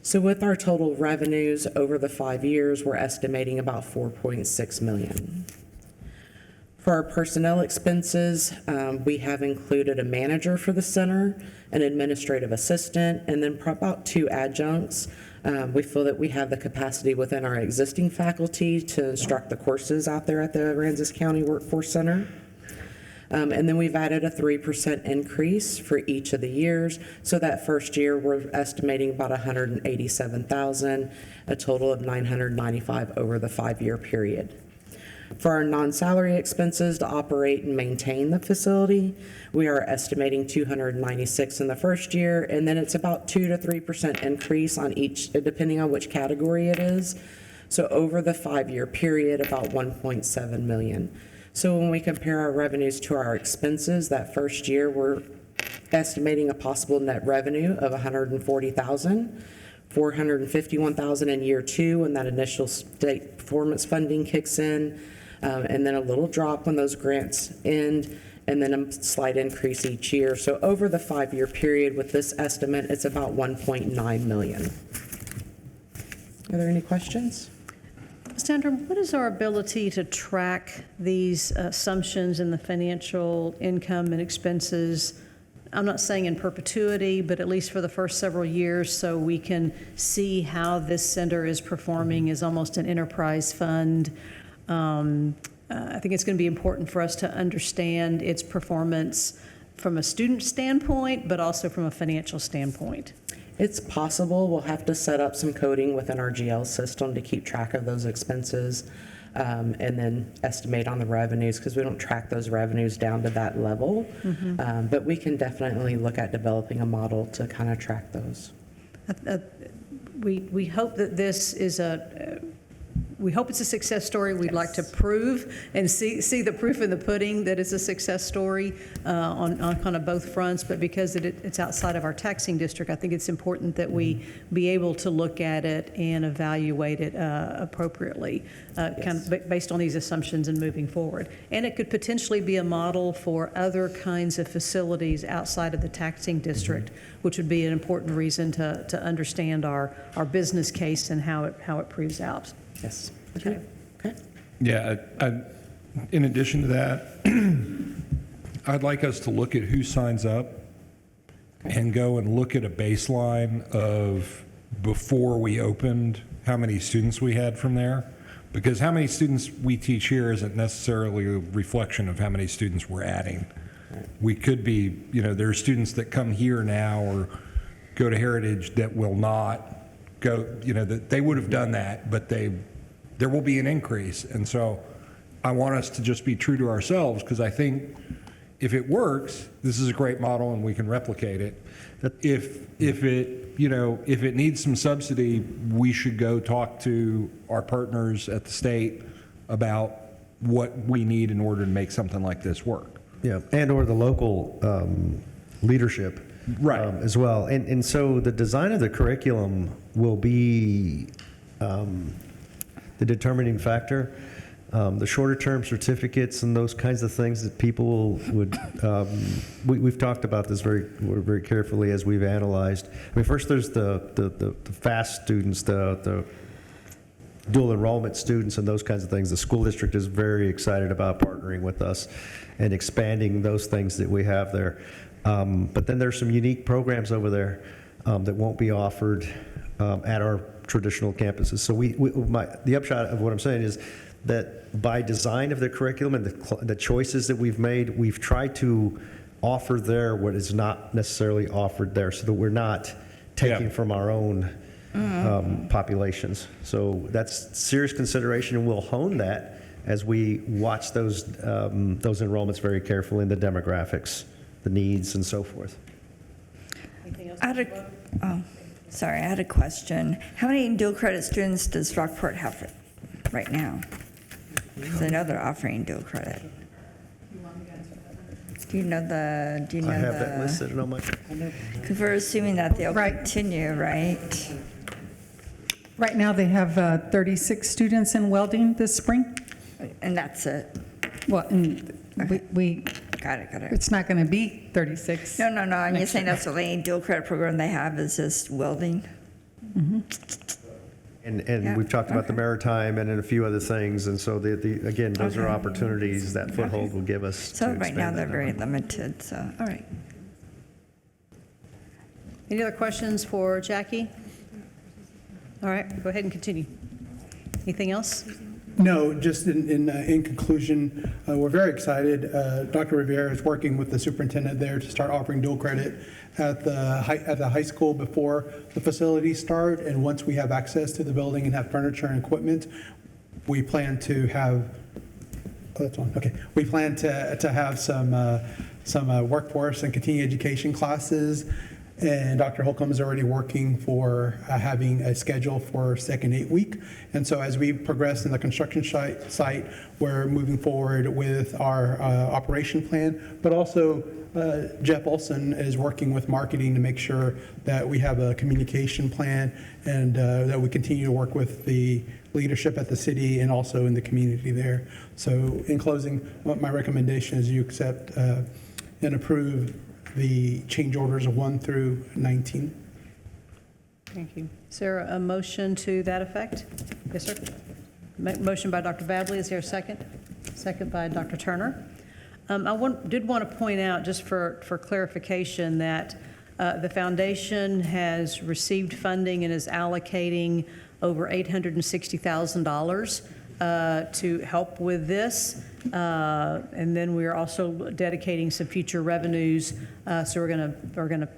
So with our total revenues over the 5 years, we're estimating about $4.6 million. For our personnel expenses, we have included a manager for the center, an administrative assistant, and then about 2 adjuncts. We feel that we have the capacity within our existing faculty to instruct the courses out there at the Aransas County Workforce Center. And then we've added a 3% increase for each of the years. So that first year, we're estimating about $187,000, a total of $995 over the 5-year period. For our non-salary expenses to operate and maintain the facility, we are estimating $296 in the first year, and then it's about 2 to 3% increase on each, depending on which category it is. So over the 5-year period, about $1.7 million. So when we compare our revenues to our expenses, that first year, we're estimating a possible net revenue of $140,000, $451,000 in year 2 when that initial state performance funding kicks in, and then a little drop when those grants end, and then a slight increase each year. So over the 5-year period with this estimate, it's about $1.9 million. Are there any questions? Ms. Tandrum, what is our ability to track these assumptions in the financial income and expenses? I'm not saying in perpetuity, but at least for the first several years, so we can see how this center is performing as almost an enterprise fund. I think it's going to be important for us to understand its performance from a student standpoint, but also from a financial standpoint. It's possible we'll have to set up some coding within our GL system to keep track of those expenses, and then estimate on the revenues, because we don't track those revenues down to that level. But we can definitely look at developing a model to kind of track those. We hope that this is we hope it's a success story. We'd like to prove and see the proof in the pudding that it's a success story on kind of both fronts. But because it's outside of our taxing district, I think it's important that we be able to look at it and evaluate it appropriately, kind of based on these assumptions and moving forward. And it could potentially be a model for other kinds of facilities outside of the taxing district, which would be an important reason to understand our business case and how it proves out. Yes. Okay. Yeah, in addition to that, I'd like us to look at who signs up and go and look at a baseline of before we opened, how many students we had from there. Because how many students we teach here isn't necessarily a reflection of how many students we're adding. We could be, there are students that come here now or go to Heritage that will not go, that they would have done that, but there will be an increase. And so I want us to just be true to ourselves, because I think if it works, this is a great model and we can replicate it. If it needs some subsidy, we should go talk to our partners at the state about what we need in order to make something like this work. Yeah, and or the local leadership, right, as well. And so the design of the curriculum will be the determining factor. The shorter term certificates and those kinds of things that people would, we've talked about this very carefully as we've analyzed. I mean, first there's the FAST students, the dual enrollment students and those kinds of things. The school district is very excited about partnering with us and expanding those things that we have there. But then there's some unique programs over there that won't be offered at our traditional campuses. So the upshot of what I'm saying is that by design of the curriculum and the choices that we've made, we've tried to offer there what is not necessarily offered there, so that we're not taking from our own populations. So that's serious consideration, and we'll hone that as we watch those enrollments very carefully, and the demographics, the needs, and so forth. I had a question. How many dual credit students does Rockport have right now? Because I know they're offering dual credit. Do you know I have that listed on my. Because we're assuming that they'll continue, right? Right now, they have 36 students in welding this spring. And that's it? Well, and we Got it. it's not going to be 36. No, I'm just saying that's the only dual credit program they have is just welding. Mm-hmm. And we've talked about the maritime and a few other things, and so again, those are opportunities that foothold will give us. So right now they're very limited, so, all right. Any other questions for Jackie? All right, go ahead and continue. Anything else? No, just in conclusion, we're very excited. Dr. Rivera is working with the superintendent there to start offering dual credit at the high school before the facilities start. And once we have access to the building and have furniture and equipment, we plan to have, we plan to have some workforce and continuing education classes. And Dr. Holcomb is already working for having a schedule for second 8 week. And so as we progress in the construction site, we're moving forward with our operation plan, but also Jeff Olson is working with marketing to make sure that we have a communication plan and that we continue to work with the leadership at the city and also in the community there. So in closing, my recommendation is you accept and approve the change orders of 1 through 19. Thank you. Is there a motion to that effect? Yes, sir. Motion by Dr. Badley. Is there a second? Second by Dr. Turner. I did want to point out, just for clarification, that the foundation has received funding and is allocating over $860,000 to help with this. And then we are also dedicating some future revenues. So we're going to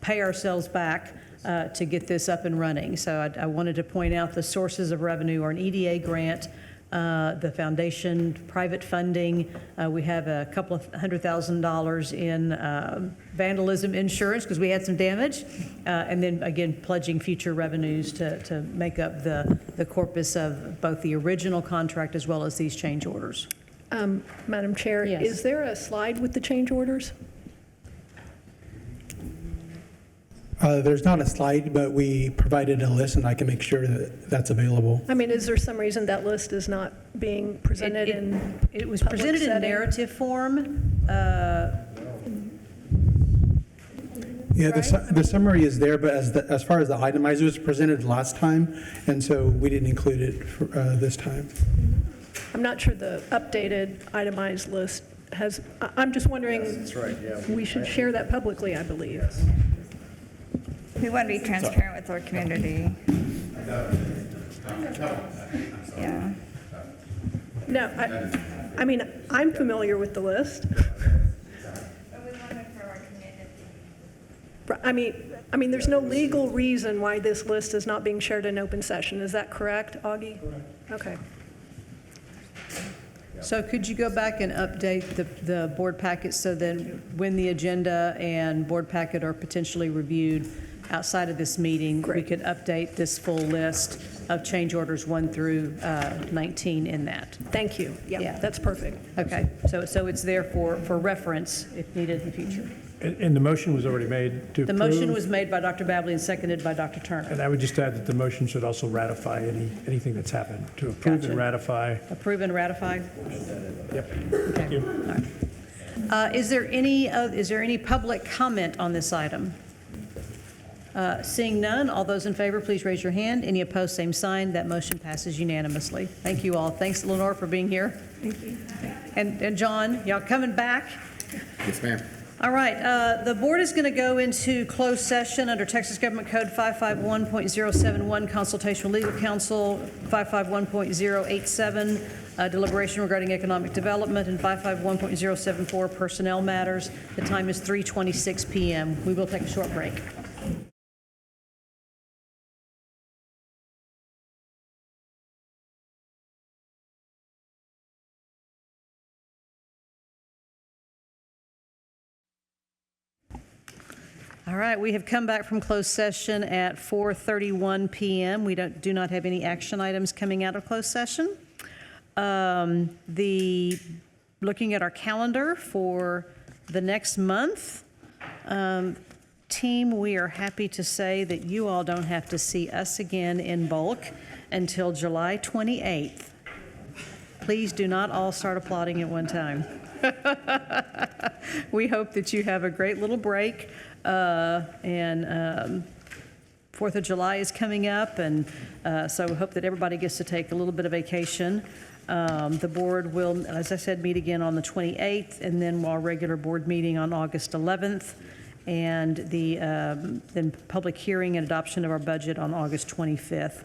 pay ourselves back to get this up and running. So I wanted to point out the sources of revenue are an EDA grant, the foundation private funding. We have a couple of $100,000 in vandalism insurance because we had some damage. And then again, pledging future revenues to make up the corpus of both the original contract as well as these change orders. Madam Chair, Yes. Is there a slide with the change orders? There's not a slide, but we provided a list, and I can make sure that that's available. I mean, is there some reason that list is not being presented in It was public presented in setting? narrative form. Yeah, the summary is there, but as far as the itemized, it was presented last time, and so we didn't include it for, this time. I'm not sure the updated itemized list I'm just wondering. That's right, yeah. We should share that publicly, I believe. We want to be transparent with our community. Yeah. No, I mean, I'm familiar with the list. I mean, there's no legal reason why this list is not being shared in open session. Is that correct, Augie? Correct. Okay. So could you go back and update the board packet so then when the agenda and board packet are potentially reviewed outside of this meeting, we could update this full list of change orders 1 through 19 in that? Thank you. Yeah, that's perfect. Okay, so it's there for reference if needed in the future. And the motion was already made to approve? The motion was made by Dr. Babley and seconded by Dr. Turner. And I would just add that the motion should also ratify anything that's happened, to approve Gotcha. and ratify. Approve and ratify? Yep. Okay. Thank you. All right. Is there any public comment on this item? Seeing none, all those in favor, please raise your hand. Any opposed, same sign. That motion passes unanimously. Thank you all. Thanks, Lenore, for being here. Thank you. And John, y'all coming back? Yes, ma'am. All right, the board is going to go into closed session under Texas Government Code 551.071, consultation with legal counsel, 551.087, deliberation regarding economic development, and 551.074, personnel matters. The time is 3:26 p.m. We will take a short break. All right, we have come back from closed session at 4:31 p.m. We do not have any action items coming out of closed session. Looking at our calendar for the next month, team, we are happy to say that you all don't have to see us again in bulk until July 28th. Please do not all start applauding at one time. We hope that you have a great little break. And 4th of July is coming up, and so we hope that everybody gets to take a little bit of vacation. The board will, as I said, meet again on the 28th, and then our regular board meeting on August 11th, and then public hearing and adoption of our budget on August 25th.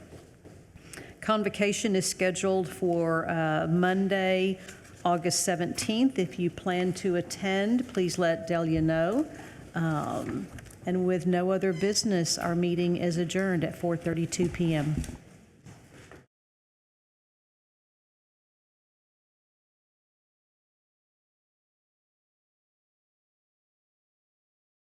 Convocation is scheduled for Monday, August 17th. If you plan to attend, please let Delia know. And with no other business, our meeting is adjourned at 4:32 p.m.